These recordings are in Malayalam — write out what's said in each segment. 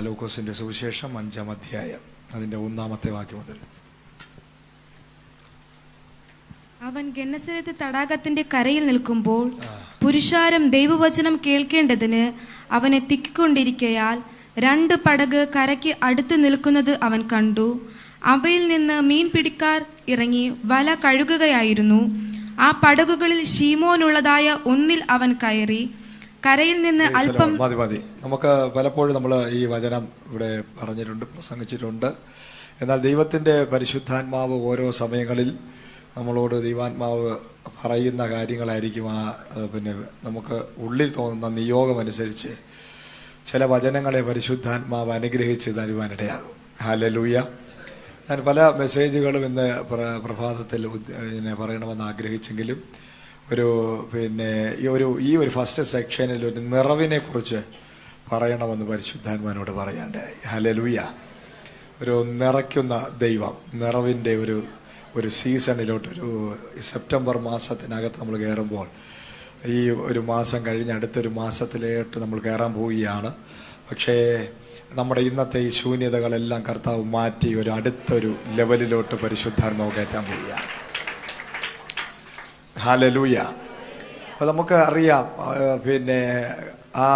ലൂക്കോസിന്റെ സുവിശേഷം 5-ാം അധ്യായം അതിന്റെ 1-ാമത്തെ വാക്യം മുതൽ. അവൻ ഗെന്നസരത്ത് തടാകത്തിന്റെ കരയിൽ നിൽക്കുമ്പോൾ പുരുഷാരം ദൈവവചനം കേൾക്കേണ്ടതിന് അവനെ തിക്കിക്കൊണ്ടിരിക്കയാൽ 2 പടക് കരയ്ക്ക് അടുത്ത് നിൽക്കുന്നത് അവൻ കണ്ടു. അവയിൽ നിന്ന് മീൻ പിടിക്കാർ ഇറങ്ങി വല കഴുകുകയായിരുന്നു. ആ പടകുകളിൽ ശീമോനുള്ളതായ ഒന്നിൽ അവൻ കയറി കരയിൽ നിന്ന് അല്പം മതി. നമുക്ക് പലപ്പോഴും നമ്മൾ ഈ വചനം ഇവിടെ പറഞ്ഞിട്ടുണ്ട്, പ്രസംഗിച്ചിട്ടുണ്ട്. എന്നാൽ ദൈവത്തിന്റെ പരിശുദ്ധാത്മാവ് ഓരോ സമയങ്ങളിൽ നമ്മളോട് ദൈവാത്മാവ് പറയുന്ന കാര്യങ്ങളായിരിക്കും പിന്നെ നമുക്ക് ഉള്ളിൽ തോന്നുന്ന നിയോഗമനുസരിച്ച് ചില വചനങ്ങളെ പരിശുദ്ധാത്മാവ് അനുഗ്രഹിച്ച് തരുവാനിടയാകും. ഹല്ലേലൂയ. ഞാൻ പല മെസ്സേജുകളും ഇന്ന് പ്രഭാതത്തിൽ പറയണമെന്ന് ആഗ്രഹിച്ചെങ്കിലും ഈ ഒരു ഫസ്റ്റ് സെക്ഷനിൽ ഒരു നിറവിനെ കുറിച്ച് പറയണമെന്ന് പരിശുദ്ധാത്മാവിനോട് പറയാണ്ടായി. ഹല്ലേലൂയ. ഒരു നിറയ്ക്കുന്ന ദൈവം, നിറവിൻ്റെ ഒരു സീസണിലോട്ട്, ഒരു സെപ്റ്റംബർ മാസത്തിനകത്ത് നമ്മൾ കയറുമ്പോൾ, ഈ ഒരു മാസം കഴിഞ്ഞ് അടുത്തൊരു മാസത്തിലോട്ട് നമ്മൾ കയറാൻ പോവുകയാണ്. പക്ഷേ നമ്മുടെ ഇന്നത്തെ ഈ ശൂന്യതകളെല്ലാം കർത്താവ് മാറ്റി ഒരു അടുത്തൊരു ലെവലിലോട്ട് പരിശുദ്ധാത്മാവ് കയറ്റാൻ പോവുകയാണ്. ഹല്ലേലൂയ. അപ്പോൾ നമുക്ക് അറിയാം, പിന്നെ ആ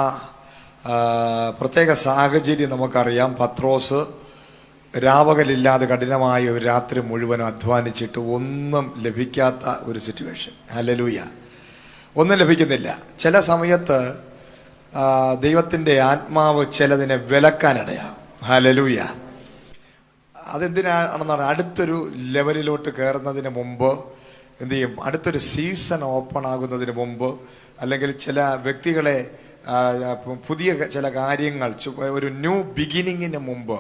പ്രത്യേക സാഹചര്യം നമുക്കറിയാം. പത്രോസ് രാവകലില്ലാതെ കഠിനമായ ഒരു രാത്രി മുഴുവനും അധ്വാനിച്ചിട്ട് ഒന്നും ലഭിക്കാത്ത ഒരു സിറ്റുവേഷൻ. ഹല്ലേലൂയ. ഒന്നും ലഭിക്കുന്നില്ല. ചില സമയത്ത് ദൈവത്തിൻ്റെ ആത്മാവ് ചിലതിനെ വിലക്കാനിടയാകും. ഹല്ലേലൂയ. അതെന്തിനാണെന്നാണ്, അടുത്തൊരു ലെവലിലോട്ട് കയറുന്നതിന് മുമ്പ് എന്ത് ചെയ്യും, അടുത്തൊരു സീസൺ ഓപ്പൺ ആകുന്നതിന് മുമ്പ്, അല്ലെങ്കിൽ ചില വ്യക്തികളെ പുതിയ ചില കാര്യങ്ങൾ, ഒരു ന്യൂ ബിഗിനിങ്ങിന് മുമ്പ്,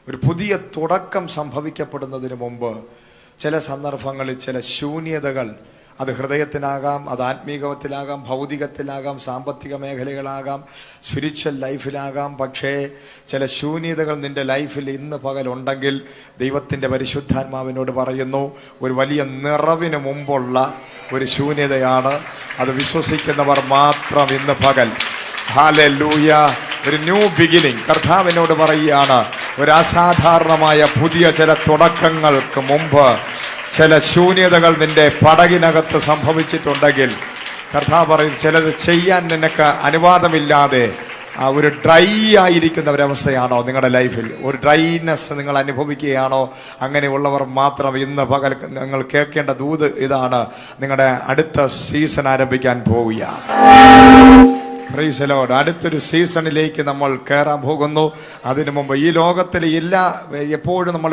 ഒരു പുതിയ തുടക്കം സംഭവിക്കപ്പെടുന്നതിന് മുമ്പ് ചില സന്ദർഭങ്ങളിൽ ചില ശൂന്യതകൾ, അത് ഹൃദയത്തിലാകാം, അത് ആത്മീകത്തിലാകാം, ഭൗതികത്തിലാകാം, സാമ്പത്തിക മേഖലകളാകാം, സ്പിരിച്വൽ ലൈഫിലാകാം. പക്ഷേ ചില ശൂന്യതകൾ നിന്റെ ലൈഫിൽ ഇന്ന് പകലുണ്ടെങ്കിൽ ദൈവത്തിൻ്റെ പരിശുദ്ധാത്മാവിനോട് പറയുന്നു, ഒരു വലിയ നിറവിന് മുമ്പുള്ള ഒരു ശൂന്യതയാണ്. അത് വിശ്വസിക്കുന്നവർ മാത്രം ഇന്ന് പകൽ, ഹല്ലേലൂയ, ഒരു ന്യൂ ബിഗിനിങ് കർത്താവിനോട് പറയുകയാണ്. ഒരു അസാധാരണമായ പുതിയ ചില തുടക്കങ്ങൾക്ക് മുമ്പ് ചില ശൂന്യതകൾ നിന്റെ പടകിനകത്ത് സംഭവിച്ചിട്ടുണ്ടെങ്കിൽ കർത്താവ് പറയും, ചിലത് ചെയ്യാൻ നിനക്ക് അനുവാദമില്ലാതെ ഒരു ഡ്രൈ ആയിരിക്കുന്ന ഒരവസ്ഥയാണോ നിങ്ങളുടെ ലൈഫിൽ, ഒരു ഡ്രൈനെസ് നിങ്ങൾ അനുഭവിക്കുകയാണോ? അങ്ങനെയുള്ളവർ മാത്രം ഇന്ന് പകൽ നിങ്ങൾ കേൾക്കേണ്ട ദൂത് ഇതാണ്: നിങ്ങളുടെ അടുത്ത സീസൺ ആരംഭിക്കാൻ പോവുകയാണ്. Price the Lord. അടുത്തൊരു സീസണിലേക്ക് നമ്മൾ കയറാൻ പോകുന്നു. അതിനു മുമ്പ് ഈ ലോകത്തിൽ എപ്പോഴും നമ്മൾ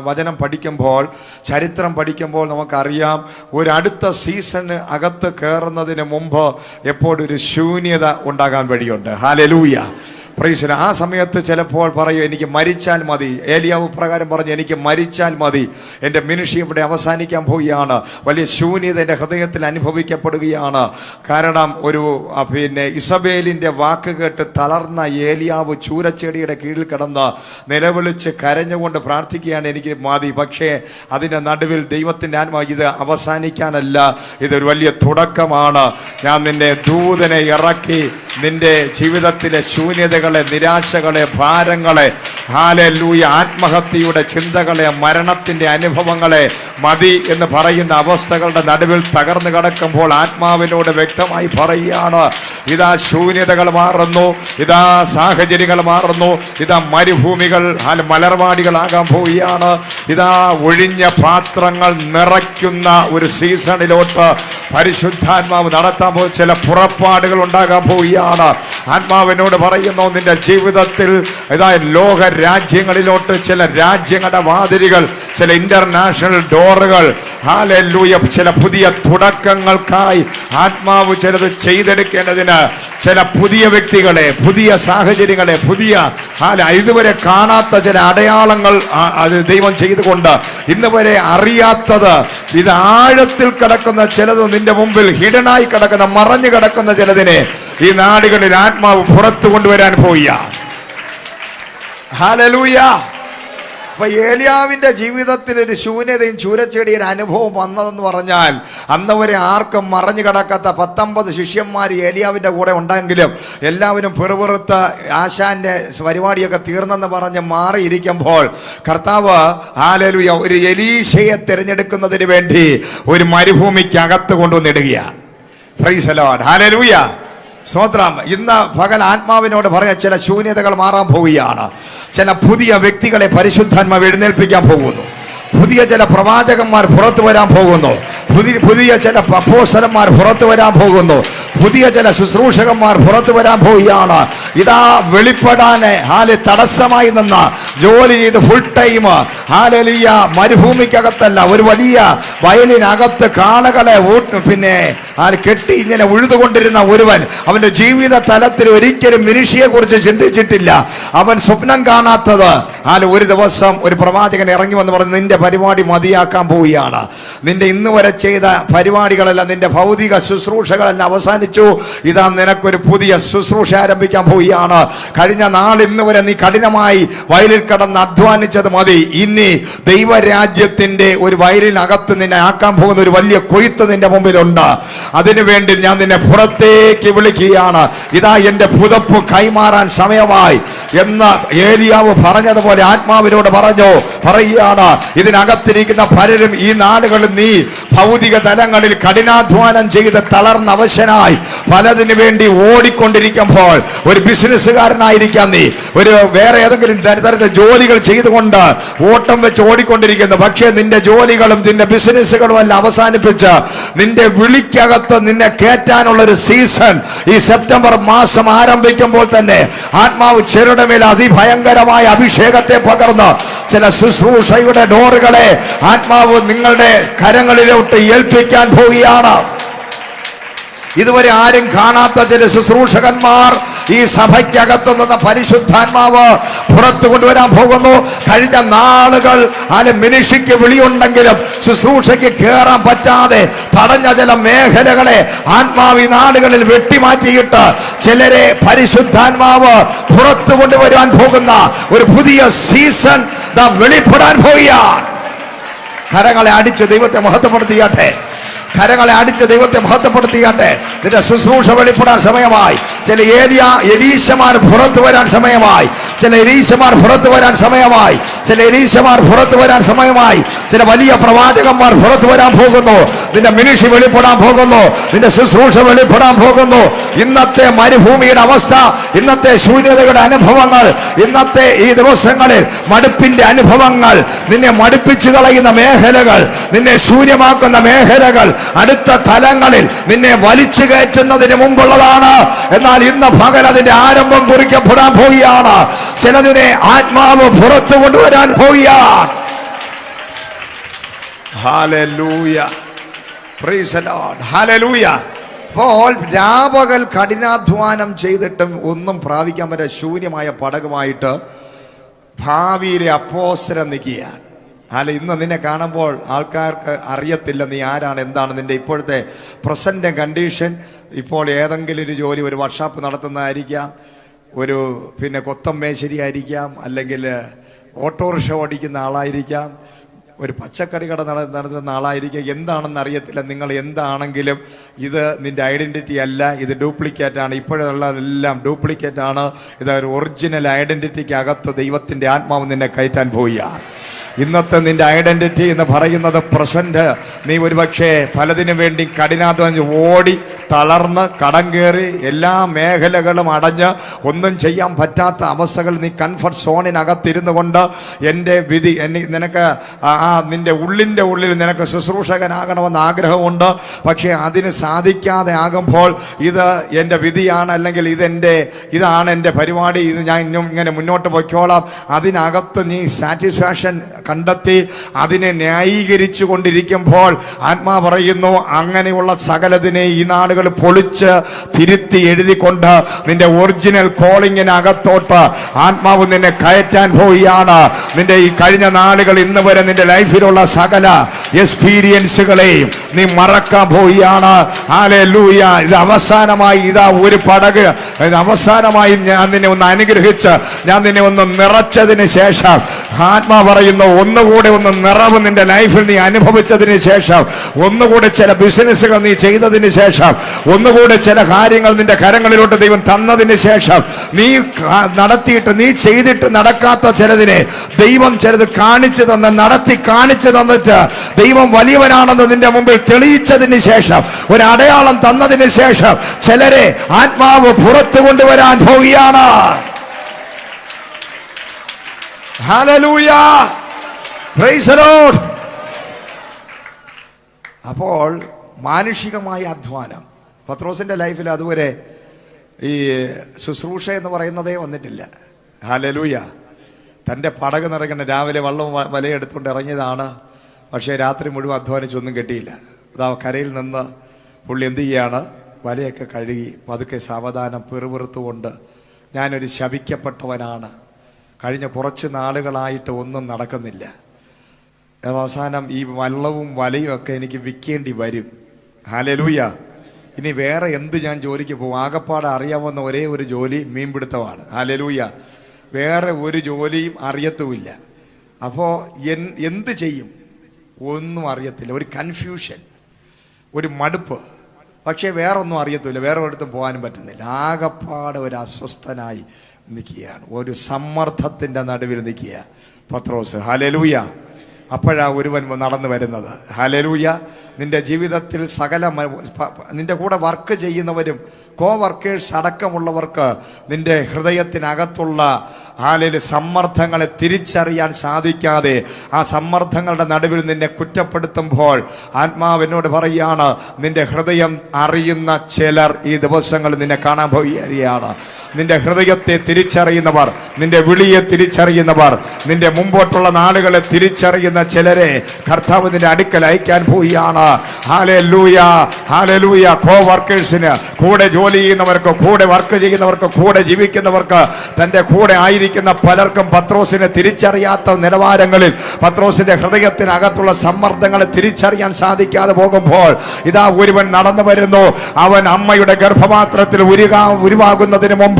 വചനം പഠിക്കുമ്പോൾ, ചരിത്രം പഠിക്കുമ്പോൾ നമുക്കറിയാം, ഒരു അടുത്ത സീസണ് അകത്ത് കയറുന്നതിന് മുമ്പ് എപ്പോഴും ഒരു ശൂന്യത ഉണ്ടാകാൻ വഴിയുണ്ട്. ഹല്ലേലൂയ. പ്രൈസ്. ആ സമയത്ത് ചിലപ്പോൾ പറയും, എനിക്ക് മരിച്ചാൽ മതി. ഏലിയാവ് പ്രകാരം പറഞ്ഞു, എനിക്ക് മരിച്ചാൽ മതി, എൻ്റെ മിനിസ്ട്രി ഇവിടെ അവസാനിക്കാൻ പോവുകയാണ്. വലിയ ശൂന്യത എൻ്റെ ഹൃദയത്തിൽ അനുഭവിക്കപ്പെടുകയാണ്. കാരണം പിന്നെ ഇസബേലിൻ്റെ വാക്ക് കേട്ട് തളർന്ന ഏലിയാവ് ചൂരച്ചെടിയുടെ കീഴിൽ കിടന്ന് നിലവിളിച്ച് കരഞ്ഞുകൊണ്ട് പ്രാർത്ഥിക്കുകയാണ്, എനിക്ക് മതി. പക്ഷേ അതിൻ്റെ നടുവിൽ ദൈവത്തിൻ്റെ ആത്മാവ്, ഇത് അവസാനിക്കാനല്ല, ഇതൊരു വലിയ തുടക്കമാണ്. ഞാൻ നിന്നെ ദൂതനെ ഇറക്കി നിന്റെ ജീവിതത്തിലെ ശൂന്യതകളെ, നിരാശകളെ, ഭാരങ്ങളെ, ഹല്ലേലൂയ, ആത്മഹത്യയുടെ ചിന്തകളെ, മരണത്തിന്റെ അനുഭവങ്ങളെ, മതി എന്ന് പറയുന്ന അവസ്ഥകളുടെ നടുവിൽ തകർന്നു കിടക്കുമ്പോൾ ആത്മാവിനോട് വ്യക്തമായി പറയുകയാണ്, ഇതാ ശൂന്യതകൾ മാറുന്നു, ഇതാ സാഹചര്യങ്ങൾ മാറുന്നു, ഇതാ മരുഭൂമികൾ മലർവാടികളാകാൻ പോവുകയാണ്, ഇതാ ഒഴിഞ്ഞ പാത്രങ്ങൾ നിറയ്ക്കുന്ന ഒരു സീസണിലോട്ട് പരിശുദ്ധാത്മാവ് നടത്താൻ പോകും. ചില പുറപ്പാടുകൾ ഉണ്ടാകാൻ പോവുകയാണ്. ആത്മാവിനോട് പറയുന്നു, നിന്റെ ജീവിതത്തിൽ ഇതാ ലോക രാജ്യങ്ങളിലോട്ട് ചില രാജ്യങ്ങളുടെ വാതിലുകൾ, ചില ഇന്റർനാഷണൽ ഡോറുകൾ, ഹല്ലേലൂയ, ചില പുതിയ തുടക്കങ്ങൾക്കായി ആത്മാവ് ചിലത് ചെയ്തെടുക്കേണ്ടതിന് ചില പുതിയ വ്യക്തികളെ, പുതിയ സാഹചര്യങ്ങളെ, പുതിയ ഇതുവരെ കാണാത്ത ചില അടയാളങ്ങൾ അത് ദൈവം ചെയ്തുകൊണ്ട്, ഇന്ന് വരെ അറിയാത്തത്, ഇത് ആഴത്തിൽ കിടക്കുന്ന ചിലത്, നിന്റെ മുമ്പിൽ ഹിഡനായി കിടക്കുന്ന, മറഞ്ഞു കിടക്കുന്ന ചിലതിനെ ഈ നാടുകളിൽ ആത്മാവ് പുറത്തു കൊണ്ടുവരാൻ പോവുക. ഹല്ലേലൂയ. അപ്പൊ ഏലിയാവിന്റെ ജീവിതത്തിൽ ഒരു ശൂന്യതയും ചൂരച്ചെടിയുടെ അനുഭവം വന്നതെന്ന് പറഞ്ഞാൽ അന്ന് വരെ ആർക്കും മറഞ്ഞു കിടക്കാത്ത 19 ശിഷ്യന്മാർ ഏലിയാവിന്റെ കൂടെ ഉണ്ടെങ്കിലും എല്ലാവരും പെറുപെറുത്ത് ആശാന്റെ പരിപാടിയൊക്കെ തീർന്നെന്ന് പറഞ്ഞ് മാറിയിരിക്കുമ്പോൾ കർത്താവ് ഹല്ലേലൂയ ഒരു എലീശയെ തിരഞ്ഞെടുക്കുന്നതിന് വേണ്ടി ഒരു മരുഭൂമിക്ക് അകത്ത് കൊണ്ടുവന്നിടുകയാണ്. Praise the Lord. ഹല്ലേലൂയ. സ്തോത്രം. ഇന്ന് പകൽ ആത്മാവിനോട് പറഞ്ഞ ചില ശൂന്യതകൾ മാറാൻ പോവുകയാണ്. ചില പുതിയ വ്യക്തികളെ പരിശുദ്ധാത്മാവ് എഴുന്നേൽപ്പിക്കാൻ പോകുന്നു. പുതിയ ചില പ്രവാചകന്മാർ പുറത്തു വരാൻ പോകുന്നു. പുതിയ ചില അപ്പോസ്തലന്മാർ പുറത്തു വരാൻ പോകുന്നു. പുതിയ ചില ശുശ്രൂഷകന്മാർ പുറത്തു വരാൻ പോവുകയാണ്. ഇതാ വെളിപ്പെടാന് തടസ്സമായി നിന്ന ജോലി ചെയ്ത് ഫുൾ ടൈം ഹല്ലേലൂയ മരുഭൂമിക്കകത്തല്ല, ഒരു വലിയ വയലിനകത്ത് കാളകളെ പിന്നെ കെട്ടി ഇങ്ങനെ ഉഴുതുകൊണ്ടിരുന്ന ഒരുവൻ അവന്റെ ജീവിത തലത്തിൽ ഒരിക്കലും മിനിഷിയെ കുറിച്ച് ചിന്തിച്ചിട്ടില്ല. അവൻ സ്വപ്നം കാണാത്തത് ഒരു ദിവസം ഒരു പ്രവാചകൻ ഇറങ്ങി വന്ന് പറഞ്ഞു, നിന്റെ പരിപാടി മതിയാക്കാൻ പോവുകയാണ്. നിന്റെ ഇന്ന് വരെ ചെയ്ത പരിപാടികളെല്ലാം, നിന്റെ ഭൗതിക ശുശ്രൂഷകളെല്ലാം അവസാനിച്ചു. ഇതാ നിനക്കൊരു പുതിയ ശുശ്രൂഷ ആരംഭിക്കാൻ പോവുകയാണ്. കഴിഞ്ഞ നാൾ ഇന്ന് വരെ നീ കഠിനമായി വയലിൽ കിടന്ന് അധ്വാനിച്ചത് മതി. ഇനി ദൈവരാജ്യത്തിന്റെ ഒരു വയലിനകത്ത് നിന്നെ ആക്കാൻ പോകുന്ന ഒരു വലിയ കൊയ്ത്ത് നിന്റെ മുമ്പിലുണ്ട്. അതിനുവേണ്ടി ഞാൻ നിന്നെ പുറത്തേക്ക് വിളിക്കുകയാണ്. ഇതാ എന്റെ പുതപ്പ് കൈമാറാൻ സമയമായി എന്ന് ഏലിയാവ് പറഞ്ഞതുപോലെ ആത്മാവിനോട് പറയുകയാണ്. ഇതിനകത്തിരിക്കുന്ന പലരും ഈ നാടുകളിൽ നീ ഭൗതിക തലങ്ങളിൽ കഠിനാധ്വാനം ചെയ്ത് തളർന്ന അവശനായി പലതിനു വേണ്ടി ഓടിക്കൊണ്ടിരിക്കുമ്പോൾ, ഒരു ബിസിനസ്സുകാരനായിരിക്കാം നീ, ഒരു വേറെ ഏതെങ്കിലും തരത്തിലുള്ള ജോലികൾ ചെയ്തുകൊണ്ട് ഓട്ടം വെച്ച് ഓടിക്കൊണ്ടിരിക്കുന്നു. പക്ഷേ നിന്റെ ജോലികളും നിന്റെ ബിസിനസ്സുകളും എല്ലാം അവസാനിപ്പിച്ച് നിന്റെ വിളിക്കകത്ത് നിന്നെ കയറ്റാനുള്ള ഒരു സീസൺ ഈ സെപ്റ്റംബർ മാസം ആരംഭിക്കുമ്പോൾ തന്നെ ആത്മാവ് ചിലരുടെ മേൽ അതിഭയങ്കരമായ അഭിഷേകത്തെ പകർന്ന് ചില ശുശ്രൂഷയുടെ ഡോറുകളെ ആത്മാവ് നിങ്ങളുടെ കരങ്ങളിലോട്ട് ഏൽപ്പിക്കാൻ പോവുകയാണ്. ഇതുവരെ ആരും കാണാത്ത ചില ശുശ്രൂഷകന്മാർ ഈ സഭയ്ക്കകത്ത് നിന്ന് പരിശുദ്ധാത്മാവ് പുറത്തു കൊണ്ടുവരാൻ പോകുന്നു. കഴിഞ്ഞ നാളുകൾ മിനിഷിക്ക് വിളിയുണ്ടെങ്കിലും ശുശ്രൂഷയ്ക്ക് കയറാൻ പറ്റാതെ തടഞ്ഞ ചില മേഖലകളെ ആത്മാവ് ഈ നാടുകളിൽ വെട്ടിമാറ്റിയിട്ട് ചിലരെ പരിശുദ്ധാത്മാവ് പുറത്തു കൊണ്ടുവരാൻ പോകുന്ന ഒരു പുതിയ സീസൺ വെളിപ്പെടാൻ പോവുകയാണ്. കരങ്ങളെ അടിച്ച് ദൈവത്തെ മഹത്വപ്പെടുത്തിയാട്ടെ. കരങ്ങളെ അടിച്ച് ദൈവത്തെ മഹത്വപ്പെടുത്തിയാട്ടെ. നിന്റെ ശുശ്രൂഷ വെളിപ്പെടാൻ സമയമായി. ചില എലീശമാർ പുറത്തു വരാൻ സമയമായി. ചില എലീശമാർ പുറത്തു വരാൻ സമയമായി. ചില എലീശമാർ പുറത്തു വരാൻ സമയമായി. ചില വലിയ പ്രവാചകന്മാർ പുറത്തു വരാൻ പോകുന്നു. നിന്റെ മിനിഷി വെളിപ്പെടാൻ പോകുന്നു. നിന്റെ ശുശ്രൂഷ വെളിപ്പെടാൻ പോകുന്നു. ഇന്നത്തെ മരുഭൂമിയുടെ അവസ്ഥ, ഇന്നത്തെ ശൂന്യതയുടെ അനുഭവങ്ങൾ, ഇന്നത്തെ ഈ ദിവസങ്ങളിൽ മടുപ്പിന്റെ അനുഭവങ്ങൾ, നിന്നെ മടുപ്പിച്ചു കളയുന്ന മേഖലകൾ, നിന്നെ ശൂന്യമാക്കുന്ന മേഖലകൾ അടുത്ത തലങ്ങളിൽ നിന്നെ വലിച്ചു കയറ്റുന്നതിന് മുമ്പുള്ളതാണ്. എന്നാൽ ഇന്ന് പകൽ അതിന്റെ ആരംഭം കുറിക്കപ്പെടാൻ പോവുകയാണ്. ചിലതിനെ ആത്മാവ് പുറത്തു കൊണ്ടുവരാൻ പോവുകയാണ്. Hallelujah. Praise the Lord. Hallelujah. അപ്പോൾ രാപകൽ കഠിനാധ്വാനം ചെയ്തിട്ടും ഒന്നും പ്രാപിക്കാൻ പറ്റാത്ത ശൂന്യമായ പടകുമായിട്ട് ഭാവിയിലെ അപ്പോസ്തലൻ നിൽക്കുകയാണ്. ഇന്ന് നിന്നെ കാണുമ്പോൾ ആൾക്കാർക്ക് അറിയത്തില്ല നീ ആരാണ്, എന്താണ് നിന്റെ ഇപ്പോഴത്തെ പ്രസന്റ് കണ്ടീഷൻ. ഇപ്പോൾ ഏതെങ്കിലും ഒരു ജോലി, ഒരു വർക്ക്ഷോപ്പ് നടത്തുന്നതായിരിക്കാം, ഒരു കൊത്തം മേശരി ആയിരിക്കാം, അല്ലെങ്കിൽ ഓട്ടോറിക്ഷ ഓടിക്കുന്ന ആളായിരിക്കാം, ഒരു പച്ചക്കറി കട നടത്തുന്ന ആളായിരിക്കും. എന്താണെന്ന് അറിയത്തില്ല. നിങ്ങൾ എന്താണെങ്കിലും ഇത് നിന്റെ ഐഡന്റിറ്റി അല്ല, ഇത് ഡ്യൂപ്ലിക്കേറ്റ് ആണ്. ഇപ്പോഴുള്ളതെല്ലാം ഡ്യൂപ്ലിക്കേറ്റ് ആണ്. ഇത് ഒരു ഒറിജിനൽ ഐഡന്റിറ്റിക്ക് അകത്ത് ദൈവത്തിന്റെ ആത്മാവ് നിന്നെ കയറ്റാൻ പോവുകയാണ്. ഇന്നത്തെ നിന്റെ ഐഡന്റിറ്റി എന്ന് പറയുന്നത് പ്രസന്റ്. നീ ഒരുപക്ഷെ പലതിനു വേണ്ടി കഠിനാധ്വാനം ഓടി തളർന്ന് കടം കയറി എല്ലാ മേഖലകളും അടഞ്ഞ് ഒന്നും ചെയ്യാൻ പറ്റാത്ത അവസ്ഥകൾ നീ കംഫർട്ട് സോണിനകത്തിരുന്നു കൊണ്ട് എൻ്റെ വിധി നിനക്ക് നിന്റെ ഉള്ളിൻ്റെ ഉള്ളിൽ നിനക്ക് ശുശ്രൂഷകനാകണമെന്ന് ആഗ്രഹമുണ്ട്. പക്ഷേ അതിന് സാധിക്കാതെ ആകുമ്പോൾ ഇത് എൻ്റെ വിധിയാണ്, അല്ലെങ്കിൽ ഇതാണ് എൻ്റെ പരിപാടി, ഇത് ഞാൻ ഇങ്ങനെ മുന്നോട്ട് പോയിക്കോളാം. അതിനകത്ത് നീ സാറ്റിസ്ഫാക്ഷൻ കണ്ടെത്തി അതിനെ ന്യായീകരിച്ചു കൊണ്ടിരിക്കുമ്പോൾ ആത്മാ പറയുന്നു, അങ്ങനെയുള്ള സകലതിനെ ഈ നാടുകൾ പൊളിച്ച് തിരുത്തി എഴുതിക്കൊണ്ട് നിന്റെ ഒറിജിനൽ കോളിങ്ങിനകത്തോട്ട് ആത്മാവ് നിന്നെ കയറ്റാൻ പോവുകയാണ്. നിന്റെ ഈ കഴിഞ്ഞ നാളുകൾ ഇന്ന് വരെ നിന്റെ ലൈഫിലുള്ള സകല എക്സ്പീരിയൻസുകളെയും നീ മറക്കാൻ പോവുകയാണ്. ഹല്ലേലൂയ. ഇത് അവസാനമായി, ഇതാ ഒരു പടക്, അവസാനമായി ഞാൻ നിന്നെ ഒന്ന് അനുഗ്രഹിച്ച് ഞാൻ നിന്നെ ഒന്ന് നിറച്ചതിന് ശേഷം ആത്മാ പറയും പറയുന്നു, ഒന്നുകൂടെ ഒന്ന് നിറവ് നിന്റെ ലൈഫിൽ നീ അനുഭവിച്ചതിന് ശേഷം, ഒന്നുകൂടെ ചില ബിസിനസ്സുകൾ നീ ചെയ്തതിന് ശേഷം, ഒന്നുകൂടെ ചില കാര്യങ്ങൾ നിന്റെ കരങ്ങളിലോട്ട് ദൈവം തന്നതിന് ശേഷം, നീ നടത്തിയിട്ട് നീ ചെയ്തിട്ട് നടക്കാത്ത ചിലതിനെ ദൈവം ചിലത് കാണിച്ചു തന്ന് നടത്തി കാണിച്ചു തന്നിട്ട് ദൈവം വലിയവനാണെന്ന് നിന്റെ മുമ്പിൽ തെളിയിച്ചതിന് ശേഷം, ഒരു അടയാളം തന്നതിന് ശേഷം ചിലരെ ആത്മാവ് പുറത്തു കൊണ്ടുവരാൻ പോവുകയാണ്. Hallelujah, praise the Lord. അപ്പോൾ മാനുഷികമായ അധ്വാനം പത്രോസിന്റെ ലൈഫിൽ അതുവരെ ഈ ശുശ്രൂഷ എന്ന് പറയുന്നതേ വന്നിട്ടില്ല. ഹല്ലേലൂയ. തൻ്റെ പടക് നിറയ്ക്കുന്ന രാവിലെ വള്ളവും വലയെടുത്തുകൊണ്ട് ഇറങ്ങിയതാണ്. പക്ഷേ രാത്രി മുഴുവൻ അധ്വാനിച്ചൊന്നും കിട്ടിയില്ല. അതാ കരയിൽ നിന്ന് പുള്ളി എന്ത് ചെയ്യാണ്, വലയൊക്കെ കഴുകി പതുക്കെ സാവധാനം പിറുപിറുത്തുകൊണ്ട്, ഞാനൊരു ശപിക്കപ്പെട്ടവനാണ്, കഴിഞ്ഞ കുറച്ച് നാളുകളായിട്ട് ഒന്നും നടക്കുന്നില്ല, അവസാനം ഈ വള്ളവും വലയും ഒക്കെ എനിക്ക് വിൽക്കേണ്ടി വരും. ഹല്ലേലൂയ. ഇനി വേറെ എന്ത് ഞാൻ ജോലിക്ക് പോകും? ആകപ്പാടെ അറിയാവുന്ന ഒരേ ഒരു ജോലി മീൻപിടുത്തമാണ്. ഹല്ലേലൂയ. വേറെ ഒരു ജോലിയും അറിയത്തുമില്ല. അപ്പോൾ എന്ത് ചെയ്യും ഒന്നും അറിയത്തില്ല. ഒരു കൺഫ്യൂഷൻ, ഒരു മടുപ്പ്. പക്ഷേ വേറൊന്നും അറിയത്തില്ല, വേറെ ഒരിടത്തും പോകാനും പറ്റുന്നില്ല. ആകപ്പാടെ ഒരു അസ്വസ്ഥനായി നിൽക്കുകയാണ്, ഒരു സമ്മർദ്ദത്തിൻ്റെ നടുവിൽ നിൽക്കുക പത്രോസ്. ഹല്ലേലൂയ. അപ്പോഴാ ഒരുവൻ നടന്നു വരുന്നത്. ഹല്ലേലൂയ. നിന്റെ ജീവിതത്തിൽ സകല നിന്റെ കൂടെ വർക്ക് ചെയ്യുന്നവരും കോ വർക്കേഴ്സ് അടക്കമുള്ളവർക്ക് നിന്റെ ഹൃദയത്തിനകത്തുള്ള സമ്മർദ്ദങ്ങളെ തിരിച്ചറിയാൻ സാധിക്കാതെ ആ സമ്മർദ്ദങ്ങളുടെ നടുവിൽ നിന്നെ കുറ്റപ്പെടുത്തുമ്പോൾ ആത്മാവ് എന്നോട് പറയുകയാണ്, നിന്റെ ഹൃദയം അറിയുന്ന ചിലർ ഈ ദിവസങ്ങളിൽ നിന്നെ കാണാൻ പോവുകയാണ്. നിന്റെ ഹൃദയത്തെ തിരിച്ചറിയുന്നവർ, നിന്റെ വിളിയെ തിരിച്ചറിയുന്നവർ, നിന്റെ മുമ്പോട്ടുള്ള നാളുകളെ തിരിച്ചറിയുന്ന ചിലരെ കർത്താവ് നിന്റെ അടുക്കൽ അയക്കാൻ പോവുകയാണ്. Hallelujah, hallelujah. കോ വർക്കേഴ്സിന്, കൂടെ ജോലി ചെയ്യുന്നവർക്ക്, കൂടെ വർക്ക് ചെയ്യുന്നവർക്ക്, കൂടെ ജീവിക്കുന്നവർക്ക്, തന്റെ കൂടെ ആയിരിക്കുന്ന പലർക്കും പത്രോസിനെ തിരിച്ചറിയാത്ത നിലവാരങ്ങളിൽ പത്രോസിന്റെ ഹൃദയത്തിനകത്തുള്ള സമ്മർദ്ദങ്ങളെ തിരിച്ചറിയാൻ സാധിക്കാതെ പോകുമ്പോൾ ഇതാ ഒരുവൻ നടന്നു വരുന്നു. അവൻ അമ്മയുടെ ഗർഭപാത്രത്തിൽ ഉരുവാകുന്നതിന് മുമ്പ്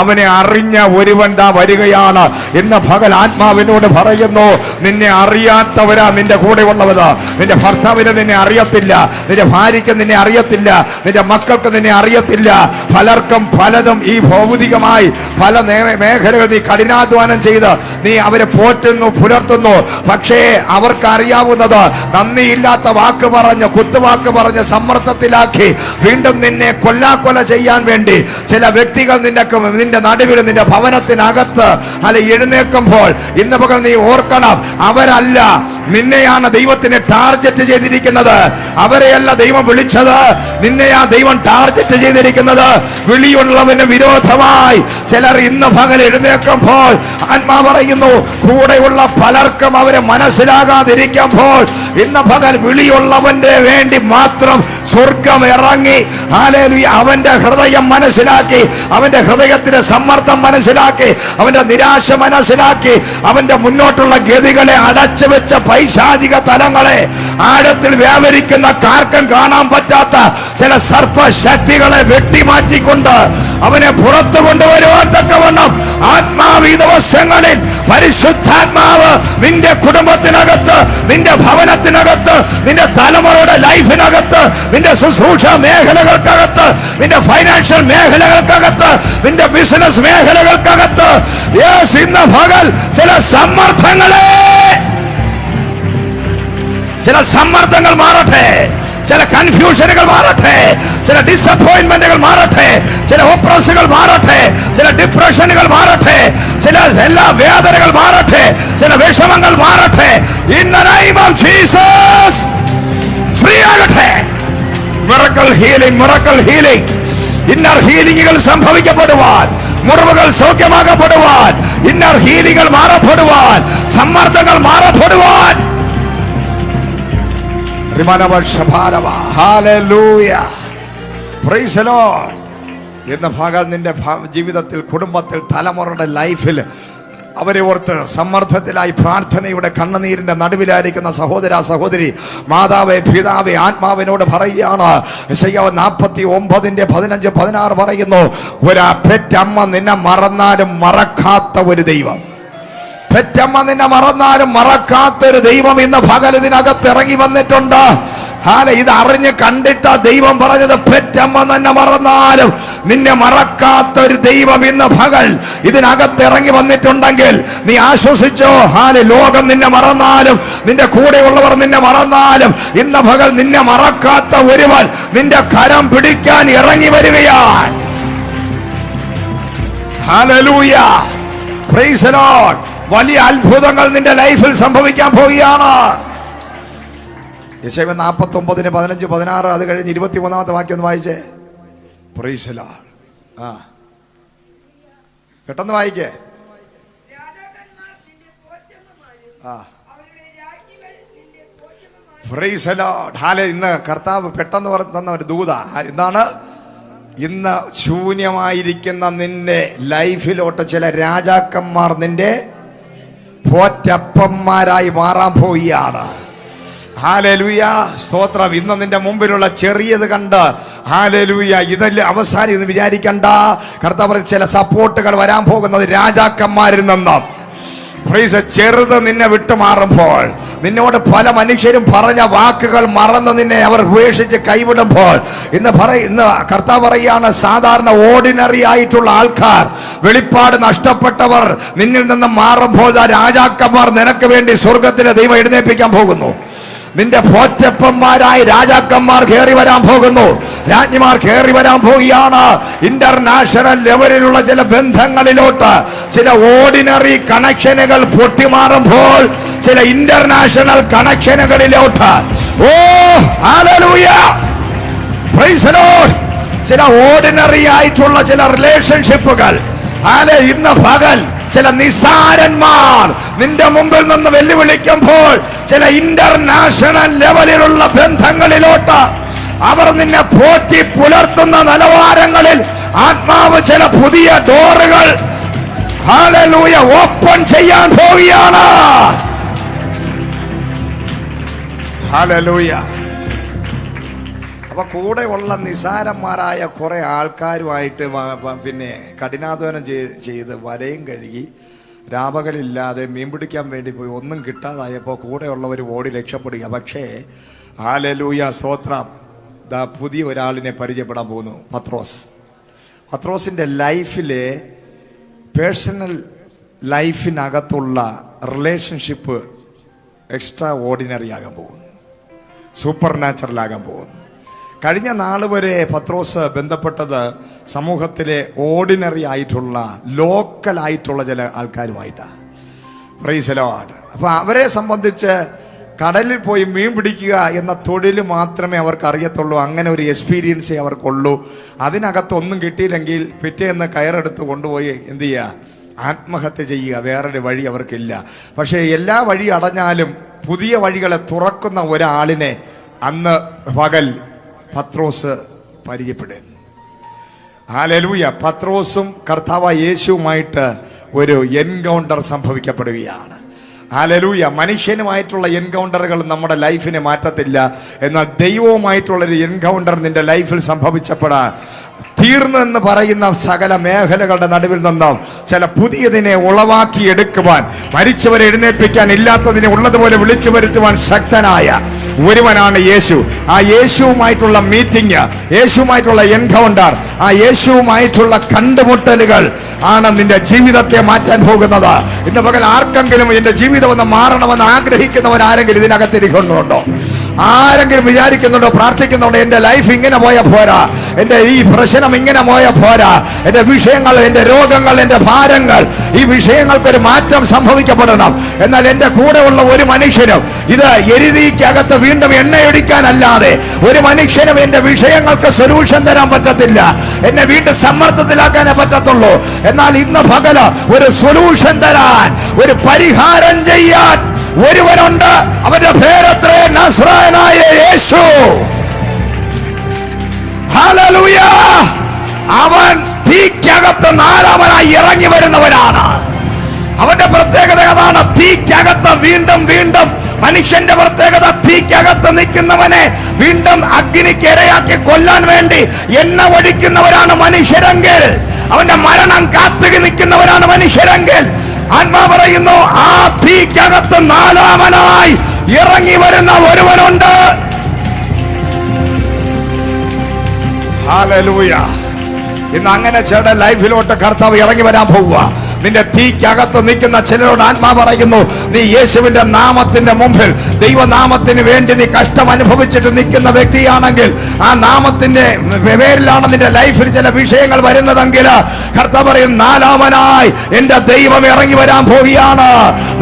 അവനെ അറിഞ്ഞ ഒരുവൻ ദാ വരികയാണ്. ഇന്ന് പകൽ ആത്മാവിനോട് പറയുന്നു, നിന്നെ അറിയാത്തവരാ നിന്റെ കൂടെ ഉള്ളവര്. നിന്റെ ഭർത്താവിനെ നിന്നെ അറിയത്തില്ല, നിന്റെ ഭാര്യയ്ക്ക് നിന്നെ അറിയത്തില്ല, നിന്റെ മക്കൾക്ക് നിന്നെ അറിയത്തില്ല. പലർക്കും പലതും ഈ ഭൗതികമായി പല മേഖലകൾ നീ കഠിനാധ്വാനം ചെയ്ത് നീ അവരെ പോറ്റുന്നു, പുലർത്തുന്നു. പക്ഷേ അവർക്ക് അറിയാവുന്നത് നന്ദിയില്ലാത്ത വാക്ക് പറഞ്ഞ്, കുത്തുവാക്ക് പറഞ്ഞ് സമ്മർദ്ദത്തിലാക്കി വീണ്ടും നിന്നെ കൊല്ലാക്കൊല ചെയ്യാൻ വേണ്ടി ചില വ്യക്തികൾ നിന്റെ നടുവിൽ, നിന്റെ ഭവനത്തിനകത്ത് എഴുന്നേൽക്കുമ്പോൾ ഇന്ന് പകൽ നീ ഓർക്കണം, അവരല്ല, നിന്നെയാണ് ദൈവത്തിന് ടാർഗറ്റ് ചെയ്തിരിക്കുന്നത്. അവരെയല്ല ദൈവം വിളിച്ചത്, നിന്നെയാ ദൈവം ടാർഗറ്റ് ചെയ്തിരിക്കുന്നത്. വിളിയുള്ളവന് വിരോധമായി ചിലർ ഇന്ന് പകൽ എഴുന്നേൽക്കുമ്പോൾ ആത്മാ പറയുന്നു, കൂടെയുള്ള പലർക്കും അവരെ മനസ്സിലാകാതിരിക്കുമ്പോൾ ഇന്ന് പകൽ വിളിയുള്ളവന്റെ വേണ്ടി മാത്രം സ്വർഗം ഇറങ്ങി ഹല്ലേലൂയ അവന്റെ ഹൃദയം മനസ്സിലാക്കി, അവന്റെ ഹൃദയത്തിന്റെ സമ്മർദ്ദം മനസ്സിലാക്കി, അവന്റെ നിരാശ മനസ്സിലാക്കി, അവന്റെ മുന്നോട്ടുള്ള ഗതികളെ അടച്ചു വെച്ച പൈശാചിക തലങ്ങളെ, ആഴത്തിൽ വ്യാപരിക്കുന്ന കാർക്കം കാണാൻ പറ്റാത്ത ചില സർപ്പശക്തികളെ വെട്ടിമാറ്റിക്കൊണ്ട് അവനെ പുറത്തു കൊണ്ടുവരുവാൻ തക്കവണ്ണം ആത്മാവ് ഈ ദിവസങ്ങളിൽ, പരിശുദ്ധാത്മാവ് നിന്റെ കുടുംബത്തിനകത്ത്, നിന്റെ ഭവനത്തിനകത്ത്, നിന്റെ തലമുറയുടെ ലൈഫിനകത്ത്, നിന്റെ ശുശ്രൂഷ മേഖലകൾക്കകത്ത്, നിന്റെ ഫൈനാൻഷ്യൽ മേഖലകൾക്കകത്ത്, നിന്റെ ബിസിനസ് മേഖലകൾക്കകത്ത് ഇന്ന് പകൽ ചില സമ്മർദ്ദങ്ങൾ മാറട്ടെ, ചില കൺഫ്യൂഷനുകൾ മാറട്ടെ, ചില ഡിസപ്പോയിന്റ്മെന്റുകൾ മാറട്ടെ, ചില ഓപ്രസുകൾ മാറട്ടെ, ചില ഡിപ്രഷനുകൾ മാറട്ടെ, ചില എല്ലാ വേദനകൾ മാറട്ടെ, ചില വിഷമങ്ങൾ മാറട്ടെ. In the name of Jesus free ആകട്ടെ. Miracle healing, miracle healing. Inner ഹീലിംഗുകൾ സംഭവിക്കപ്പെടുവാൻ, മുറിവുകൾ സൗഖ്യമാക്കപ്പെടുവാൻ, ഇന്നർ ഹീലിംഗുകൾ മാറപ്പെടുവാൻ, സമ്മർദ്ദങ്ങൾ മാറപ്പെടുവാൻ. എന്ന ഭാഗം നിന്റെ ജീവിതത്തിൽ, കുടുംബത്തിൽ, തലമുറയുടെ ലൈഫിൽ അവരെ ഓർത്ത് സമ്മർദ്ദത്തിലായി പ്രാർത്ഥനയുടെ കണ്ണുനീരിന്റെ നടുവിലായിരിക്കുന്ന സഹോദര സഹോദരി, മാതാവേ പിതാവേ, ആത്മാവിനോട് പറയുകയാണ്. യെശയ്യാവ് 49:15-16 പറയുന്നു, ഒരു പെറ്റമ്മ നിന്നെ മറന്നാലും മറക്കാത്ത ഒരു ദൈവം. പെറ്റമ്മ നിന്നെ മറന്നാലും മറക്കാത്തൊരു ദൈവം ഇന്ന് പകൽ ഇതിനകത്ത് ഇറങ്ങി വന്നിട്ടുണ്ട്. ഇത് അറിഞ്ഞ് കണ്ടിട്ട ദൈവം പറഞ്ഞത്, പെറ്റമ്മ നിന്നെ മറന്നാലും നിന്നെ മറക്കാത്തൊരു ദൈവം ഇന്ന് പകൽ ഇതിനകത്ത് ഇറങ്ങി വന്നിട്ടുണ്ടെങ്കിൽ നീ ആശ്വസിച്ചോ. ലോകം നിന്നെ മറന്നാലും, നിന്റെ കൂടെയുള്ളവർ നിന്നെ മറന്നാലും, ഇന്ന് പകൽ നിന്നെ മറക്കാത്ത ഒരുവൻ നിന്റെ കരം പിടിക്കാൻ ഇറങ്ങി വരികയാണ്. Hallelujah, praise the Lord. വലിയ അത്ഭുതങ്ങൾ നിന്റെ ലൈഫിൽ സംഭവിക്കാൻ പോവുകയാണ്. യെശയ്യാ 49:15-16, അത് കഴിഞ്ഞ് 23-ാമത്തെ വാക്യം ഒന്ന് വായിച്ചേ. Price the Lord. പെട്ടെന്ന് വായിക്കേ. Price the Lord. ഇന്ന് കർത്താവ് പെട്ടെന്ന് തന്ന ഒരു ദൂത എന്താണ്? ഇന്ന് ശൂന്യമായിരിക്കുന്ന നിന്റെ ലൈഫിലോട്ട് ചില രാജാക്കന്മാർ നിന്റെ പോറ്റപ്പന്മാരായി മാറാൻ പോവുകയാണ്. ഹല്ലേലൂയ, സ്തോത്രം. ഇന്ന് നിന്റെ മുമ്പിലുള്ള ചെറിയത് കണ്ട് ഹല്ലേലൂയ ഇതല്ലേ അവസാനം എന്ന് വിചാരിക്കണ്ട. കർത്താവ് ചില സപ്പോർട്ടുകൾ വരാൻ പോകുന്നത് രാജാക്കന്മാരിൽ നിന്നും. ചെറുത് നിന്നെ വിട്ടുമാറുമ്പോൾ, നിന്നോട് പല മനുഷ്യരും പറഞ്ഞ വാക്കുകൾ മറന്ന് നിന്നെ അവർ ഉപേക്ഷിച്ച് കൈവിടുമ്പോൾ, ഇന്ന് കർത്താവ് പറയാണ്, സാധാരണ ഓർഡിനറി ആയിട്ടുള്ള ആൾക്കാർ, വെളിപ്പാട് നഷ്ടപ്പെട്ടവർ നിന്നിൽ നിന്ന് മാറുമ്പോൾ രാജാക്കന്മാർ നിനക്ക് വേണ്ടി സ്വർഗത്തിലെ ദൈവം എഴുന്നേൽപ്പിക്കാൻ പോകുന്നു. നിന്റെ പോറ്റപ്പന്മാരായി രാജാക്കന്മാർ കയറി വരാൻ പോകുന്നു, രാജ്ഞിമാർ കയറി വരാൻ പോവുകയാണ്. ഇന്റർനാഷണൽ ലെവലിലുള്ള ചില ബന്ധങ്ങളിലോട്ട് ചില ഓർഡിനറി കണക്ഷനുകൾ പൊട്ടിമാറുമ്പോൾ ചില ഇന്റർനാഷണൽ കണക്ഷനുകളിലോട്ട്, oh hallelujah, praise the Lord, ചില ഓർഡിനറി ആയിട്ടുള്ള ചില റിലേഷൻഷിപ്പുകൾ ഇന്ന് പകൽ ചില നിസാരന്മാർ നിന്റെ മുമ്പിൽ നിന്ന് വെല്ലുവിളിക്കുമ്പോൾ ചില ഇന്റർനാഷണൽ ലെവലിലുള്ള ബന്ധങ്ങളിലോട്ട് അവർ നിന്നെ പോറ്റി പുലർത്തുന്ന നിലവാരങ്ങളിൽ ആത്മാവ് ചില പുതിയ ഡോറുകൾ ഹല്ലേലൂയ ഓപ്പൺ ചെയ്യാൻ പോവുകയാണ്. ഹല്ലേലൂയ. അപ്പൊ കൂടെ ഉള്ള നിസാരന്മാരായ കുറെ ആൾക്കാരുമായിട്ട് പിന്നെ കഠിനാധ്വാനം ചെയ്ത് വലയും കഴുകി രാപകലില്ലാതെ മീൻ പിടിക്കാൻ വേണ്ടി പോയി ഒന്നും കിട്ടാതായപ്പോൾ കൂടെയുള്ളവർ ഓടി രക്ഷപ്പെടുക. പക്ഷേ ഹല്ലേലൂയ, സ്തോത്രം, പുതിയ ഒരാളിനെ പരിചയപ്പെടാൻ പോകുന്നു. പത്രോസിന്റെ ലൈഫിലെ പേഴ്സണൽ ലൈഫിനകത്തുള്ള റിലേഷൻഷിപ്പ് എക്സ്ട്രാ ഓർഡിനറി ആകാൻ പോകുന്നു, സൂപ്പർ നാച്ചുറൽ ആകാൻ പോകുന്നു. കഴിഞ്ഞ നാൾ വരെ പത്രോസ് ബന്ധപ്പെട്ടത് സമൂഹത്തിലെ ഓർഡിനറി ആയിട്ടുള്ള ലോക്കൽ ആയിട്ടുള്ള ചില ആൾക്കാരുമായിട്ടാണ്. Price the Lord. അപ്പൊ അവരെ സംബന്ധിച്ച് കടലിൽ പോയി മീൻ പിടിക്കുക എന്ന തൊഴിൽ മാത്രമേ അവർക്ക് അറിയത്തുള്ളൂ. അങ്ങനെ ഒരു എക്സ്പീരിയൻസേ അവർക്കുള്ളൂ. അതിനകത്തൊന്നും കിട്ടിയില്ലെങ്കിൽ പിറ്റേന്ന് കയറെടുത്ത് കൊണ്ടുപോയി എന്ത് ചെയ്യുക? ആത്മഹത്യ ചെയ്യുക. വേറൊരു വഴി അവർക്കില്ല. പക്ഷേ എല്ലാ വഴി അടഞ്ഞാലും പുതിയ വഴികളെ തുറക്കുന്ന ഒരാളിനെ അന്ന് പകൽ പത്രോസ് പരിചയപ്പെടുന്നു. ഹല്ലേലൂയ. പത്രോസും കർത്താവ് യേശുവുമായിട്ട് ഒരു എൻകൗണ്ടർ സംഭവിക്കപ്പെടുകയാണ്. ഹല്ലേലൂയ. മനുഷ്യനുമായിട്ടുള്ള എൻകൗണ്ടറുകൾ നമ്മുടെ ലൈഫിനെ മാറ്റത്തില്ല. എന്നാൽ ദൈവവുമായിട്ടുള്ളൊരു എൻകൗണ്ടർ നിന്റെ ലൈഫിൽ സംഭവിച്ചപ്പെടാൻ തീർന്നു എന്ന് പറയുന്ന സകല മേഖലകളുടെ നടുവിൽ നിന്നും ചില പുതിയതിനെ ഉളവാക്കിയെടുക്കുവാൻ, മരിച്ചവരെ എഴുന്നേൽപ്പിക്കാൻ, ഇല്ലാത്തതിനെ ഉള്ളതുപോലെ വിളിച്ചു വരുത്തുവാൻ ശക്തനായ ഒരുവനാണ് യേശു. ആ യേശുവുമായിട്ടുള്ള മീറ്റിംഗ്, യേശുവുമായിട്ടുള്ള എൻകൗണ്ടർ, ആ യേശുവുമായിട്ടുള്ള കണ്ടുമുട്ടലുകൾ ആണ് നിന്റെ ജീവിതത്തെ മാറ്റാൻ പോകുന്നത്. ഇന്ന് പകൽ ആർക്കെങ്കിലും എന്റെ ജീവിതം ഒന്ന് മാറണമെന്ന് ആഗ്രഹിക്കുന്നവരാരെങ്കിലും ഇതിനകത്തിരിക്കുന്നുണ്ടോ? ആരെങ്കിലും വിചാരിക്കുന്നുണ്ടോ, പ്രാർത്ഥിക്കുന്നുണ്ടോ, എന്റെ ലൈഫ് ഇങ്ങനെ പോയ പോരാ, എന്റെ ഈ പ്രശ്നം ഇങ്ങനെ പോയ പോരാ, എന്റെ വിഷയങ്ങൾ, എന്റെ രോഗങ്ങൾ, എന്റെ ഭാരങ്ങൾ, ഈ വിഷയങ്ങൾക്കൊരു മാറ്റം സംഭവിക്കപ്പെടണം. എന്നാൽ എന്റെ കൂടെയുള്ള ഒരു മനുഷ്യനും ഇത് എരുതിക്കകത്ത് വീണ്ടും എണ്ണയൊടിക്കാനല്ലാതെ ഒരു മനുഷ്യനും എന്റെ വിഷയങ്ങൾക്ക് സൊല്യൂഷൻ തരാൻ പറ്റത്തില്ല. എന്നെ വീണ്ടും സമ്മർദ്ദത്തിലാക്കാനേ പറ്റത്തുള്ളൂ. എന്നാൽ ഇന്ന് പകല് ഒരു സൊല്യൂഷൻ തരാൻ, ഒരു പരിഹാരം ചെയ്യാൻ ഒരുവനുണ്ട്. അവന്റെ പേരത്രേ നസ്രായനായ യേശു. ഹല്ലേലൂയ. അവൻ തീക്കകത്ത് നാലാമനായി ഇറങ്ങി വരുന്നവനാണ്. അവന്റെ പ്രത്യേകത അതാണ്. തീക്കകത്ത് വീണ്ടും വീണ്ടും, മനുഷ്യന്റെ പ്രത്യേകത തീക്കകത്ത് നിൽക്കുന്നവനെ വീണ്ടും അഗ്നിക്ക് ഇരയാക്കി കൊല്ലാൻ വേണ്ടി എണ്ണ ഒഴിക്കുന്നവരാണ് മനുഷ്യരെങ്കിൽ, അവന്റെ മരണം കാത്തു നിൽക്കുന്നവരാണ് മനുഷ്യരെങ്കിൽ, ആത്മാവ് പറയുന്നു, ആ തീക്കകത്ത് നാലാമനായി ഇറങ്ങി വരുന്ന ഒരുവനുണ്ട്. ഹല്ലേലൂയ. ഇന്ന് അങ്ങനെ ചിലരുടെ ലൈഫിലോട്ട് കർത്താവ് ഇറങ്ങി വരാൻ പോവുക. നിന്റെ തീക്കകത്ത് നിൽക്കുന്ന ചിലരോട് ആത്മാവ് പറയുന്നു, നീ യേശുവിന്റെ നാമത്തിന്റെ മുമ്പിൽ, ദൈവനാമത്തിന് വേണ്ടി നീ കഷ്ടം അനുഭവിച്ചിട്ട് നിൽക്കുന്ന വ്യക്തിയാണെങ്കിൽ, ആ നാമത്തിന്റെ പേരിലാണ് നിന്റെ ലൈഫിൽ ചില വിഷയങ്ങൾ വരുന്നതെങ്കിൽ, കർത്താവ് പറയും, നാലാമനായി എന്റെ ദൈവം ഇറങ്ങി വരാൻ പോവുകയാണ്.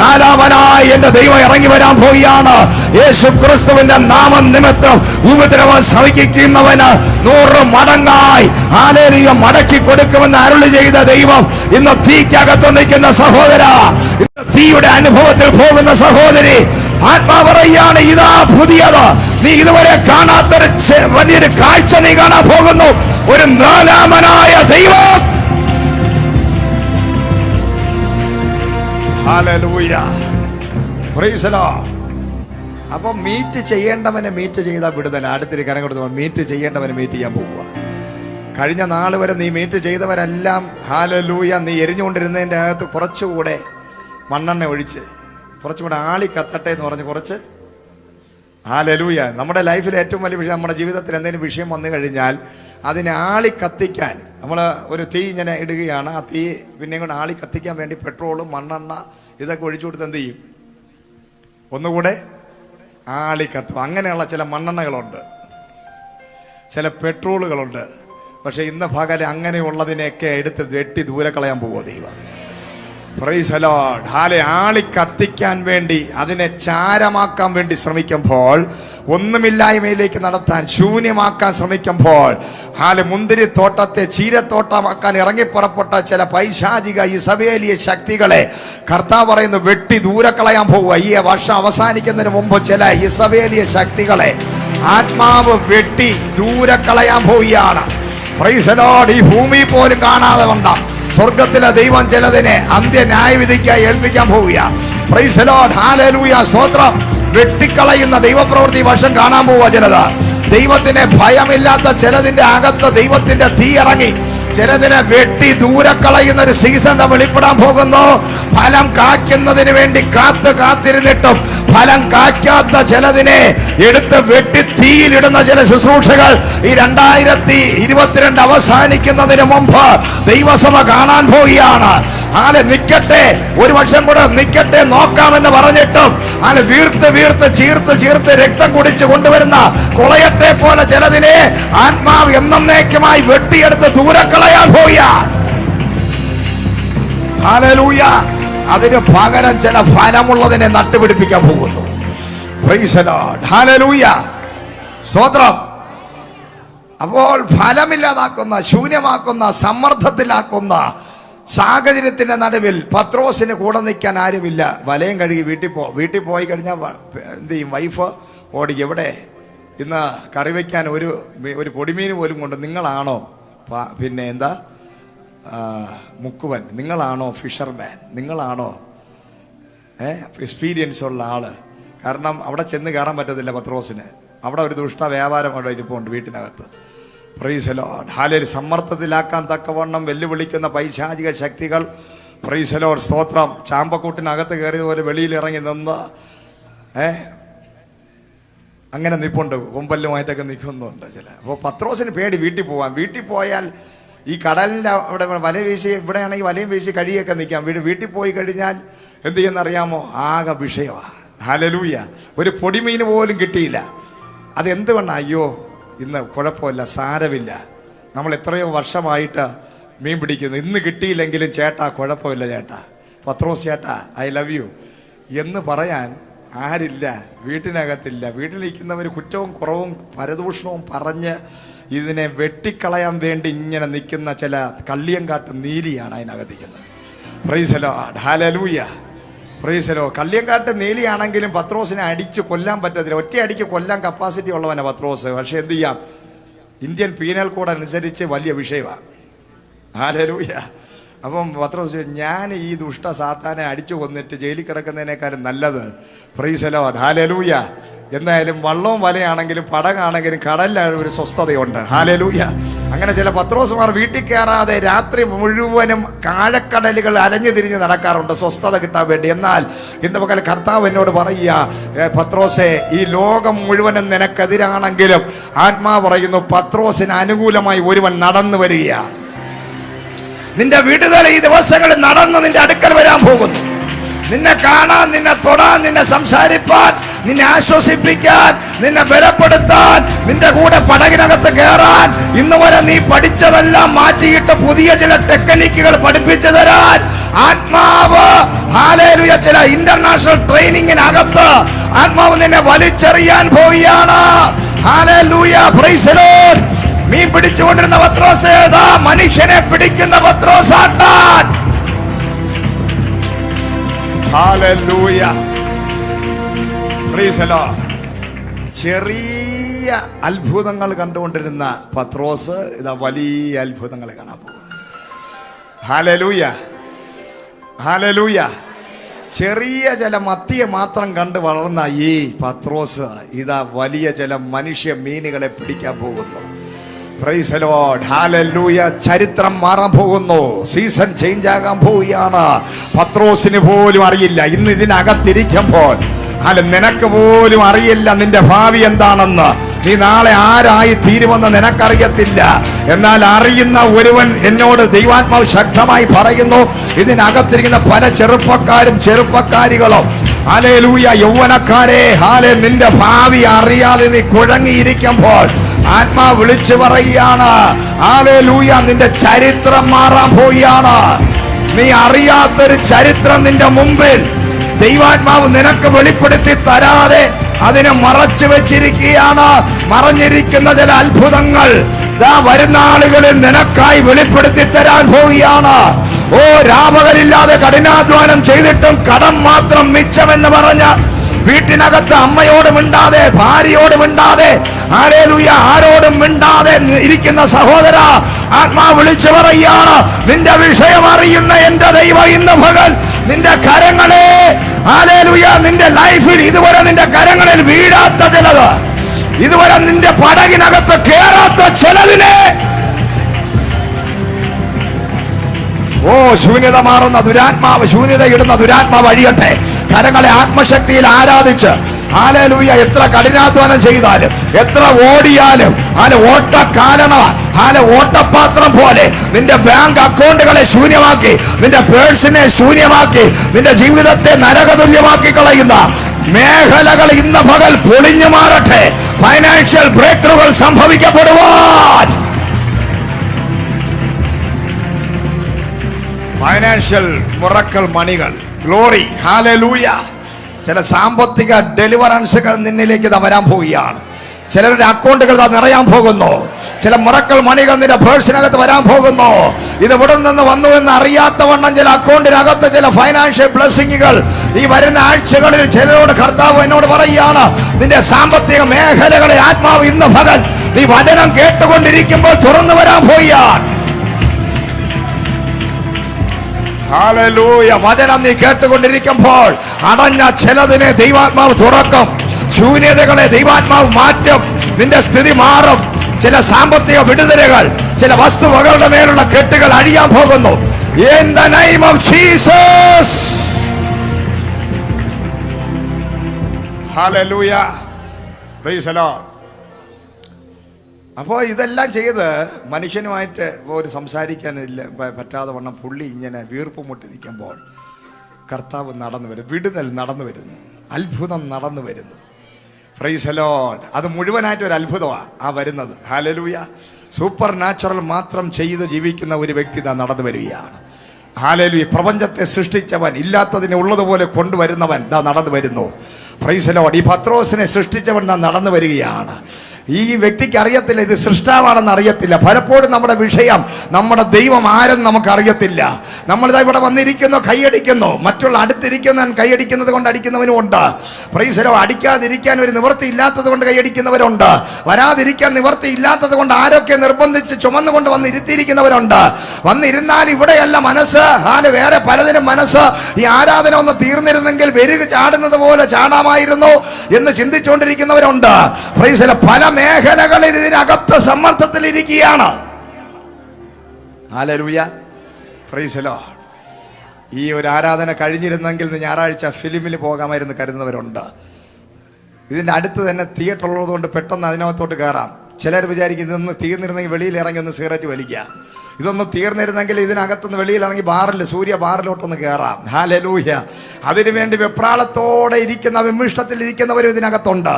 നാലാമനായി എന്റെ ദൈവം ഇറങ്ങി വരാൻ പോവുകയാണ്. യേശു ക്രിസ്തുവിന്റെ നാമം നിമിത്തം ഉപദ്രവം സഹിക്കുന്നവന് 100 മടങ്ങായി ഹല്ലേലൂയ മടക്കി കൊടുക്കുമെന്ന് അരുളി ചെയ്ത ദൈവം ഇന്ന് തീക്കകത്ത് നിൽക്കുന്ന സഹോദര, ഇന്ന് തീയുടെ അനുഭവത്തിൽ പോകുന്ന സഹോദരി, ആത്മാവ് പറയുകയാണ്, ഇതാ പുതിയത്, നീ ഇതുവരെ കാണാത്തൊരു വലിയൊരു കാഴ്ച നീ കാണാൻ പോകുന്നു. ഒരു നാലാമനായ ദൈവം. Hallelujah, praise the Lord. അപ്പൊ മീറ്റ് ചെയ്യേണ്ടവനെ മീറ്റ് ചെയ്താൽ വിടുതല. അടുത്തൊരു കരം കൊടുത്ത് മീറ്റ് ചെയ്യേണ്ടവനെ മീറ്റ് ചെയ്യാൻ പോവുക. കഴിഞ്ഞ നാൾ വരെ നീ മീറ്റ് ചെയ്തവരെല്ലാം ഹല്ലേലൂയ, നീ എരിഞ്ഞുകൊണ്ടിരുന്നതിൻ്റെ അകത്ത് കുറച്ചുകൂടെ മണ്ണെണ്ണ ഒഴിച്ച് കുറച്ചുകൂടെ ആളി കത്തട്ടെ എന്ന് പറഞ്ഞ് കുറച്ച് ഹല്ലേലൂയ. നമ്മുടെ ലൈഫിൽ ഏറ്റവും വലിയ വിഷയം, നമ്മുടെ ജീവിതത്തിൽ എന്തെങ്കിലും വിഷയം വന്നു കഴിഞ്ഞാൽ അതിനെ ആളി കത്തിക്കാൻ നമ്മൾ ഒരു തീ ഇങ്ങനെ ഇടുകയാണ്. ആ തീ പിന്നെയും കൊണ്ട് ആളി കത്തിക്കാൻ വേണ്ടി പെട്രോളും മണ്ണെണ്ണ ഇതൊക്കെ ഒഴിച്ചു കൊടുത്ത് എന്ത് ചെയ്യും? ഒന്നുകൂടെ ആളി കത്തും. അങ്ങനെയുള്ള ചില മണ്ണെണ്ണകളുണ്ട്, ചില പെട്രോളുകളുണ്ട്. പക്ഷെ ഇന്ന് പകല് അങ്ങനെയുള്ളതിനെയൊക്കെ എടുത്ത് വെട്ടി ദൂരെ കളയാൻ പോവുക ദൈവം. Praise the Lord. ആളി കത്തിക്കാൻ വേണ്ടി, അതിനെ ചാരമാക്കാൻ വേണ്ടി ശ്രമിക്കുമ്പോൾ, ഒന്നുമില്ലായ്മയിലേക്ക് നടത്താൻ, ശൂന്യമാക്കാൻ ശ്രമിക്കുമ്പോൾ, മുന്തിരി തോട്ടത്തെ ചീരത്തോട്ടമാക്കാൻ ഇറങ്ങിപ്പുറപ്പെട്ട ചില പൈശാചിക ഇസബേലിയ ശക്തികളെ കർത്താവ് പറയുന്നു വെട്ടി ദൂരെ കളയാൻ പോവുക. ഈ വർഷം അവസാനിക്കുന്നതിന് മുമ്പ് ചില ഇസബേലിയ ശക്തികളെ ആത്മാവ് വെട്ടി ദൂരെ കളയാൻ പോവുകയാണ്. Price the Lord. ഈ ഭൂമി പോലും കാണാതെ വന്ന സ്വർഗത്തിലെ ദൈവം ചിലതിനെ അന്ത്യ ന്യായവിധിക്കായി ഏൽപ്പിക്കാൻ പോവുക. Price the Lord. ഹല്ലേലൂയ, സ്തോത്രം. വെട്ടിക്കളയുന്ന ദൈവപ്രവൃത്തി വർഷം കാണാൻ പോവുക. ചിലത് ദൈവത്തിന് ഭയമില്ലാത്ത ചിലതിന്റെ അകത്ത് ദൈവത്തിന്റെ തീ ഇറങ്ങി ചിലതിനെ വെട്ടി ദൂരെ കളയുന്ന ഒരു സീസൺ വെളിപ്പെടാൻ പോകുന്നു. ഫലം കായ്ക്കുന്നതിന് വേണ്ടി കാത്തിരുന്നിട്ടും ഫലം കായ്ക്കാത്ത ചിലതിനെ എടുത്ത് വെട്ടി തീയിലിടുന്ന ചില ശുശ്രൂഷകൾ ഈ 2022 അവസാനിക്കുന്നതിന് മുമ്പ് ദൈവസഭ കാണാൻ പോവുകയാണ്. നിക്കട്ടെ, ഒരു വർഷം കൂടെ നിക്കട്ടെ, നോക്കാമെന്ന് പറഞ്ഞിട്ടും വീർത്ത് ചീർത്ത് രക്തം കുടിച്ച് കൊണ്ടുവരുന്ന കുളയട്ടെ പോലെ ചിലതിനെ ആത്മാവ് എന്നേക്കുമായി വെട്ടിയെടുത്ത് ദൂരെ കളയാൻ പോവുകയാണ്. ഹല്ലേലൂയ. അതിന് പകരം ചില ഫലമുള്ളതിനെ നട്ടുപിടിപ്പിക്കാൻ പോകുന്നു. Price the Lord. ഹല്ലേലൂയ, സ്തോത്രം. അപ്പോൾ ഫലമില്ലാതാക്കുന്ന, ശൂന്യമാക്കുന്ന, സമ്മർദ്ദത്തിലാക്കുന്ന സാഹചര്യത്തിന്റെ നടുവിൽ പത്രോസിന് കൂടെ നിൽക്കാൻ ആരുമില്ല. വലയം കഴുകി വീട്ടിൽ പോയി കഴിഞ്ഞാൽ എന്ത് ചെയ്യും? വൈഫ് ഓടി, എവിടെ ഇന്ന് കറി വയ്ക്കാൻ ഒരു പൊടിമീൻ പോലും കൊണ്ട്, നിങ്ങളാണോ പിന്നെ എന്താ മുക്കുവൻ, നിങ്ങളാണോ ഫിഷർമാൻ, നിങ്ങളാണോ എക്സ്പീരിയൻസ് ഉള്ള ആള്? കാരണം അവിടെ ചെന്ന് കയറാൻ പറ്റത്തില്ല പത്രോസിന്. അവിടെ ഒരു ദുഷ്ട വ്യാപാരം കൊണ്ട് ഇരിപ്പുണ്ട് വീട്ടിനകത്ത്. Price the Lord. ഹല്ലേലൂയ. സമ്മർദ്ദത്തിലാക്കാൻ തക്കവണ്ണം വെല്ലുവിളിക്കുന്ന പൈശാചിക ശക്തികൾ, പ്രൈസ് ദി ലോർഡ്, സ്തോത്രം, ചാമ്പക്കൂട്ടിനകത്ത് കയറിയതുപോലെ വെളിയിൽ ഇറങ്ങി നിന്ന് അങ്ങനെ നിൽപ്പുണ്ട്. കൊമ്പല്ലുമായിട്ടൊക്കെ നിൽക്കുന്നുണ്ട് ചില. അപ്പോൾ പത്രോസിന് പേടി വീട്ടിൽ പോവാൻ. വീട്ടിൽ പോയാൽ ഈ കടലിൻ്റെ അവിടെ വല വീശി, ഇവിടെയാണെങ്കിൽ വലയും വീശി കഴിയൊക്കെ നിൽക്കാം. വീട്ടിൽ പോയി കഴിഞ്ഞാൽ എന്ത് ചെയ്യുന്നറിയാമോ? ആകെ വിഷയമാണ്. ഹല്ലേലൂയ. ഒരു പൊടിമീൻ പോലും കിട്ടിയില്ല. അതെന്തുകൊണ്ടാണ്? അയ്യോ ഇന്ന് കുഴപ്പമില്ല, സാരമില്ല, നമ്മൾ എത്രയോ വർഷമായിട്ട് മീൻ പിടിക്കുന്നു, ഇന്ന് കിട്ടിയില്ലെങ്കിലും ചേട്ടാ കുഴപ്പമില്ല ചേട്ടാ, പത്രോസ് ചേട്ടാ ഐ ലവ് യു എന്ന് പറയാൻ ആരില്ല, വീട്ടിനകത്തില്ല. വീട്ടിലിരിക്കുന്നവർ കുറ്റവും കുറവും പരദൂഷണവും പറഞ്ഞ് ഇതിനെ വെട്ടിക്കളയാൻ വേണ്ടി ഇങ്ങനെ നിൽക്കുന്ന ചില കള്ളിയങ്കാട്ട് നീലിയാണ് അതിനകത്തിരിക്കുന്നത്. Praise the Lord. Hallelujah, praise the Lord. Kalliyankattu നീലിയാണെങ്കിലും പത്രോസിനെ അടിച്ച് കൊല്ലാൻ പറ്റത്തില്ല. ഒറ്റ അടിക്ക് കൊല്ലാൻ കപ്പാസിറ്റി ഉള്ളവനാണ് പത്രോസ്. പക്ഷെ എന്ത് ചെയ്യാം? ഇന്ത്യൻ പീനൽ കോഡ് അനുസരിച്ച് വലിയ വിഷയമാണ്. ഹല്ലേലൂയ. അപ്പം പത്രോസ്, ഞാൻ ഈ ദുഷ്ട സാത്താനെ അടിച്ചു കൊന്നിട്ട് ജയിലിൽ കിടക്കുന്നതിനേക്കാളും നല്ലത്, പ്രൈസ് ദി ലോർഡ്, ഹല്ലേലൂയ, എന്തായാലും വള്ളവും വലയാണെങ്കിലും പടകാണെങ്കിലും കടലിൽ ഒരു സ്വസ്ഥതയുണ്ട്. ഹല്ലേലൂയ. അങ്ങനെ ചില പത്രോസുമാർ വീട്ടിൽ കയറാതെ രാത്രി മുഴുവനും ആഴക്കടലുകൾ അലഞ്ഞു തിരിഞ്ഞ് നടക്കാറുണ്ട് സ്വസ്ഥത കിട്ടാൻ വേണ്ടി. എന്നാൽ ഇന്ന് പകൽ കർത്താവ് എന്നോട് പറയുക, പത്രോസേ, ഈ ലോകം മുഴുവനും നിനക്കെതിരാണെങ്കിലും ആത്മാവ് പറയുന്നു പത്രോസിന് അനുകൂലമായി ഒരുവൻ നടന്നു വരികയാണ്. നിന്റെ വിടുതൽ ഈ ദിവസങ്ങളിൽ നടന്ന് നിന്റെ അടുക്കൽ വരാൻ പോകുന്നു. നിന്നെ കാണാൻ, നിന്നെ തൊടാൻ, നിന്നെ സംസാരിപ്പാൻ, നിന്നെ ആശ്വസിപ്പിക്കാൻ, നിന്നെ ബലപ്പെടുത്താൻ, നിന്റെ കൂടെ പടകിനകത്ത് കയറാൻ, ഇന്ന് വരെ നീ പഠിച്ചതെല്ലാം മാറ്റിയിട്ട് പുതിയ ചില ടെക്നിക്കുകൾ പഠിപ്പിച്ചു തരാൻ ആത്മാവ്, ഹല്ലേലൂയ, ചില ഇന്റർനാഷണൽ ട്രെയിനിങ്ങിനകത്ത് ആത്മാവ് നിന്നെ വലിച്ചെറിയാൻ പോവുകയാണ്. Hallelujah, praise the Lord. മീൻ പിടിച്ചുകൊണ്ടിരുന്ന പത്രോസ് ഏതാ മനുഷ്യനെ പിടിക്കുന്ന പത്രോസാക്കാൻ. Hallelujah, praise the Lord. ചെറിയ അത്ഭുതങ്ങൾ കണ്ടുകൊണ്ടിരുന്ന പത്രോസ് ഇതാ വലിയ അത്ഭുതങ്ങൾ കാണാൻ പോകും. Hallelujah, hallelujah. ചെറിയ ചില മത്തിയെ മാത്രം കണ്ട് വളർന്ന ഈ പത്രോസ് ഇതാ വലിയ ചില മനുഷ്യ മീനുകളെ പിടിക്കാൻ പോകുന്നു. Price the Lord, hallelujah. ചരിത്രം മാറാൻ പോകുന്നു. സീസൺ ചേഞ്ച് ആകാൻ പോവുകയാണ്. പത്രോസിന് പോലും അറിയില്ല ഇന്ന് ഇതിനകത്തിരിക്കുമ്പോൾ, നിനക്ക് പോലും അറിയില്ല നിന്റെ ഭാവി എന്താണെന്ന്. നീ നാളെ ആരായി തീരുമെന്ന് നിനക്കറിയത്തില്ല. എന്നാൽ അറിയുന്ന ഒരുവൻ എന്നോട് ദൈവാത്മാവ് ശക്തമായി പറയുന്നു, ഇതിനകത്തിരിക്കുന്ന പല ചെറുപ്പക്കാരും ചെറുപ്പക്കാരികളും, ഹല്ലേലൂയ, യൗവനക്കാരെ, നിന്റെ ഭാവി അറിയാതെ നീ കുഴങ്ങിയിരിക്കുമ്പോൾ ആത്മാവ് വിളിച്ചു പറയുകയാണ്, ഹല്ലേലൂയ, നിന്റെ ചരിത്രം മാറാൻ പോവുകയാണ്. നീ അറിയാത്തൊരു ചരിത്രം നിന്റെ മുമ്പിൽ ദൈവാത്മാവ് നിനക്ക് വെളിപ്പെടുത്തി തരാതെ അതിനെ മറച്ചു വെച്ചിരിക്കുകയാണ്. മറഞ്ഞിരിക്കുന്ന ചില അത്ഭുതങ്ങൾ വരുന്ന ആളുകളിൽ നിനക്കായി വെളിപ്പെടുത്തി തരാൻ പോവുകയാണ്. ഓ, രാപകലില്ലാതെ കഠിനാധ്വാനം ചെയ്തിട്ടും കടം മാത്രം മിച്ചമെന്ന് പറഞ്ഞ വീട്ടിനകത്ത് അമ്മയോട് മിണ്ടാതെ, ഭാര്യയോട് മിണ്ടാതെ, ഹല്ലേലൂയ, ആരോടും മിണ്ടാതെ ഇരിക്കുന്ന സഹോദര, ആത്മാവ് വിളിച്ചു പറയുകയാണ്, നിന്റെ വിഷയം അറിയുന്ന എന്റെ ദൈവം ഇന്ന് പകൽ നിന്റെ കരങ്ങളെ, ഹല്ലേലൂയ, നിന്റെ ലൈഫിൽ ഇതുവരെ നിന്റെ കരങ്ങളിൽ വീഴാത്ത ചിലത്, ഇതുവരെ നിന്റെ പടകിനകത്ത് കേറാത്ത ചിലതിനെ, ഓ, ശൂന്യത മാറുന്ന ദുരാത്മാവ്, ശൂന്യത ഇടുന്ന ദുരാത്മാവ് അഴിയട്ടെ. കരങ്ങളെ ആത്മശക്തിയിൽ ആരാധിച്ച്, ഹല്ലേലൂയ, എത്ര കഠിനാധ്വാനം ചെയ്താലും, എത്ര ഓടിയാലും, ഓട്ടപാത്രം പോലെ നിന്റെ ബാങ്ക് അക്കൗണ്ടുകളെ ശൂന്യമാക്കി, നിന്റെ പേഴ്സിനെ ശൂന്യമാക്കി, നിന്റെ ജീവിതത്തെ നരകതുല്യമാക്കി കളയുന്ന മേഖലകൾ ഇന്ന് പകൽ പൊളിഞ്ഞു മാറട്ടെ. ഫൈനാൻഷ്യൽ ബ്രേക്ക് ത്രൂകൾ സംഭവിക്കപ്പെടുവാൻ, ഫൈനാൻഷ്യൽ മിറക്കിൾ മണികൾ, ഗ്ലോറി, ഹല്ലേലൂയ. ചില സാമ്പത്തിക ഡെലിവറൻസുകൾ നിന്നിലേക്ക് വരാൻ പോവുകയാണ്. ചിലരുടെ അക്കൗണ്ടുകൾ നിറയാൻ പോകുന്നു. ചില മിറക്കിൾ മണികൾ നിന്റെ പേഴ്സിനകത്ത് വരാൻ പോകുന്നു. ഇത് ഇവിടെ നിന്ന് വന്നു എന്ന് അറിയാത്തവണ്ണം ചില അക്കൗണ്ടിനകത്ത് ചില ഫൈനാൻഷ്യൽ ബ്ലെസ്സിങ്ങുകൾ ഈ വരുന്ന ആഴ്ചകളിൽ ചിലരോട് കർത്താവ് എന്നോട് പറയുകയാണ്, നിന്റെ സാമ്പത്തിക മേഖലകളെ ആത്മാവ് ഇന്ന് പകൽ നീ വചനം കേട്ടുകൊണ്ടിരിക്കുമ്പോൾ തുറന്നു വരാൻ പോവുകയാണ്. ഹല്ലേലൂയ, വചനം നീ കേട്ടുകൊണ്ടിരിക്കുമ്പോൾ അടഞ്ഞ ചിലതിനെ ദൈവാത്മാവ് തുറക്കും. ശൂന്യതകളെ ദൈവാത്മാവ് മാറ്റും. നിന്റെ സ്ഥിതി മാറും. ചില സാമ്പത്തിക വിടുതലുകൾ, ചില വസ്തുവകളുടെ മേലുള്ള കെട്ടുകൾ അഴിയാൻ പോകുന്നു. In the name of Jesus. Hallelujah. Praise the Lord. അപ്പോൾ ഇതെല്ലാം ചെയ്ത് മനുഷ്യനുമായിട്ട് ഒരു സംസാരിക്കാനില്ല പറ്റാതെ വണ്ണം പുള്ളി ഇങ്ങനെ വീർപ്പ് മുട്ടി നിൽക്കുമ്പോൾ കർത്താവ് നടന്നു വരും. വിടുതൽ നടന്നു വരുന്നു. അത്ഭുതം നടന്നു വരുന്നു. Price the Lord. അത് മുഴുവനായിട്ട് ഒരു അത്ഭുതമാണ് ആ വരുന്നത്. ഹല്ലേലൂയ. സൂപ്പർ നാച്ചുറൽ മാത്രം ചെയ്ത് ജീവിക്കുന്ന ഒരു വ്യക്തി ഇതാ നടന്നു വരികയാണ്. ഹല്ലേലൂയ. പ്രപഞ്ചത്തെ സൃഷ്ടിച്ചവൻ, ഇല്ലാത്തതിനെ ഉള്ളതുപോലെ കൊണ്ടുവരുന്നവൻ ഇതാ നടന്നു വരുന്നു. Price the Lord. ഈ പത്രോസിനെ സൃഷ്ടിച്ചവൻ ഇതാ നടന്നു വരികയാണ്. ഈ വ്യക്തിക്ക് അറിയത്തില്ല ഇത് സൃഷ്ടാവാണെന്ന് അറിയത്തില്ല. പലപ്പോഴും നമ്മുടെ വിഷയം നമ്മുടെ ദൈവം ആരെന്ന് നമുക്ക് അറിയത്തില്ല. നമ്മളിതാ ഇവിടെ വന്നിരിക്കുന്നു, കൈയടിക്കുന്നു. മറ്റുള്ള അടുത്തിരിക്കുന്നവൻ കൈയടിക്കുന്നത് കൊണ്ട് അടിക്കുന്നവനും ഉണ്ട്. Price the Lord. അടിക്കാതിരിക്കാൻ ഒരു നിവൃത്തി ഇല്ലാത്തത് കൊണ്ട് കൈയടിക്കുന്നവരുണ്ട്. വരാതിരിക്കാൻ നിവൃത്തി ഇല്ലാത്തത് കൊണ്ട് ആരൊക്കെ നിർബന്ധിച്ച് ചുമന്നുകൊണ്ട് വന്ന് ഇരുത്തിയിരിക്കുന്നവരുണ്ട്. വന്നിരുന്നാൽ ഇവിടെയല്ല മനസ്സ്, വേറെ പലതിനും മനസ്സ്. ഈ ആരാധന ഒന്ന് തീർന്നിരുന്നെങ്കിൽ വെരുക് ചാടുന്നത് പോലെ ചാടാമായിരുന്നു എന്ന് ചിന്തിച്ചുകൊണ്ടിരിക്കുന്നവരുണ്ട്. Price the Lord. പല മേഖലകളിൽ ഇതിനകത്ത് സമ്മർദ്ദത്തിൽ ഇരിക്കുകയാണ്. ഹല്ലേലൂയ. Praise the Lord. ഈ ഒരു ആരാധന കഴിഞ്ഞിരുന്നെങ്കിൽ ഞായറാഴ്ച ഫിലിമിൽ പോകാമായിരുന്നു കരുതുന്നവരുണ്ട്. ഇതിന്റെ അടുത്ത് തന്നെ തിയേറ്റർ ഉള്ളത് കൊണ്ട് പെട്ടെന്ന് അതിനകത്തോട്ട് കയറാം. ചിലർ വിചാരിക്കും ഇതൊന്ന് തീർന്നിരുന്നെങ്കിൽ വെളിയിൽ ഇറങ്ങി ഒന്ന് സിഗരറ്റ് വലിക്കുക. ഇതൊന്ന് തീർന്നിരുന്നെങ്കിൽ ഇതിനകത്തുനിന്ന് വെളിയിലിറങ്ങി ബാറിൽ സൂര്യ ബാറിലോട്ടൊന്ന് കയറാം. ഹല്ലേലൂയ. അതിനുവേണ്ടി വെപ്രാളത്തോടെ ഇരിക്കുന്ന വിമിഷ്ടത്തിൽ ഇരിക്കുന്നവരും ഇതിനകത്തുണ്ട്.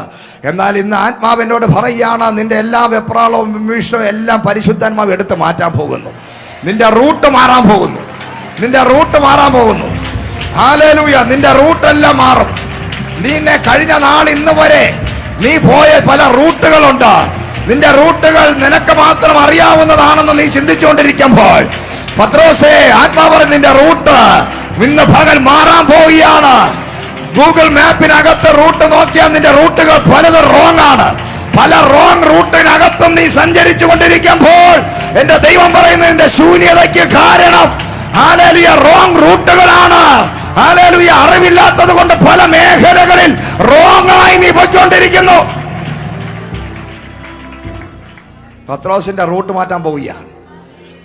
എന്നാൽ ഇന്ന് ആത്മാവിനോട് പറയുകയാണ്, നിന്റെ എല്ലാ വെപ്രാളവും വിമിഷ്ടവും എല്ലാം പരിശുദ്ധാത്മാവ് എടുത്ത് മാറ്റാൻ പോകുന്നു. നിന്റെ റൂട്ട് മാറാൻ പോകുന്നു. നിന്റെ റൂട്ട് മാറാൻ പോകുന്നു. ഹല്ലേലൂയ. നിന്റെ റൂട്ടെല്ലാം മാറും. നിന്നെ കഴിഞ്ഞ നാൾ ഇന്ന് വരെ നീ പോയ പല റൂട്ടുകളുണ്ട്. നിന്റെ റൂട്ടുകൾ നിനക്ക് മാത്രം അറിയാവുന്നതാണെന്ന് നീ ചിന്തിച്ചുകൊണ്ടിരിക്കുമ്പോൾ പത്രോസേ, ആത്മാവ് നിന്റെ റൂട്ട് ഇന്ന് പകൽ മാറാൻ പോവുകയാണ്. ഗൂഗിൾ മാപ്പിനകത്ത് റൂട്ട് നോക്കിയാൽ നിന്റെ റൂട്ടുകൾ പലതും റോങ് ആണ്. പല റോങ് റൂട്ടിനകത്തും നീ സഞ്ചരിച്ചു കൊണ്ടിരിക്കുമ്പോൾ എന്റെ ദൈവം പറയുന്നത് നിന്റെ ശൂന്യതയ്ക്ക് കാരണം ഹല്ലേലൂയ റോങ് റൂട്ടുകളാണ്. ഹല്ലേലൂയ. അറിവില്ലാത്തത് കൊണ്ട് പല മേഖലകളിൽ റോങ് ആയി നീ പോയിക്കൊണ്ടിരിക്കുന്നു. പത്രോസിന്റെ റൂട്ട് മാറ്റാൻ പോവുകയാണ്.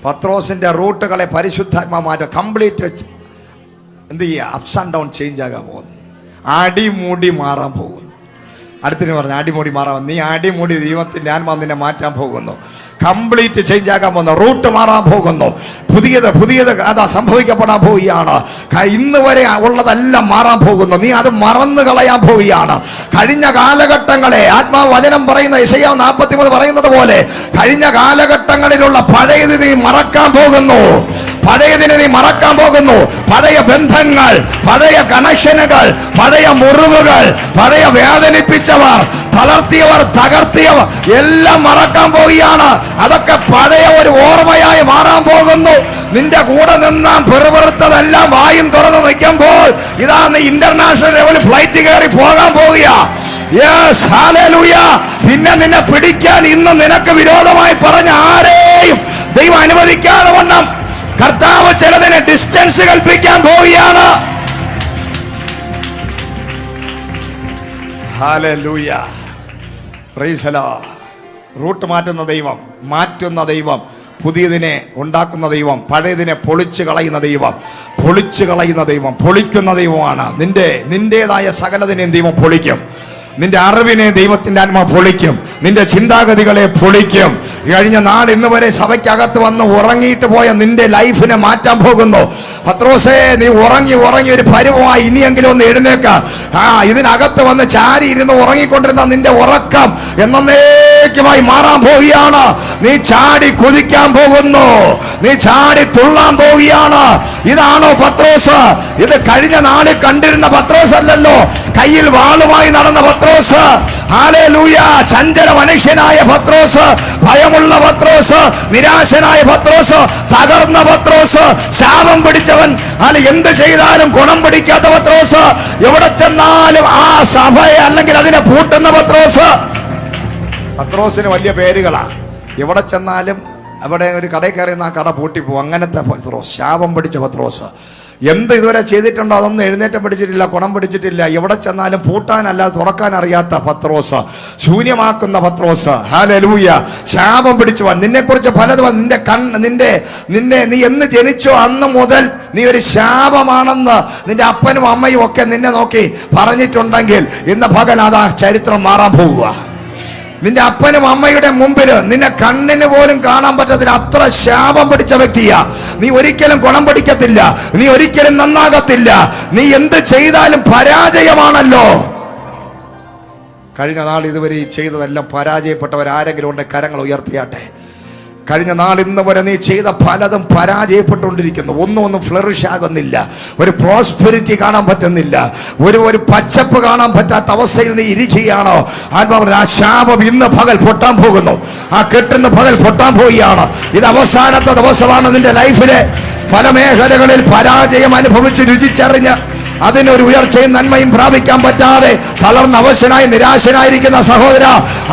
പത്രോസിന്റെ റൂട്ടുകളെ പരിശുദ്ധാത്മാവ് മാറ്റാൻ കംപ്ലീറ്റ് എന്ത് ചെയ്യുക, അപ്സ് ആൻഡ് ഡൗൺ ചേഞ്ച് ആകാൻ പോകുന്നു. അടിമുടി മാറാൻ പോകുന്നു. അടുത്തിന് പറഞ്ഞു അടിമുടി മാറാൻ. നീ അടിമുടി ദൈവത്തിന്റെ ആത്മാവ് നിന്നെ മാറ്റാൻ പോകുന്നു. കംപ്ലീറ്റ് ചേഞ്ച് ആകാൻ പോകുന്നു. റൂട്ട് മാറാൻ പോകുന്നു. പുതിയത് അതാ സംഭവിക്കപ്പെടാൻ പോവുകയാണ്. ഇന്ന് വരെ ഉള്ളതെല്ലാം മാറാൻ പോകുന്നു. നീ അത് മറന്നു കളയാൻ പോവുകയാണ്. കഴിഞ്ഞ കാലഘട്ടങ്ങളെ ആത്മാവ് വചനം പറയുന്ന യെശയ്യാവ് 43 പറയുന്നത് പോലെ കഴിഞ്ഞ കാലഘട്ടങ്ങളിലുള്ള പഴയത് നീ മറക്കാൻ പോകുന്നു. പഴയതിനെ നീ മറക്കാൻ പോകുന്നു. പഴയ ബന്ധങ്ങൾ, പഴയ കണക്ഷനുകൾ, പഴയ മുറിവുകൾ, പഴയ വേദനിപ്പിച്ചവർ, തളർത്തിയവർ, തകർത്തിയവർ എല്ലാം മറക്കാൻ പോവുകയാണ്. അതൊക്കെ പഴയ ഒരു ഓർമ്മയായി മാറാൻ പോകുന്നു. നിന്റെ കൂടെ നിന്നാൻ പെറുപെറുത്തതെല്ലാം വായും തുറന്ന് നിൽക്കുമ്പോൾ ഇതാ നീ ഇന്റർനാഷണൽ ലെവലിൽ ഫ്ലൈറ്റ് കയറി പോകാൻ പോവുക. Yes, hallelujah. പിന്നെ നിന്നെ പിടിക്കാൻ ഇന്ന് നിനക്ക് വിരോധമായി പറഞ്ഞ ആരെയും ദൈവം അനുവദിക്കാതെ വണ്ണം കർത്താവ് ചിലതിനെ ഡിസ്റ്റൻസ് കൽപ്പിക്കാൻ പോവുകയാണ്. Hallelujah. Praise the Lord. Route മാറ്റുന്ന ദൈവം, മാറ്റുന്ന ദൈവം, പുതിയതിനെ ഉണ്ടാക്കുന്ന ദൈവം, പഴയതിനെ പൊളിച്ചു കളയുന്ന ദൈവം, പൊളിക്കുന്ന ദൈവമാണ്. നിന്റേതായ സകലതിനെയും ദൈവം പൊളിക്കും. നിന്റെ അറിവിനെ ദൈവത്തിന്റെ ആത്മാവ് പൊളിക്കും. നിന്റെ ചിന്താഗതികളെ പൊളിക്കും. കഴിഞ്ഞ നാൾ ഇന്ന് വരെ സഭയ്ക്കകത്ത് വന്ന് ഉറങ്ങിയിട്ട് പോയ നിന്റെ ലൈഫിനെ മാറ്റാൻ പോകുന്നു. പത്രോസേ, നീ ഉറങ്ങി ഒരു പരുവമായി ഇനിയെങ്കിലും ഒന്ന് എഴുന്നേക്ക. ഇതിനകത്ത് വന്ന് ചാരി ഇരുന്ന് ഉറങ്ങിക്കൊണ്ടിരുന്ന നിന്റെ ഉറക്കം എന്നേക്കുമായി മാറാൻ പോവുകയാണ്. നീ ചാടി കുതിക്കാൻ പോകുന്നു. നീ ചാടി തുള്ളാൻ പോവുകയാണ്. ഇതാണോ പത്രോസ്? ഇത് കഴിഞ്ഞ നാളിൽ കണ്ടിരുന്ന പത്രോസ് അല്ലല്ലോ. കയ്യിൽ വാളുമായി നടന്ന പത്രോസ്. ഹല്ലേലൂയ. ചഞ്ചല മനുഷ്യനായ പത്രോസ്, ഭയമുള്ള പത്രോസ്, നിരാശനായ പത്രോസ്, തകർന്ന പത്രോസ്, ശാപം പിടിച്ചവൻ, എന്ത് ചെയ്താലും ഗുണം പിടിക്കാത്ത പത്രോസ്, എവിടെ ചെന്നാലും ആ സഭയെ അല്ലെങ്കിൽ അതിനെ പൂട്ടുന്ന പത്രോസ്. പത്രോസിന് വലിയ പേരുകളാ. എവിടെ ചെന്നാലും അവിടെ ഒരു കടയിൽ കയറിയുന്ന ആ കട പൂട്ടിപ്പോ. അങ്ങനത്തെ പത്രോസ്, ശാപം പിടിച്ച പത്രോസ്. എന്ത് ഇതുവരെ ചെയ്തിട്ടുണ്ടോ അതൊന്നും എഴുന്നേറ്റം പിടിച്ചിട്ടില്ല, ഗുണം പിടിച്ചിട്ടില്ല. എവിടെ ചെന്നാലും പൂട്ടാനല്ല തുറക്കാൻ അറിയാത്ത പത്രോസ്, ശൂന്യമാക്കുന്ന പത്രോസ്. ഹല്ലേലൂയ. ശാപം പിടിച്ചുവാൻ നിന്നെക്കുറിച്ച് പലതും നീ എന്ന് ജനിച്ചോ അന്ന് മുതൽ നീ ഒരു ശാപമാണെന്ന് നിന്റെ അപ്പനും അമ്മയും ഒക്കെ നിന്നെ നോക്കി പറഞ്ഞിട്ടുണ്ടെങ്കിൽ ഇന്ന് പകൽ അതാ ചരിത്രം മാറാൻ പോവുക. നിന്റെ അപ്പനും അമ്മയുടെ മുമ്പിൽ നിന്നെ കണ്ണിന് പോലും കാണാൻ പറ്റത്തില്ല, അത്ര ശാപം പിടിച്ച വ്യക്തിയാ. നീ ഒരിക്കലും ഗുണം പിടിക്കത്തില്ല, നീ ഒരിക്കലും നന്നാകത്തില്ല. നീ എന്ത് ചെയ്താലും പരാജയമാണല്ലോ. കഴിഞ്ഞ നാൾ ഇതുവരെ ചെയ്തതെല്ലാം പരാജയപ്പെട്ടവരാരെങ്കിലും ഉണ്ട്? കരങ്ങൾ ഉയർത്തിയാട്ടെ. കഴിഞ്ഞ നാൾ ഇന്ന് വരെ നീ ചെയ്ത പലതും പരാജയപ്പെട്ടുകൊണ്ടിരിക്കുന്നു. ഒന്നും ഫ്ലറിഷ് ആകുന്നില്ല. ഒരു പ്രോസ്പെരിറ്റി കാണാൻ പറ്റുന്നില്ല. ഒരു പച്ചപ്പ് കാണാൻ പറ്റാത്ത അവസ്ഥയിൽ നീ ഇരിക്കുകയാണോ? ആത്മാവ് ആ ശാപം ഇന്ന് പകൽ പൊട്ടാൻ പോകുന്നു. ആ കെട്ടുന്ന പകൽ പൊട്ടാൻ പോവുകയാണ്. ഇത് അവസാനത്തെ ദിവസമാണ്. നിന്റെ ലൈഫിലെ പല മേഖലകളിൽ പരാജയം അനുഭവിച്ച് രുചിച്ചറിഞ്ഞ് അതിനൊരു ഉയർച്ചയും നന്മയും പ്രാപിക്കാൻ പറ്റാതെ തളർന്ന അവശനായി നിരാശനായിരിക്കുന്ന സഹോദര,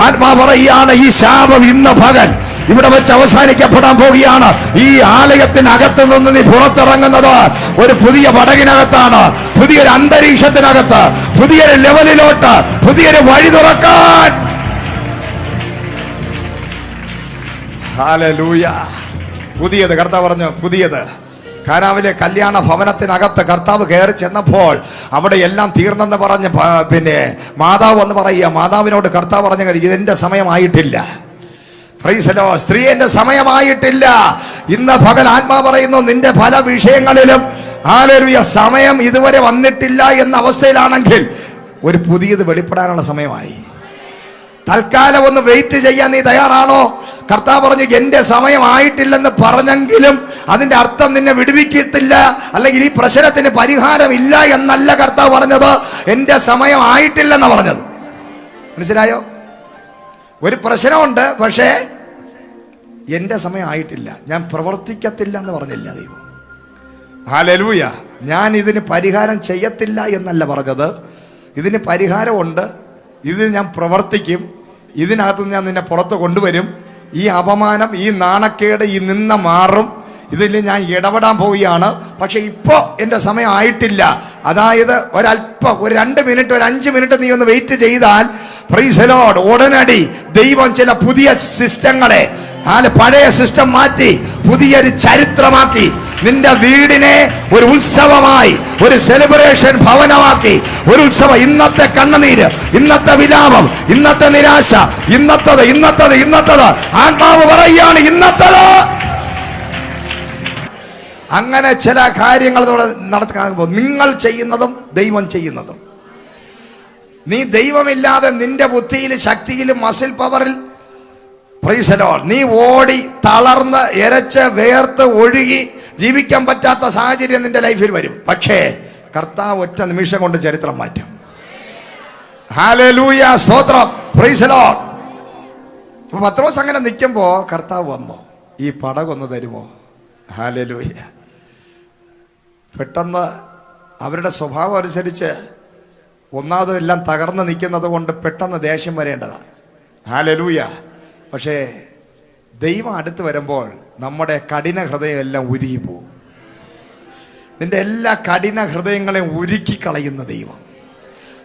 ആത്മാ പറയുകയാണ്, ഈ ശാപം ഇന്ന് പകൽ ഇവിടെ വെച്ച് അവസാനിക്കപ്പെടാൻ പോവുകയാണ്. ഈ ആലയത്തിനകത്ത് നിന്ന് നീ പുറത്തിറങ്ങുന്നത് ഒരു പുതിയ പടകിനകത്താണ്, പുതിയൊരു അന്തരീക്ഷത്തിനകത്ത്, പുതിയൊരു ലെവലിലോട്ട്, പുതിയൊരു വഴി തുറക്കാൻ. ഹല്ലേലൂയ. പുതിയത് കർത്താവ് പറഞ്ഞു, പുതിയത്. കാനാവിലെ കല്യാണ ഭവനത്തിനകത്ത് കർത്താവ് കയറി ചെന്നപ്പോൾ അവിടെ എല്ലാം തീർന്നെന്ന് പറഞ്ഞ് പിന്നെ മാതാവ് എന്ന് പറയുക. മാതാവിനോട് കർത്താവ് പറഞ്ഞു, ഇതെന്റെ സമയമായിട്ടില്ല. Price the Lord. സ്ത്രീ എന്റെ സമയമായിട്ടില്ല. ഇന്ന് പകൽ ആത്മാ പറയുന്നു, നിന്റെ പല വിഷയങ്ങളിലും ഹല്ലേലൂയ സമയം ഇതുവരെ വന്നിട്ടില്ല എന്ന അവസ്ഥയിലാണെങ്കിൽ ഒരു പുതിയത് വെളിപ്പെടാനുള്ള സമയമായി. തൽക്കാലം ഒന്ന് വെയിറ്റ് ചെയ്യാൻ നീ തയ്യാറാണോ? കർത്താവ് പറഞ്ഞു, എന്റെ സമയമായിട്ടില്ലെന്ന് പറഞ്ഞെങ്കിലും അതിന്റെ അർത്ഥം നിന്നെ വിടുവിക്കത്തില്ല, അല്ലെങ്കിൽ ഈ പ്രശ്നത്തിന് പരിഹാരമില്ല എന്നല്ല കർത്താവ് പറഞ്ഞത്. എന്റെ സമയമായിട്ടില്ലെന്ന് പറഞ്ഞത്. മനസ്സിലായോ? ഒരു പ്രശ്നമുണ്ട്, പക്ഷേ എന്റെ സമയം ആയിട്ടില്ല, ഞാൻ പ്രവർത്തിക്കത്തില്ല എന്ന് പറഞ്ഞില്ല ദൈവം. ഹല്ലേലൂയ. ഞാൻ ഇതിന് പരിഹാരം ചെയ്യത്തില്ല എന്നല്ല പറഞ്ഞത്. ഇതിന് പരിഹാരമുണ്ട്, ഇതിന് ഞാൻ പ്രവർത്തിക്കും, ഇതിനകത്ത് ഞാൻ നിന്നെ പുറത്ത് കൊണ്ടുവരും. ഈ അപമാനം, ഈ നാണക്കേട്, ഈ നിന്ന മാറും. ഇതിൽ ഞാൻ ഇടപെടാൻ പോവുകയാണ്. പക്ഷെ ഇപ്പോ എന്റെ സമയം ആയിട്ടില്ല. അതായത് ഒരല്പം, ഒരു 2 മിനിറ്റ്, ഒരു 5 മിനിറ്റ് നീ ഒന്ന് വെയിറ്റ് ചെയ്താൽ, പ്രൈസ് ദി ലോർഡ്, ഉടനടി ദൈവം ചില പുതിയ സിസ്റ്റങ്ങളെ, പഴയ സിസ്റ്റം മാറ്റി പുതിയൊരു ചരിത്രമാക്കി നിന്റെ വീടിനെ ഒരു ഉത്സവമായി, ഒരു സെലിബ്രേഷൻ ഭവനമാക്കി, ഒരു ഉത്സവം. ഇന്നത്തെ കണ്ണുനീര്, ഇന്നത്തെ വിലാപം, ഇന്നത്തെ നിരാശ, ഇന്നത്തത് ആത്മാവ് പറയുകയാണ്, ഇന്നത്തത്. അങ്ങനെ ചില കാര്യങ്ങൾ നടക്കാൻ പോകും. നിങ്ങൾ ചെയ്യുന്നതും ദൈവം ചെയ്യുന്നതും. നീ ദൈവമില്ലാതെ നിന്റെ ബുദ്ധിയിൽ, ശക്തിയിലും, മസിൽ പവറിൽ, പ്രൈസ് ദി ലോർഡ്, നീ ഓടി തളർന്ന് എരച്ച് വേർത്ത് ഒഴുകി ജീവിക്കാൻ പറ്റാത്ത സാഹചര്യം നിന്റെ ലൈഫിൽ വരും. പക്ഷേ കർത്താവ് ഒറ്റ നിമിഷം കൊണ്ട് ചരിത്രം മാറ്റും. ഹല്ലേലൂയ, സ്തോത്രം, പ്രൈസ് ദി ലോർഡ്. അപ്പൊ പത്രോസ് അങ്ങനെ നിൽക്കുമ്പോ കർത്താവ് വന്നു, ഈ പടകൊന്ന് തരുമോ? ഹല്ലേലൂയ. പെട്ടെന്ന് അവരുടെ സ്വഭാവം അനുസരിച്ച് ഒന്നാമതെല്ലാം തകർന്ന് നിൽക്കുന്നത് കൊണ്ട് പെട്ടെന്ന് ദേഷ്യം വരേണ്ടതാണ്. ഹല്ലേലൂയ. പക്ഷേ ദൈവം അടുത്ത് വരുമ്പോൾ നമ്മുടെ കഠിന ഹൃദയം എല്ലാം ഉരുകി പോകും. നിന്റെ എല്ലാ കഠിന ഹൃദയങ്ങളെയും ഉരുക്കി കളയുന്ന ദൈവം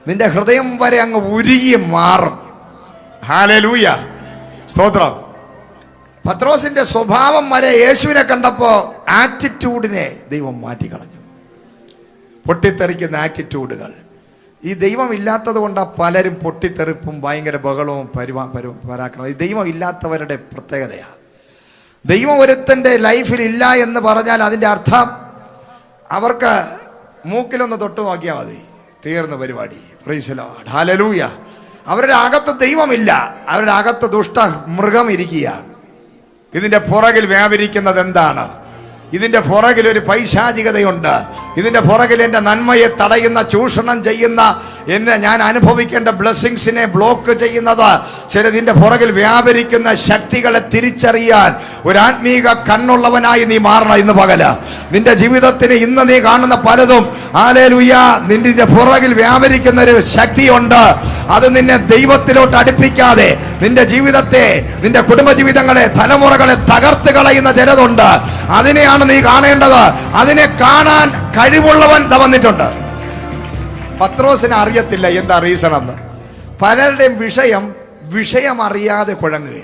നിന്റെ ഹൃദയം വരെ അങ്ങ് ഉരുകി മാറും. ഹല്ലേലൂയ, സ്തോത്രം. പത്രോസിന്റെ സ്വഭാവം വരെ യേശുവിനെ കണ്ടപ്പോ ആറ്റിറ്റ്യൂഡിനെ ദൈവം മാറ്റിക്കളഞ്ഞു. പൊട്ടിത്തെറിക്കുന്ന ആറ്റിറ്റ്യൂഡുകൾ. ഈ ദൈവം ഇല്ലാത്തത് കൊണ്ടാണ് പലരും പൊട്ടിത്തെറിപ്പും ഭയങ്കര ബഹളവും പരാക്രമം. ഈ ദൈവം ഇല്ലാത്തവരുടെ പ്രത്യേകതയാണ്. ദൈവം ഒരുത്തൻ്റെ ലൈഫിൽ ഇല്ല എന്ന് പറഞ്ഞാൽ അതിൻ്റെ അർത്ഥം അവർക്ക് മൂക്കിലൊന്ന് തൊട്ട് നോക്കിയാൽ മതി, തീർന്ന പരിപാടി. Price the Lord, hallelujah. അവരുടെ അകത്ത് ദൈവമില്ല, അവരുടെ അകത്ത് ദുഷ്ട മൃഗം ഇരിക്കുകയാണ്. ഇതിന്റെ പുറകിൽ വ്യാപരിക്കുന്നത് എന്താണ്? ഇതിന്റെ പുറകിൽ ഒരു പൈശാചികതയുണ്ട്. ഇതിന്റെ പുറകിൽ എൻ്റെ നന്മയെ തടയുന്ന, ചൂഷണം ചെയ്യുന്ന, എന്നെ ഞാൻ അനുഭവിക്കേണ്ട ബ്ലെസ്സിങ്സിനെ ബ്ലോക്ക് ചെയ്യുന്നത് ചിലതിന്റെ പുറകിൽ വ്യാപരിക്കുന്ന ശക്തികളെ തിരിച്ചറിയാൻ ഒരു ആത്മീക കണ്ണുള്ളവനായി നീ മാറണം. ഇന്ന് പകല് നിന്റെ ജീവിതത്തിന് ഇന്ന് നീ കാണുന്ന പലതും ഹല്ലേലൂയ നിന്റെ പുറകിൽ വ്യാപരിക്കുന്ന ഒരു ശക്തിയുണ്ട്. അത് നിന്നെ ദൈവത്തിലോട്ട് അടുപ്പിക്കാതെ നിന്റെ ജീവിതത്തെ, നിന്റെ കുടുംബജീവിതങ്ങളെ, തലമുറകളെ തകർത്ത് കളയുന്ന ചിലതുണ്ട്. അതിനെയാണ് നീ കാണേണ്ടത്. അതിനെ കാണാൻ കഴിവുള്ളവൻ വന്നിട്ടുണ്ട്. പത്രോസിനെ അറിയത്തില്ല എന്താ റീസൺ എന്ന്. പലരുടെയും വിഷയം അറിയാതെ കുഴങ്ങുക,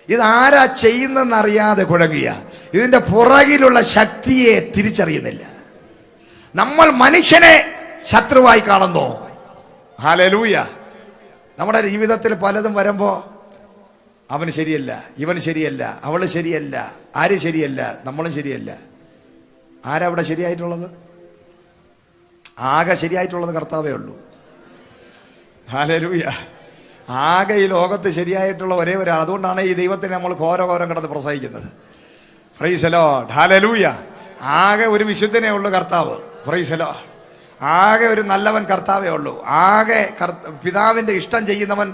ഇതാരാ ചെയ്യുന്നെന്നറിയാതെ കുഴങ്ങുക, ഇതിന്റെ പുറകിലുള്ള ശക്തിയെ തിരിച്ചറിയുന്നില്ല. നമ്മൾ മനുഷ്യനെ ശത്രുവായി കാണുന്നു. ഹല്ലേലൂയ. നമ്മുടെ ജീവിതത്തിൽ പലതും വരുമ്പോ അവന് ശരിയല്ല, ഇവൻ ശരിയല്ല, അവള് ശരിയല്ല, ആര് ശരിയല്ല, നമ്മളും ശരിയല്ല. ആരാ അവിടെ ശരിയായിട്ടുള്ളത്? ആകെ ശരിയായിട്ടുള്ളത് കർത്താവേ ഉള്ളൂ. ഹല്ലേലൂയ. ആകെ ഈ ലോകത്ത് ശരിയായിട്ടുള്ള ഒരേ ഒരാൾ. അതുകൊണ്ടാണ് ഈ ദൈവത്തിനെ നമ്മൾ ഘോരം കിടന്ന് പ്രസംഗിക്കുന്നത്. Price the Lord, hallelujah. ആകെ ഒരു വിശുദ്ധനേ ഉള്ളൂ കർത്താവ്. Price the Lord. ആകെ ഒരു നല്ലവൻ കർത്താവേ ഉള്ളൂ. ആകെ പിതാവിന്റെ ഇഷ്ടം ചെയ്യുന്നവൻ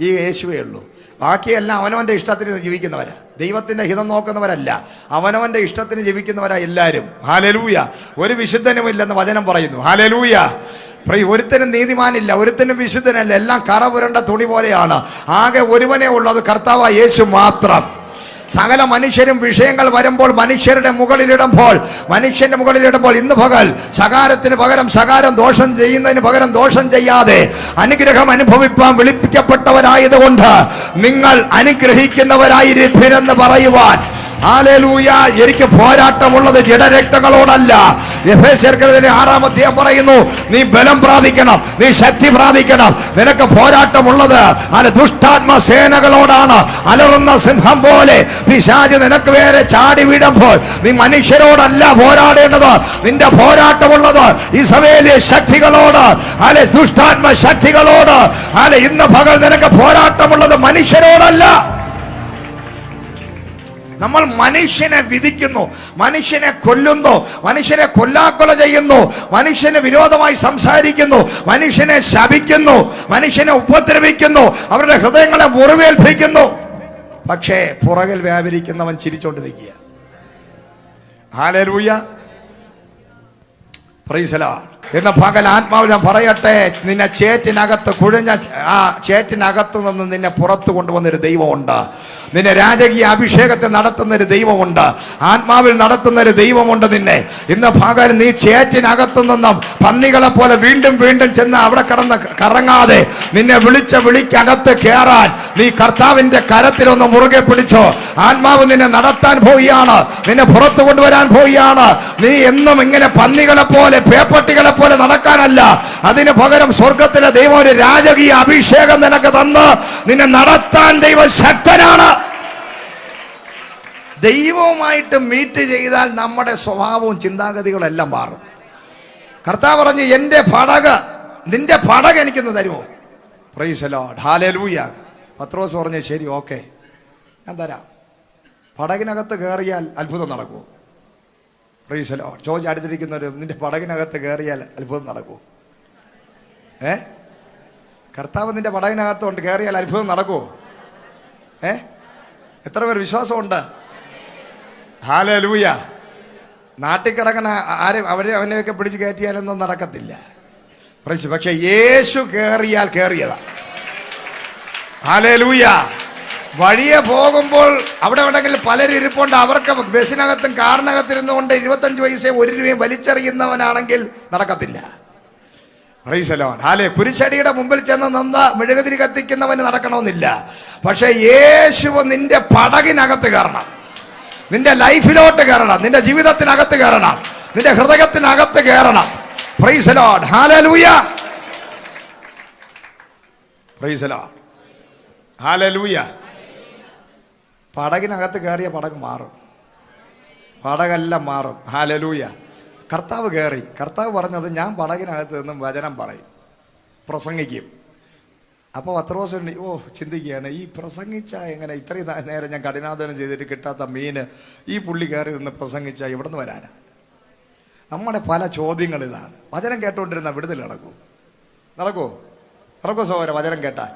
ഈ യേശുവേ ഉള്ളൂ. ബാക്കിയെല്ലാം അവനവന്റെ ഇഷ്ടത്തിന് ജീവിക്കുന്നവരാ, ദൈവത്തിന്റെ ഹിതം നോക്കുന്നവരല്ല. അവനവന്റെ ഇഷ്ടത്തിന് ജീവിക്കുന്നവരാ എല്ലാവരും. ഹല്ലേലൂയ. ഒരു വിശുദ്ധനുമില്ലെന്ന് വചനം പറയുന്നു. ഹല്ലേലൂയ. ഒരുത്തനും നീതിമാനില്ല, ഒരുത്തനും വിശുദ്ധനല്ല, എല്ലാം കറപുരണ്ട തുണി പോലെയാണ്. ആകെ ഒരുവനേ ഉള്ളൂ, അത് കർത്താവായ യേശു മാത്രം. സകല മനുഷ്യരും വിഷയങ്ങൾ വരുമ്പോൾ മനുഷ്യന്റെ മുകളിലിടുമ്പോൾ ഇന്ന് പകൽ സകാരത്തിന് പകരം സകാരം, ദോഷം ചെയ്യുന്നതിന് പകരം ദോഷം ചെയ്യാതെ അനുഗ്രഹം അനുഭവിപ്പാൻ വിളിപ്പിക്കപ്പെട്ടവരായതുകൊണ്ട് നിങ്ങൾ അനുഗ്രഹിക്കുന്നവരായിരിപ്പിനെന്ന് പറയുവാൻ. ഹല്ലേലൂയ. എനിക്ക് പോരാട്ടമുള്ളത് ജഡരക്തങ്ങളോടല്ല. എഫേസ്യർക്കെതിരെ 6-ാം അധ്യായം പറയുന്നു, നീ ബലം പ്രാപിക്കണം, നീ ശക്തി പ്രാപിക്കണം. നിനക്ക് പോരാട്ടമുള്ളത് ദുഷ്ടാത്മ സേനകളോടാണ്. അലറുന്ന സിംഹം പോലെ പിശാച് നിനക്ക് വേറെ ചാടി വീഴുമ്പോൾ നീ മനുഷ്യരോടല്ല പോരാടേണ്ടത്. നിന്റെ പോരാട്ടമുള്ളത് ഇസ്രായേലിയ ശക്തികളോട്, ദുഷ്ടാത്മ ശക്തികളോട്. ഇന്ന് പകൽ നിനക്ക് പോരാട്ടമുള്ളത് മനുഷ്യരോടല്ല. നമ്മൾ മനുഷ്യനെ വിധിക്കുന്നു, മനുഷ്യനെ കൊല്ലുന്നു, മനുഷ്യനെ കൊല്ലാക്കൊല ചെയ്യുന്നു, മനുഷ്യന് വിരോധമായി സംസാരിക്കുന്നു, മനുഷ്യനെ ശപിക്കുന്നു, മനുഷ്യനെ ഉപദ്രവിക്കുന്നു, അവരുടെ ഹൃദയങ്ങളെ മുറിവേൽപ്പിക്കുന്നു. പക്ഷേ പുറകിൽ വ്യാപരിക്കുന്നവൻ ചിരിച്ചോണ്ട് നിൽക്കുക. ഹല്ലേലൂയ. Praise the Lord. എന്ന പകൽ ആത്മാവിൽ ഞാൻ പറയട്ടെ, നിന്നെ ചേറ്റിനകത്ത് കുഴഞ്ഞ ആ ചേറ്റിനകത്ത് നിന്ന് നിന്നെ പുറത്തു കൊണ്ടുവന്നൊരു ദൈവമുണ്ട്. നിന്നെ രാജകീയ അഭിഷേകത്തെ നടത്തുന്നൊരു ദൈവമുണ്ട്. ആത്മാവിൽ നടത്തുന്നൊരു ദൈവമുണ്ട് നിന്നെ. ഇന്ന് പകൽ നീ ചേറ്റിനകത്തു നിന്നും പന്നികളെ പോലെ വീണ്ടും വീണ്ടും ചെന്ന് അവിടെ കിടന്ന് കറങ്ങാതെ നിന്നെ വിളിച്ച വിളിക്കകത്ത് കയറാൻ നീ കർത്താവിന്റെ കരത്തിലൊന്ന് മുറുകെ പിടിച്ചോ. ആത്മാവ് നിന്നെ നടത്താൻ പോവുകയാണ്, നിന്നെ പുറത്തു കൊണ്ടുവരാൻ പോവുകയാണ്. നീ എന്നും ഇങ്ങനെ പന്നികളെ പോലെ പേപ്പട്ടികളെ പോലെ നടക്കാനല്ല, അതിന് പകരം സ്വർഗത്തിലെ ദൈവം ഒരു രാജകീയ അഭിഷേകം നിനക്ക് തന്ന് നിന്നെ നടത്താൻ ദൈവം ശക്തനാണ്. ദൈവവുമായിട്ട് മീറ്റ് ചെയ്താൽ നമ്മുടെ സ്വഭാവവും ചിന്താഗതികളും എല്ലാം മാറും. കർത്താവ് പറഞ്ഞു, നിന്റെ പടക് എനിക്കൊന്ന് തരുമോ? Praise the Lord, hallelujah. Pathros പറഞ്ഞു, ശരി, ഓക്കെ, ഞാൻ തരാം. പടകിനകത്ത് കയറിയാൽ അത്ഭുതം നടക്കുമോ? Praise the Lord. ചോദിച്ച് അടുത്തിരിക്കുന്നവരും, നിന്റെ പടകിനകത്ത് കയറിയാൽ അത്ഭുതം നടക്കുമോ? കർത്താവ് നിന്റെ പടകിനകത്തുണ്ട്, കയറിയാൽ അത്ഭുതം നടക്കുമോ? എത്ര പേർ വിശ്വാസമുണ്ട്? ഹല്ലേലൂയ. നാട്ടിൽ കിടക്കണ അവനെയൊക്കെ പിടിച്ച് കയറ്റിയാലൊന്നും നടക്കത്തില്ല. പക്ഷെ യേശു കയറിയാൽ കയറിയതാ. ഹല്ലേലൂയ. വഴിയെ പോകുമ്പോൾ അവിടെ എവിടെങ്കിലും പലരും ഇരിപ്പുണ്ട്, അവർക്ക് ബസ്സിനകത്തും കാറിനകത്തിരുന്നുകൊണ്ട് 25 പൈസയും 1 രൂപയും വലിച്ചെറിയുന്നവനാണെങ്കിൽ നടക്കത്തില്ല. Price the Lord. കുരിശടിയുടെ മുമ്പിൽ ചെന്ന് നിന്ന് മെഴുകുതിരി കത്തിക്കുന്നവന് നടക്കണമെന്നില്ല. പക്ഷെ യേശു നിന്റെ പടകിനകത്ത് കയറണം, നിന്റെ ലൈഫിലോട്ട് കയറണം, നിന്റെ ജീവിതത്തിനകത്ത് കയറണം, നിന്റെ ഹൃദയത്തിനകത്ത് കയറണം. Praise the Lord, hallelujah. Praise the Lord, hallelujah. പടകിനകത്ത് കയറിയ പടക് മാറും, പടകെല്ലാം മാറും. ഹല്ലേലൂയ. കർത്താവ് കയറി. കർത്താവ് പറഞ്ഞത്, ഞാൻ പടകിനകത്ത് നിന്നും വചനം പറയും, പ്രസംഗിക്കും. അപ്പോൾ പത്രോസ് ചിന്തിക്കുകയാണ്, ഈ പ്രസംഗിച്ച എങ്ങനെ ഇത്രയും നേരം ഞാൻ കഠിനാധ്വാനം ചെയ്തിട്ട് കിട്ടാത്ത മീന് ഈ പുള്ളി കയറി നിന്ന് പ്രസംഗിച്ച ഇവിടെ നിന്ന് വരാനാ? നമ്മുടെ പല ചോദ്യങ്ങൾ ഇതാണ്. വചനം കേട്ടോണ്ടിരുന്ന വിടുതൽ നടക്കുമോ സഹോദര? വചനം കേട്ടാ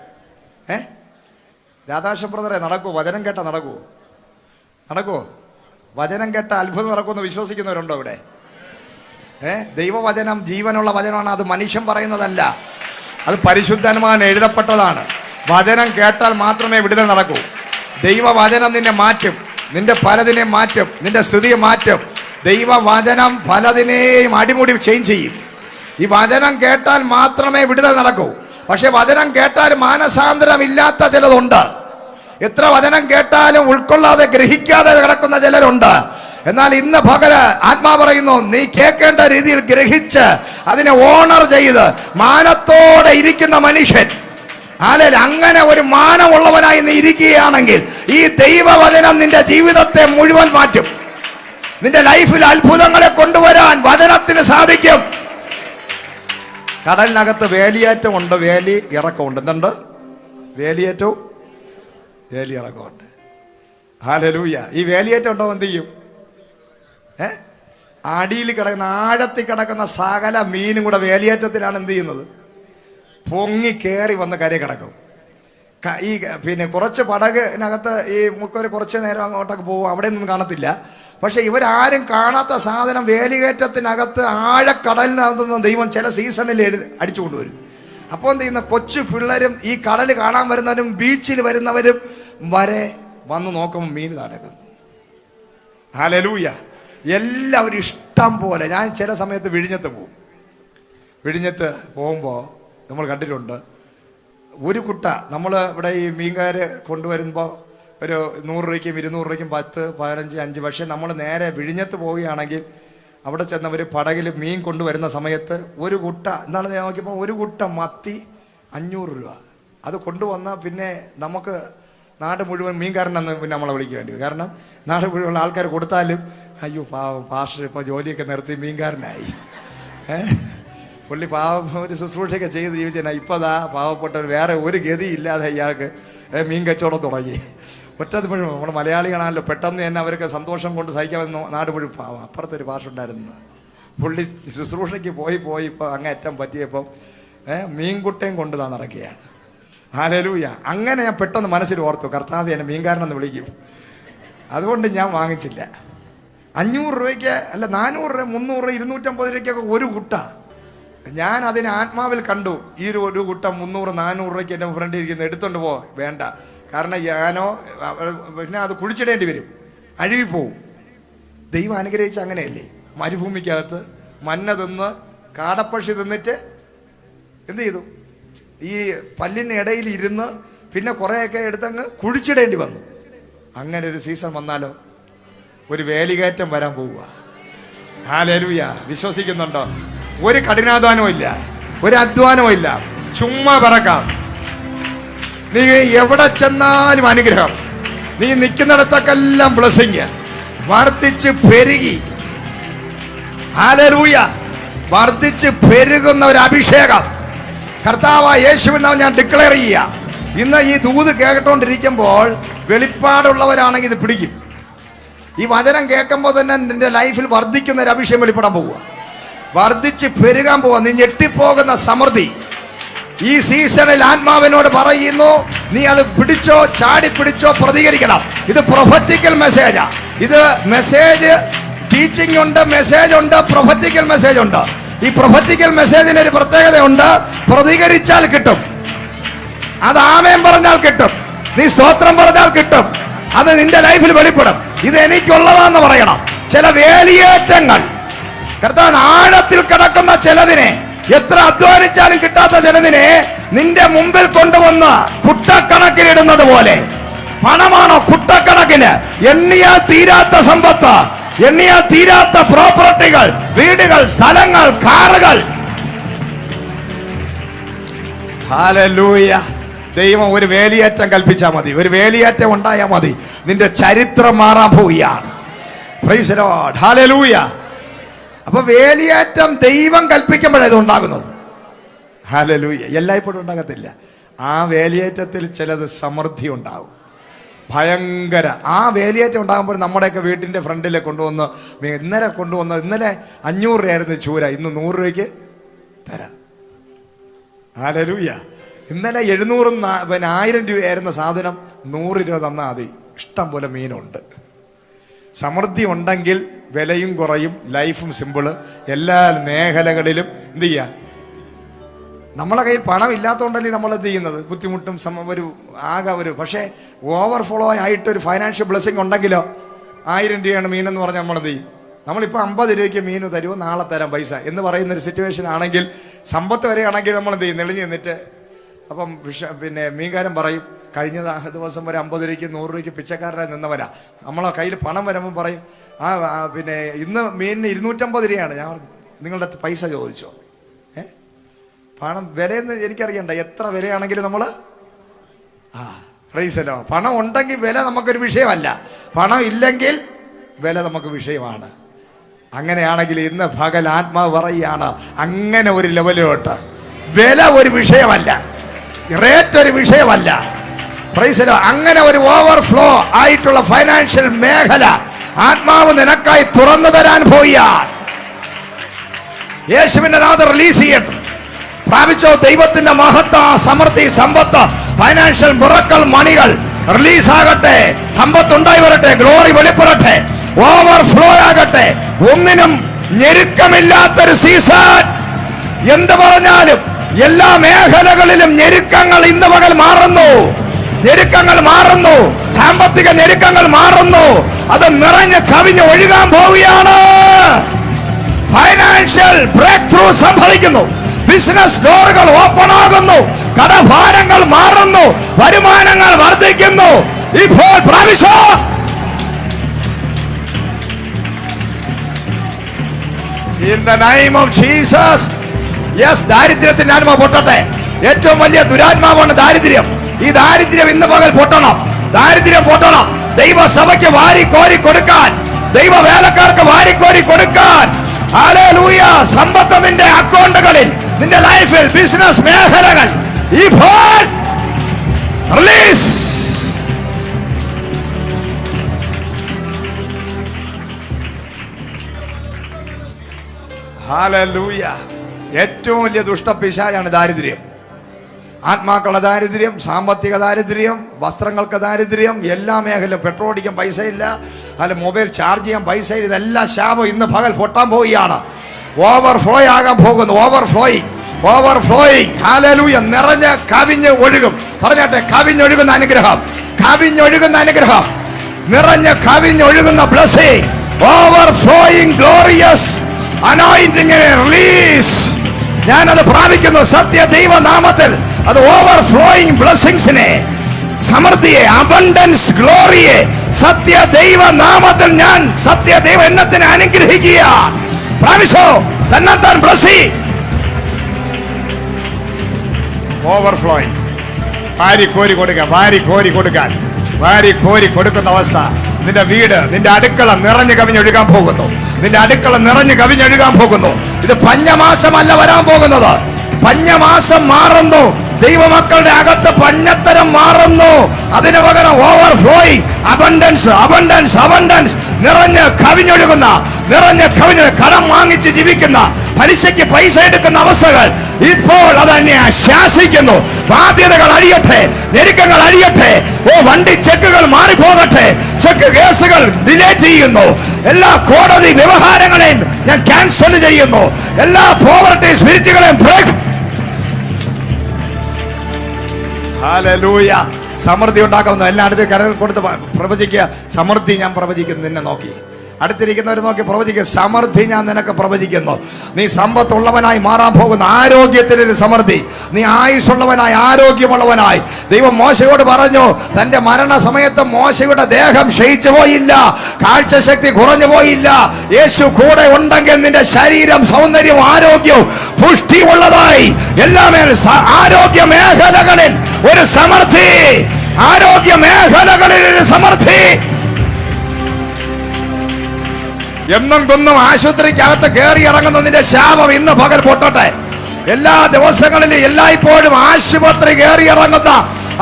രാധാകൃഷ്ണ ബ്രദറെ നടക്കുമോ? വചനം കേട്ടാ നടക്കുമോ? വചനം കേട്ട അത്ഭുതം നടക്കുമെന്ന് വിശ്വസിക്കുന്നവരുണ്ടോ ഇവിടെ? ദൈവവചനം ജീവനുള്ള വചനമാണ്. അത് മനുഷ്യൻ പറയുന്നതല്ല, അത് പരിശുദ്ധന്മാൻ എഴുതപ്പെട്ടതാണ്. വചനം കേട്ടാൽ മാത്രമേ വിടുതൽ നടക്കൂ. ദൈവവചനം നിന്നെ മാറ്റും, നിന്റെ പലതിനെ മാറ്റും, നിന്റെ സ്ഥിതിയെ മാറ്റും. ദൈവവചനം പലതിനെയും അടിമുടി ചേഞ്ച് ചെയ്യും. ഈ വചനം കേട്ടാൽ മാത്രമേ വിടുതൽ നടക്കൂ. പക്ഷെ വചനം കേട്ടാൽ മാനസാന്തരം ഇല്ലാത്ത ചിലതുണ്ട്. എത്ര വചനം കേട്ടാലും ഉൾക്കൊള്ളാതെ ഗ്രഹിക്കാതെ കിടക്കുന്ന ചിലരുണ്ട്. എന്നാൽ ഇന്ന് പകല് ആത്മാ പറയുന്നു, നീ കേൾക്കേണ്ട രീതിയിൽ ഗ്രഹിച്ച് അതിനെ ഓണർ ചെയ്ത് മാനത്തോടെ ഇരിക്കുന്ന മനുഷ്യൻ, അങ്ങനെ ഒരു മാനമുള്ളവനായി നീ ഇരിക്കുകയാണെങ്കിൽ ഈ ദൈവവചനം നിന്റെ ജീവിതത്തെ മുഴുവൻ മാറ്റും. നിന്റെ ലൈഫിൽ അത്ഭുതങ്ങളെ കൊണ്ടുവരാൻ വചനത്തിന് സാധിക്കും. കടലിനകത്ത് വേലിയേറ്റമുണ്ട്, വേലി ഇറക്കമുണ്ട്. എന്തുണ്ട്? വേലിയേറ്റവും വേലിയിറക്കമുണ്ട്. ഹല്ലേലൂയ. ഈ വേലിയേറ്റം ഉണ്ടോ എന്ത് ചെയ്യും? അടിയിൽ കിടക്കുന്ന ആഴത്തിൽ കിടക്കുന്ന സകല മീനും കൂടെ വേലിയേറ്റത്തിലാണ് എന്ത് ചെയ്യുന്നത്? പൊങ്ങി കയറി വന്ന് കരയിൽ കിടക്കും. ഈ പിന്നെ കുറച്ച് പടകിനകത്ത് ഈ മുക്കൊരു കുറച്ച് നേരം അങ്ങോട്ടൊക്കെ പോകും, അവിടെ ഒന്നും കാണത്തില്ല. പക്ഷെ ഇവരാരും കാണാത്ത സാധനം വേലികേറ്റത്തിനകത്ത് ആഴക്കടലിനകത്ത് നിന്ന് ദൈവം ചില സീസണിൽ അടിച്ചു കൊണ്ടുവരും. അപ്പോൾ എന്ത് ചെയ്യുന്ന കൊച്ചു പിള്ളേരും ഈ കടൽ കാണാൻ വരുന്നവരും ബീച്ചിൽ വരുന്നവരും വരെ വന്ന് നോക്കുമ്പോൾ മീൻ നടക്കുന്നു. ഹല്ലേലൂയ. എല്ലാവരും ഇഷ്ടം പോലെ. ഞാൻ ചില സമയത്ത് വിഴിഞ്ഞത്ത് പോകും. വിഴിഞ്ഞത്ത് പോകുമ്പോൾ നമ്മൾ കണ്ടിട്ടുണ്ട്, ഒരു കുട്ട നമ്മൾ ഇവിടെ ഈ മീൻകാർ കൊണ്ടുവരുമ്പോൾ ഒരു 100 രൂപയ്ക്കും 200 രൂപയ്ക്കും 10, 15, 5. പക്ഷേ നമ്മൾ നേരെ വിഴിഞ്ഞത്ത് പോവുകയാണെങ്കിൽ അവിടെ ചെന്നവർ പടകിൽ മീൻ കൊണ്ടുവരുന്ന സമയത്ത് ഒരു കുട്ട, എന്നാണ് ഞാൻ നോക്കിയപ്പോൾ ഒരു കുട്ട മത്തി 500 രൂപ. അത് കൊണ്ടുവന്നാൽ പിന്നെ നമുക്ക് നാട് മുഴുവൻ മീൻകാരനെന്ന് പിന്നെ നമ്മളെ വിളിക്കേണ്ടി വരും. കാരണം നാട് മുഴുവൻ ആൾക്കാർ കൊടുത്താലും അയ്യോ പാവം പാസ്റ്റർ ഇപ്പോൾ ജോലിയൊക്കെ നിർത്തി മീൻകാരനായി, പുള്ളി പാവം ഒരു ശുശ്രൂഷയൊക്കെ ചെയ്ത് ജീവിച്ചാൽ ഇപ്പോൾ അതാ പാവപ്പെട്ടവർ വേറെ ഒരു ഗതി ഇല്ലാതെ ഇയാൾക്ക് മീൻ കച്ചവടം തുടങ്ങി. ഒറ്റത് മുഴുവൻ നമ്മുടെ മലയാളികളാണല്ലോ, പെട്ടെന്ന് തന്നെ അവർക്ക് സന്തോഷം കൊണ്ട് സഹിക്കാമെന്ന് നാട് മുഴുവൻ പാവം. അപ്പുറത്തൊരു പാസ്റ്റർ ഉണ്ടായിരുന്നു, പുള്ളി ശുശ്രൂഷയ്ക്ക് പോയി ഇപ്പോൾ അങ്ങേറ്റം പറ്റിയപ്പം മീൻകുട്ടയും കൊണ്ട് താൻ നടക്കുകയാണ്. ഹല്ലേലൂയ. അങ്ങനെ ഞാൻ പെട്ടെന്ന് മനസ്സിൽ ഓർത്തു, കർത്താവ് എന്നെ മീൻകാരനെന്ന് വിളിക്കും. അതുകൊണ്ട് ഞാൻ വാങ്ങിച്ചില്ല. 500 രൂപയ്ക്ക് അല്ല, 400 രൂപ, 300 രൂപ, 250 രൂപയ്ക്കൊക്കെ ഒരു കുട്ട. ഞാൻ അതിനെ ആത്മാവിൽ കണ്ടു. ഈ ഒരു കുട്ട 300, 400 രൂപയ്ക്ക് എൻ്റെ ഫ്രണ്ട് ഇരിക്കുന്നത് എടുത്തോണ്ട് പോ, വേണ്ട. കാരണം ഞാനോ പിന്നെ അത് കുഴിച്ചിടേണ്ടി വരും, അഴുകിപ്പോവും. ദൈവം അനുഗ്രഹിച്ച അങ്ങനെയല്ലേ? മരുഭൂമിക്കകത്ത് മന്ന തിന്ന് കാടപ്പക്ഷി തിന്നിട്ട് എന്ത് ചെയ്തു? ഈ പല്ലിന് ഇടയിൽ ഇരുന്ന് പിന്നെ കുറേയൊക്കെ എടുത്തങ്ങ് കുഴിച്ചിടേണ്ടി വന്നു. അങ്ങനെ ഒരു സീസൺ വന്നാലോ? ഒരു വേലികയറ്റം വരാൻ പോവുക. ഹല്ലേലൂയ. വിശ്വസിക്കുന്നുണ്ടോ? ഒരു കഠിനാധ്വാനവും ഇല്ല, ഒരു അധ്വാനവും ഇല്ല, ചുമ്മാ പറക്കാം. നീ എവിടെ ചെന്നാലും അനുഗ്രഹം. നീ നിൽക്കുന്നിടത്തൊക്കെല്ലാം ബ്ലെസ്സിങ് വർദ്ധിച്ച് പെരുകി. ഹല്ലേലൂയ. വർദ്ധിച്ച് പെരുകുന്ന ഒരു അഭിഷേകം കർത്താവായ യേശുവിനെ ഞാൻ ഡിക്ലെയർ ചെയ്യുക. ഇന്ന് ഈ ദൂത് കേട്ടോണ്ടിരിക്കുമ്പോൾ വെളിപ്പാടുള്ളവരാണെങ്കിൽ ഇത് പിടിക്കും. ഈ വചനം കേൾക്കുമ്പോൾ തന്നെ നിന്റെ ലൈഫിൽ വർദ്ധിക്കുന്ന ഒരു അഭിഷേകം വെളിപ്പെടാൻ പോവുക, വർദ്ധിച്ച് പെരുകാൻ പോവുക. നീ ഞെട്ടിപ്പോകുന്ന സമൃദ്ധി ഈ സീസണിൽ ആത്മാവിനോട് പറയുന്നു, നീ അത് പിടിച്ചോ, ചാടി പിടിച്ചോ, പ്രതികരിക്കണം. ഇത് പ്രൊഫറ്റിക്കൽ മെസ്സേജാ. ഇത് മെസ്സേജ് ടീച്ചിങ് ഉണ്ട്, മെസ്സേജ് ഉണ്ട്, പ്രൊഫറ്റിക്കൽ മെസ്സേജ് ഉണ്ട്. ഈ പ്രൊഫറ്റിക്കൽ മെസ്സേജിന് ഒരു പ്രത്യേകതയുണ്ട്, പ്രതികരിച്ചാൽ കിട്ടും. അത് ആമേൻ പറഞ്ഞാൽ കിട്ടും, നീ സ്തോത്രം പറഞ്ഞാൽ കിട്ടും. അത് നിന്റെ ലൈഫിൽ വെളിപ്പെടും. ഇത് എനിക്കുള്ളതാന്ന് പറയണം. ചില വേലിയേറ്റങ്ങൾ കർത്താവ് ആഴത്തിൽ കിടക്കുന്ന ചിലതിനെ, എത്ര അധ്വാനിച്ചാലും കിട്ടാത്ത ചിലതിനെ നിന്റെ മുമ്പിൽ കൊണ്ടുവന്ന് കുട്ടക്കണക്കിലിടുന്നത് പോലെ. പണമാണോ കുട്ടക്കണക്കിന്? എണ്ണിയാൽ തീരാത്ത സമ്പത്ത്, എണ്ണിയാൽ തീരാത്ത പ്രോപ്പർട്ടികൾ, വീടുകൾ, സ്ഥലങ്ങൾ, കാറുകൾ. ഹല്ലേലൂയ. ദൈവം ഒരു വേലിയേറ്റം കൽപ്പിച്ചാൽ മതി, ഒരു വേലിയേറ്റം ഉണ്ടായാൽ മതി, നിന്റെ ചരിത്രം മാറാൻ പോവുകയാണ്. Price the Lord. ഹല്ലേലൂയ. അപ്പൊ വേലിയേറ്റം ദൈവം കൽപ്പിക്കുമ്പോഴാണ് ഇത് ഉണ്ടാകുന്നത്. ഹല്ലേലൂയ. എല്ലായ്പ്പോഴും ഉണ്ടാകത്തില്ല. ആ വേലിയേറ്റത്തിൽ ചിലത് സമൃദ്ധി ഉണ്ടാവും, ഭയങ്കര. ആ വേലിയേറ്റം ഉണ്ടാകുമ്പോൾ നമ്മുടെയൊക്കെ വീട്ടിന്റെ ഫ്രണ്ടിലെ കൊണ്ടുവന്ന് ഇന്നലെ 500 രൂപയായിരുന്നു ചൂര, ഇന്ന് 100 രൂപയ്ക്ക് തരാം. ഹല്ലേലൂയ. ഇന്നലെ 700 പിന്നെ 1000 രൂപയായിരുന്ന സാധനം 100 രൂപ തന്നാൽ മതി. ഇഷ്ടം പോലെ മീനുണ്ട്. സമൃദ്ധി ഉണ്ടെങ്കിൽ വിലയും കുറയും, ലൈഫും സിമ്പിള്. എല്ലാ മേഖലകളിലും എന്ത് ചെയ്യുക? നമ്മളെ കയ്യിൽ പണം ഇല്ലാത്തതുകൊണ്ടല്ലേ നമ്മൾ എന്ത് ചെയ്യുന്നത്? ബുദ്ധിമുട്ടും പക്ഷേ ഓവർഫ്ലോ ആയിട്ട് ഒരു ഫൈനാൻഷ്യൽ ബ്ലെസ്സിങ് ഉണ്ടെങ്കിലോ 1000 രൂപയാണ് മീനെന്ന് പറഞ്ഞാൽ നമ്മൾ എന്ത് ചെയ്യും? നമ്മളിപ്പോൾ 50 രൂപയ്ക്ക് മീൻ തരുമോ, നാളെ തരാം പൈസ എന്ന് പറയുന്നൊരു സിറ്റുവേഷൻ ആണെങ്കിൽ, സമ്പത്ത് വരെയാണെങ്കിൽ നമ്മൾ എന്ത് ചെയ്യും? നെളിഞ്ഞ് നിന്നിട്ട് അപ്പം പിന്നെ മീൻകാരൻ പറയും, കഴിഞ്ഞ ദിവസം വരെ 50 രൂപയ്ക്ക് 100 രൂപയ്ക്ക് പിച്ചക്കാരനായി നിന്നവരാ. നമ്മളെ കയ്യിൽ പണം വരുമ്പോൾ പറയും, പിന്നെ ഇന്ന് മീനിന് 250 രൂപയാണ്. ഞാൻ നിങ്ങളുടെ പൈസ ചോദിച്ചോ? പണം വിലയെന്ന് എനിക്കറിയണ്ട, എത്ര വിലയാണെങ്കിലും നമ്മൾ പ്രൈസല്ലോ. പണം ഉണ്ടെങ്കിൽ വില നമുക്കൊരു വിഷയമല്ല, പണം ഇല്ലെങ്കിൽ വില നമുക്ക് വിഷയമാണ്. അങ്ങനെയാണെങ്കിൽ ഇന്ന് പകൽ ആത്മാവ് പറയുകയാണ്, അങ്ങനെ ഒരു ലെവലിലോട്ട് വില ഒരു വിഷയമല്ല. റേറ്റ് ഒരു വിഷയമല്ല. Price the Lord. അങ്ങനെ ഒരു ഓവർഫ്ലോ ആയിട്ടുള്ള ഫൈനാൻഷ്യൽ മേഖല ആത്മാവ് നിനക്കായി തുറന്നു തരാൻ പോയാൽ യേശുവിന്റെ നാമത്തിൽ റിലീസ് ചെയ്യട്ടെ. പ്രാപിച്ചോ ദൈവത്തിന്റെ മഹത്വ, സമൃദ്ധി, സമ്പത്ത്, ഫൈനാൻഷ്യൽ മിറക്കിൾ മണികൾ റിലീസ് ആകട്ടെ. സമ്പത്ത് ഉണ്ടായി വരട്ടെ, ഗ്ലോറി വെളിപ്പെടട്ടെ, ഓവർഫ്ലോ ആകട്ടെ. ഒന്നിനും ഞെരുക്കമില്ലാത്തൊരു സീസൺ. എന്ത് പറഞ്ഞാലും എല്ലാ മേഖലകളിലും ഞെരുക്കങ്ങൾ ഇന്ന് പകൽ മാറുന്നു. ഞെരുക്കങ്ങൾ മാറുന്നു, സാമ്പത്തിക ഞെരുക്കങ്ങൾ മാറുന്നു. അത് നിറഞ്ഞ് കവിഞ്ഞ് ഒഴുകാൻ പോവുകയാണ്. ഫൈനാൻഷ്യൽ ബ്രേക്ക് ത്രൂ സംഭവിക്കുന്നു. ബിസിനസ് ഡോറുകൾ ഓപ്പൺ ആകുന്നു. കടഭാരങ്ങൾ മാറുന്നു. വരുമാനങ്ങൾ വർദ്ധിക്കുന്നു. ഇപ്പോൾ പ്രാപിച്ചോ. In the name of Jesus. Yes, ദാരിദ്ര്യത്തിന്റെ ആത്മാവ് പൊട്ടട്ടെ. ഏറ്റവും വലിയ ദുരാത്മാവാണ് ദാരിദ്ര്യം. ഈ ദാരിദ്ര്യം ഇന്ന് പകൽ പൊട്ടണം. ദാരിദ്ര്യം പൊട്ടണം. ദൈവസഭയ്ക്ക് വാരിക്കോരി കൊടുക്കാൻ, ദൈവ വേലക്കാർക്ക് വാരിക്കോരി കൊടുക്കാൻ. ഹല്ലേലൂയ. സമ്പത്ത് നിന്റെ അക്കൗണ്ടുകളിൽ, നിന്റെ ലൈഫിൽ, ബിസിനസ് മേഖലകൾ ഇപ്പോൾ റിലീസ്. ഹല്ലേലൂയ. ഏറ്റവും വലിയ ദുഷ്ടപിശാചാണ് ദാരിദ്ര്യം. ആത്മാക്കളുടെ ദാരിദ്ര്യം, സാമ്പത്തിക ദാരിദ്ര്യം, വസ്ത്രങ്ങൾക്ക് ദാരിദ്ര്യം, എല്ലാ മേഖലയും. പെട്രോൾ അടിക്കാൻ പൈസ ഇല്ല, അല്ല മൊബൈൽ ചാർജ് ചെയ്യാൻ പൈസ ഇല്ല. ഇതെല്ലാം ശാപം ഇന്ന് പകൽ പൊട്ടാൻ പോവുകയാണ്. ഓവർഫ്ലോ ആകാൻ പോകുന്നു. ഓവർഫ്ലോയിങ്. ഹല്ലേലൂയ. നിറഞ്ഞ് കവിഞ്ഞ് ഒഴുകും. പറഞ്ഞാട്ടെ, കവിഞ്ഞൊഴുകുന്ന അനുഗ്രഹം, കവിഞ്ഞൊഴുകുന്ന അനുഗ്രഹം, നിറഞ്ഞ് കവിഞ്ഞൊഴുകുന്ന blessing, overflowing glorious anointing release. ഞാനത് പ്രാപിക്കുന്നു സത്യ ദൈവനാമത്തിൽ. അത് ഓവർഫ്ലോയിങ് ബ്ലെസ്സിങ്സിനെ, സമൃദ്ധിയെ, അബണ്ടൻസ്, ഗ്ലോറിയെ സത്യ ദൈവനാമത്തിൽ ഞാൻ സത്യ ദൈവ എണ്ണത്തിനെ അനുഗ്രഹിക്കുക. പ്രാപിച്ചോ. തന്നെത്താൻ ബ്ലെസ്സി. ഓവർഫ്ലോയിങ്. വാരിക്കോരി കൊടുക്കാൻ, വാരിക്കോരി കൊടുക്കുന്ന അവസ്ഥ. നിന്റെ വീട്, നിന്റെ അടുക്കള നിറഞ്ഞു കവിഞ്ഞൊഴുകാൻ പോകുന്നു. നിന്റെ അടുക്കള നിറഞ്ഞു കവിഞ്ഞൊഴുകാൻ പോകുന്നു. ഇത് പഞ്ഞമാസമല്ല വരാൻ പോകുന്നത്. പഞ്ഞമാസം മാറുന്നു. ദൈവമക്കളുടെ അകത്ത് പഞ്ഞത്തരം മാറുന്നു. അതിന് പകരം ഓവർഫ്ലോയിങ്, അബണ്ടൻസ് നിറഞ്ഞ് കവിഞ്ഞൊഴുകുന്ന, കടം വാങ്ങിച്ച് ജീവിക്കുന്ന, പലിശയ്ക്ക് പൈസ എടുക്കുന്ന അവസ്ഥകൾ ഇപ്പോൾ അതന്നെ ശാസിക്കുന്നു. ബാധ്യതകൾ അഴിയട്ടെ, ഞെരുക്കങ്ങൾ അഴിയട്ടെ. വണ്ടി ചെക്കുകൾ മാറിപ്പോകട്ടെ. ചെക്ക് കേസുകൾ ഡിലേ ചെയ്യുന്നു. എല്ലാ കോടതി വ്യവഹാരങ്ങളെയും ഞാൻ ക്യാൻസൽ ചെയ്യുന്നു. എല്ലാ പോവർട്ടി സ്പിരിറ്റുകളെയും ബ്രേക്ക്. ഹല്ലേലൂയ. സമൃദ്ധി ഉണ്ടാക്കുന്നു. എല്ലായിടത്തും കരകൾ കൊടുത്ത് പ്രവചിക്കുക. സമൃദ്ധി ഞാൻ പ്രവചിക്കുന്നു. നിന്നെ നോക്കി, അടുത്തിരിക്കുന്നവർ നോക്കി പ്രവചിക്കുക. സമൃദ്ധി ഞാൻ നിനക്ക് പ്രവചിക്കുന്നു. നീ സമ്പത്തുള്ളവനായി മാറാൻ പോകുന്ന, ആരോഗ്യത്തിനൊരു സമൃദ്ധി. നീ ആയുസ്സുള്ളവനായി, ആരോഗ്യമുള്ളവനായി. ദൈവം മോശയോട് പറഞ്ഞു, തന്റെ മരണസമയത്ത് മോശയുടെ ദേഹം ക്ഷയിച്ചു പോയില്ല, കാഴ്ചശക്തി കുറഞ്ഞു പോയില്ല. യേശു കൂടെ ഉണ്ടെങ്കിൽ നിന്റെ ശരീരം, സൗന്ദര്യവും ആരോഗ്യവും പുഷ്ടിയുള്ളതായി. എല്ലാമേ ആരോഗ്യ മേഖലകളിൽ ഒരു സമൃദ്ധി, ആരോഗ്യ മേഖലകളിൽ ഒരു സമൃദ്ധി. എന്നും കുന്നും ആശുപത്രിക്കകത്ത് കയറി ഇറങ്ങുന്നതിന്റെ ശാപം ഇന്ന് പകൽ പൊട്ടട്ടെ. എല്ലാ ദിവസങ്ങളിലും എല്ലായ്പ്പോഴും ആശുപത്രി കയറി ഇറങ്ങുന്ന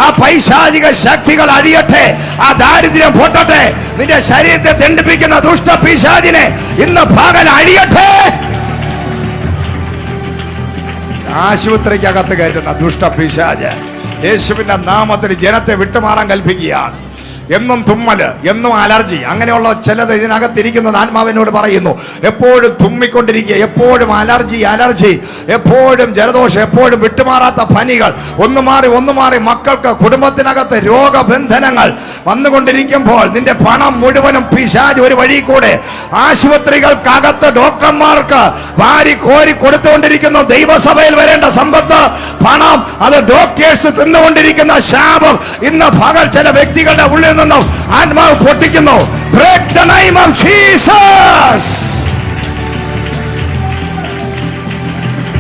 ആ പൈശാചിക ശക്തികൾ അഴിയട്ടെ. ആ ദാരിദ്ര്യം പൊട്ടട്ടെ. നിന്റെ ശരീരത്തെ തെണ്ടിപ്പിക്കുന്ന ദുഷ്ട പിശാചിനെ ഇന്ന് പകൽ അഴിയട്ടെ. ആശുപത്രിക്കകത്ത് കയറ്റുന്ന ദുഷ്ട പിശാച് യേശുവിന്റെ നാമത്തിൽ ജനത്തെ വിട്ടുമാറാൻ കൽപ്പിക്കുകയാണ്. എന്നും തുമ്മല്, എന്നും അലർജി, അങ്ങനെയുള്ള ചിലത് ഇതിനകത്തിരിക്കുന്നത് ആത്മാവിനോട് പറയുന്നു. എപ്പോഴും തുമ്മിക്കൊണ്ടിരിക്കുക, എപ്പോഴും അലർജി, എപ്പോഴും ജലദോഷം, എപ്പോഴും വിട്ടുമാറാത്ത പനികൾ, ഒന്നു മാറി മക്കൾക്ക്, കുടുംബത്തിനകത്ത് രോഗബന്ധനങ്ങൾ വന്നുകൊണ്ടിരിക്കുമ്പോൾ നിന്റെ പണം മുഴുവനും പിശാച് ഒരു വഴി കൂടെ ആശുപത്രികൾക്കകത്ത് ഡോക്ടർമാർക്ക് വാരി കോരി കൊടുത്തുകൊണ്ടിരിക്കുന്നു. ദൈവസഭയിൽ വരേണ്ട സമ്പത്ത്, പണം, അത് ഡോക്ടേഴ്സ് തിന്നുകൊണ്ടിരിക്കുന്ന ശാപം ഇന്ന് പകൽ ചില വ്യക്തികളുടെ ഉള്ളിൽ നിന്നും ആത്മാവ് പൊട്ടിക്കുന്നു. Break the name of Jesus.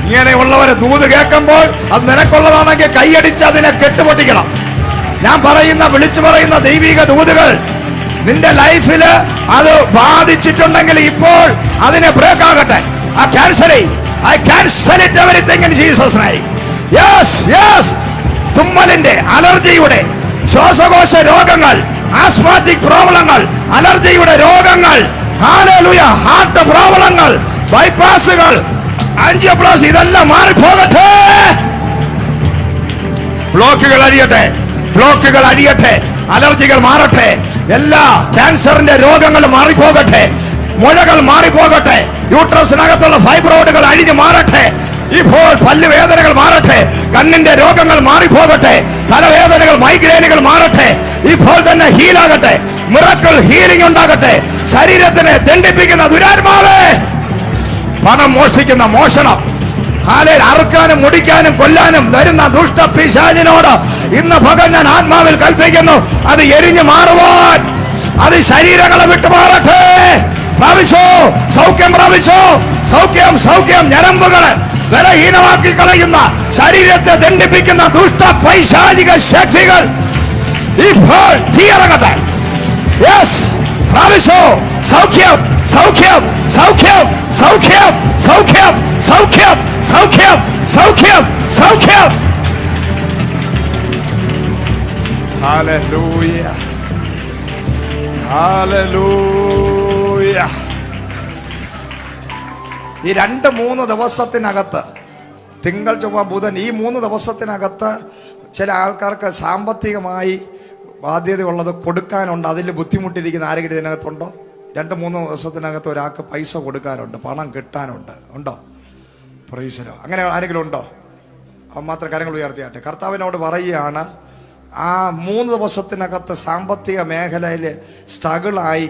ഇങ്ങനെയുള്ളവരെ ദൂത് കേൾക്കുമ്പോൾ അത് നിനക്കുള്ളതാണെങ്കിൽ കൈയടിച്ച് അതിനെ കെട്ടുപൊട്ടിക്കണം. ഞാൻ വിളിച്ചു പറയുന്ന ദൈവിക ദൂതുകൾ നിന്റെ ലൈഫില് അത് ബാധിച്ചിട്ടുണ്ടെങ്കിൽ ഇപ്പോൾ അതിനെ ബ്രേക്ക് ആകട്ടെ. I cancel it everything in Jesus name. Yes. തുമ്മലിന്റെ, അലർജിയുടെ, ശ്വാസകോശ രോഗങ്ങൾ, ആസ്മാറ്റിക് പ്രോബ്ലങ്ങൾ, അലർജിയുടെ രോഗങ്ങൾ, ഹല്ലേലൂയ, ഹാർട്ട് പ്രോബ്ലങ്ങൾ, ബൈപ്പാസുകൾ, ആൻജിയോപ്ലാസ്റ്റി, ഇതെല്ലാം മാറിപ്പോകട്ടെ. ബ്ലോക്കുകൾ അഴിയട്ടെ, ബ്ലോക്കുകൾ അഴിയട്ടെ, അലർജികൾ മാറട്ടെ, എല്ലാ ക്യാൻസറിന്റെ രോഗങ്ങൾ മാറിപ്പോകട്ടെ, മുഴകൾ മാറിപ്പോകട്ടെ, യൂട്രസിനകത്തുള്ള ഫൈബ്രോയിഡുകൾ അഴിഞ്ഞു മാറട്ടെ, ഇപ്പോൾ പല്ലുവേദനകൾ മാറട്ടെ, കണ്ണിന്റെ രോഗങ്ങൾ മാറിപ്പോകട്ടെ, തലവേദനകൾ, മൈഗ്രെയിനുകൾ മാറട്ടെ, ഇപ്പോൾ തന്നെ ഹീലാകട്ടെ, മിറക്കിൾ ഹീലിംഗ് ഉണ്ടാകട്ടെ. ശരീരത്തിനെ ദണ്ഡിപ്പിക്കുന്ന ദുരാത്മാവേ, പണം മോഷ്ടിക്കുന്ന മോഷണം, കാലിൽ അറുക്കാനും മുടിക്കാനും കൊല്ലാനും വരുന്ന ദുഷ്ട പിശാചിനോട് ഇന്ന് പകൽ ഞാൻ ആത്മാവിൽ കൽപ്പിക്കുന്നു, അത് എരിഞ്ഞു മാറുവാൻ, അത് ശരീരങ്ങളെ വിട്ടുമാറട്ടെ. പ്രാപിച്ചോ, സൗഖ്യം പ്രാപിച്ചോ, സൗഖ്യം, സൗഖ്യം. ഞരമ്പുകളെ ബലഹീനമാക്കി കളയുന്ന, ശരീരത്തെ ദണ്ഡിപ്പിക്കുന്ന ദുഷ്ട പൈശാചിക ശക്തികൾ ഇപ്പോൾ തീയിറങ്ങട്ടെ. യെസ്, പ്രാപിച്ചോ, സൗഖ്യം, സൗഖ്യം, സൗഖ്യം, സൗഖ്യം, സൗഖ്യം, സൗഖ്യം, സൗഖ്യം, സൗഖ്യം, സൗഖ്യം. Hallelujah, hallelujah. ഈ 2-3 ദിവസത്തിനകത്ത്, തിങ്കൾ, ചൊവ്വ, ബുധൻ, ഈ 3 ദിവസത്തിനകത്ത് ചില ആൾക്കാർക്ക് സാമ്പത്തികമായി ബാധ്യതയുള്ളത് കൊടുക്കാനുണ്ട്. അതിൽ ബുദ്ധിമുട്ടിരിക്കുന്ന ആരെങ്കിലും ഇതിനകത്തുണ്ടോ? 2-3 ദിവസത്തിനകത്ത് ഒരാൾക്ക് പൈസ കൊടുക്കാനുണ്ട്, പണം കിട്ടാനുണ്ട്. ഉണ്ടോ? പ്രൈസലോ. അങ്ങനെ ആരെങ്കിലും ഉണ്ടോ? മാത്രം കാര്യങ്ങൾ ഉയർത്തിയാട്ടെ. കർത്താവിനോട് പറയുകയാണ്, ആ 3 ദിവസത്തിനകത്ത് സാമ്പത്തിക മേഖലയിൽ സ്ട്രഗിളായി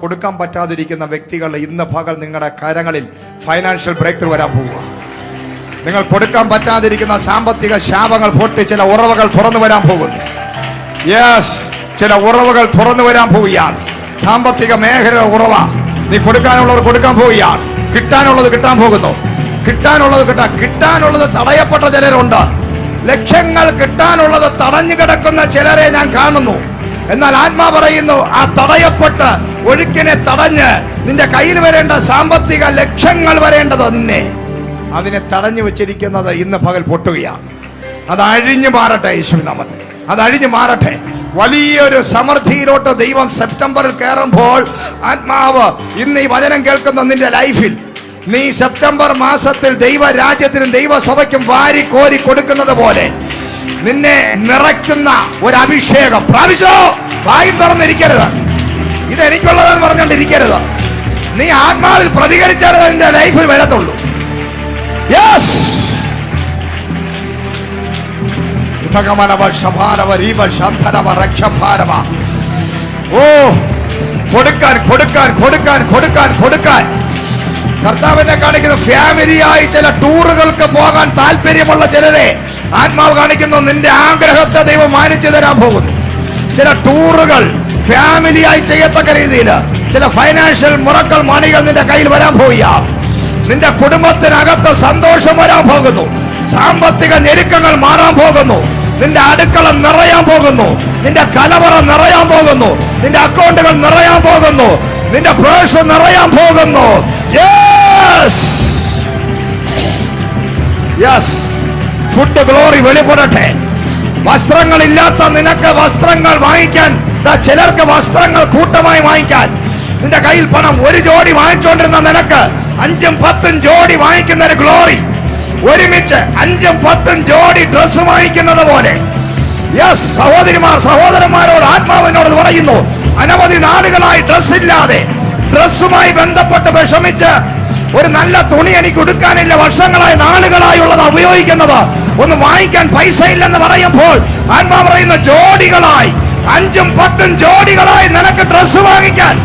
കൊടുക്കാൻ പറ്റാതിരിക്കുന്ന വ്യക്തികൾ ഇന്ന് പകൽ നിങ്ങളുടെ കരങ്ങളിൽ ഫൈനാൻഷ്യൽ ബ്രേക്ക് ത്രൂ വരാൻ പോവുക. നിങ്ങൾ കൊടുക്കാൻ പറ്റാതിരിക്കുന്ന സാമ്പത്തിക ശാപങ്ങൾ പൊട്ടി ചില ഉറവകൾ തുറന്നു വരാൻ പോകുന്നു. യെസ്, ചില ഉറവകൾ തുറന്നു വരാൻ പോവുകയാണ്. സാമ്പത്തിക മേഖല ഉറവ, നീ കൊടുക്കാനുള്ളവർ കൊടുക്കാൻ പോവുകയാണ്. കിട്ടാനുള്ളത് കിട്ടാൻ പോകുന്നു. കിട്ടാനുള്ളത് തടയപ്പെട്ട ചിലരുണ്ട്. ലക്ഷങ്ങൾ കിട്ടാനുള്ളത് തടഞ്ഞു കിടക്കുന്ന ചിലരെ ഞാൻ കാണുന്നു. എന്നാൽ ആത്മാ പറയുന്നു, ആ തടയപ്പെട്ട് ഒഴുക്കിനെ തടഞ്ഞ് നിന്റെ കയ്യിൽ വരേണ്ട സാമ്പത്തിക ലക്ഷങ്ങൾ വരേണ്ടത് നിന്നെ അതിനെ തടഞ്ഞു വെച്ചിരിക്കുന്നത് ഇന്ന് പകൽ പൊട്ടുകയാണ്. അത് അഴിഞ്ഞു മാറട്ടെ യേശുവിൻ നാമത്തിൽ. അത് അഴിഞ്ഞു മാറട്ടെ. വലിയൊരു സമൃദ്ധിയിലോട്ട് ദൈവം സെപ്റ്റംബറിൽ കയറുമ്പോൾ ആത്മാവ് ഇന്ന് ഈ വചനം കേൾക്കുന്ന നിന്റെ ലൈഫിൽ നീ സെപ്റ്റംബർ മാസത്തിൽ ദൈവരാജ്യത്തിനും ദൈവസഭയ്ക്കും വാരി കോരി കൊടുക്കുന്നത് പോലെ നിന്നെ നിറയ്ക്കുന്ന ഒരു അഭിഷേകം പ്രാപിച്ചോ. വായി തുറന്നിരിക്കരുത്, ഇതെനിക്കുള്ളതെന്ന് പറഞ്ഞുകൊണ്ടിരിക്കരുത്. നീ ആത്മാവിൽ പ്രതികരിച്ചാലേ നിന്റെ ലൈഫിൽ വരത്തുള്ളൂ. യെസ്, ഓ, കൊടുക്കാൻ കൊടുക്കാൻ കൊടുക്കാൻ കൊടുക്കാൻ കൊടുക്കാൻ. കർത്താവിനെ കാണിക്കുന്ന ഫാമിലിയായി ചില ടൂറുകൾക്ക് പോകാൻ താല്പര്യമുള്ള ചിലരെ ആത്മാവ് കാണിക്കുന്നു. നിന്റെ ആഗ്രഹത്തെ ദൈവം മാനിച്ചു തരാൻ പോകുന്നു. ചില ടൂറുകൾ ഫാമിലിയായി ചെയ്യത്തക്ക രീതിയിൽ ചില ഫൈനാൻഷ്യൽ മുറക്കൾ മണികൾ നിന്റെ കയ്യിൽ വരാൻ പോവുക. നിന്റെ കുടുംബത്തിനകത്ത് സന്തോഷം വരാൻ പോകുന്നു. സാമ്പത്തിക ഞെരുക്കങ്ങൾ മാറാൻ പോകുന്നു. നിന്റെ അടുക്കള നിറയാൻ പോകുന്നു. നിന്റെ കലവറ നിറയാൻ പോകുന്നു. നിന്റെ അക്കൗണ്ടുകൾ നിറയാൻ പോകുന്നു. നിന്റെ പേഴ്സ് നിറയാൻ പോകുന്നു. Yes, yes. ഫുഡ് ഗ്ലോറി വെളിപ്പെടട്ടെ. വസ്ത്രങ്ങളില്ലാത്ത നിനക്ക് വസ്ത്രങ്ങൾ വാങ്ങിക്കാൻ, ചിലർക്ക് വസ്ത്രങ്ങൾ കൂട്ടമായി വാങ്ങിക്കാൻ നിന്റെ കയ്യിൽ പണം, ഒരു ജോഡി വാങ്ങിച്ചുകൊണ്ടിരുന്ന നിനക്ക് 5-10 ജോഡി വാങ്ങിക്കുന്ന ഒരു ഗ്ലോറി, ഒരുമിച്ച് 5-10 ജോഡി ഡ്രസ് വാങ്ങിക്കുന്നത് പോലെ. യെസ്, സഹോദരിമാർ സഹോദരന്മാരോട് ആത്മാവിനോട് പറയുന്നു, അനവധി നാളുകളായി ഡ്രസ് ഇല്ലാതെ, ഡ്രസ്സുമായി ബന്ധപ്പെട്ട് വിഷമിച്ച് ഒരു നല്ല തുണി എനിക്ക് ഉടുക്കാനില്ല, വർഷങ്ങളായി നാളുകളായുള്ളത് ഉപയോഗിക്കുന്നത്, ഒന്ന് വാങ്ങിക്കാൻ പൈസ ഇല്ലെന്ന് പറയുമ്പോൾ ആത്മാ പറയുന്ന ജോഡികളായി 5-10 ജോഡികളായി നിനക്ക് ഡ്രസ് വാങ്ങിക്കാൻ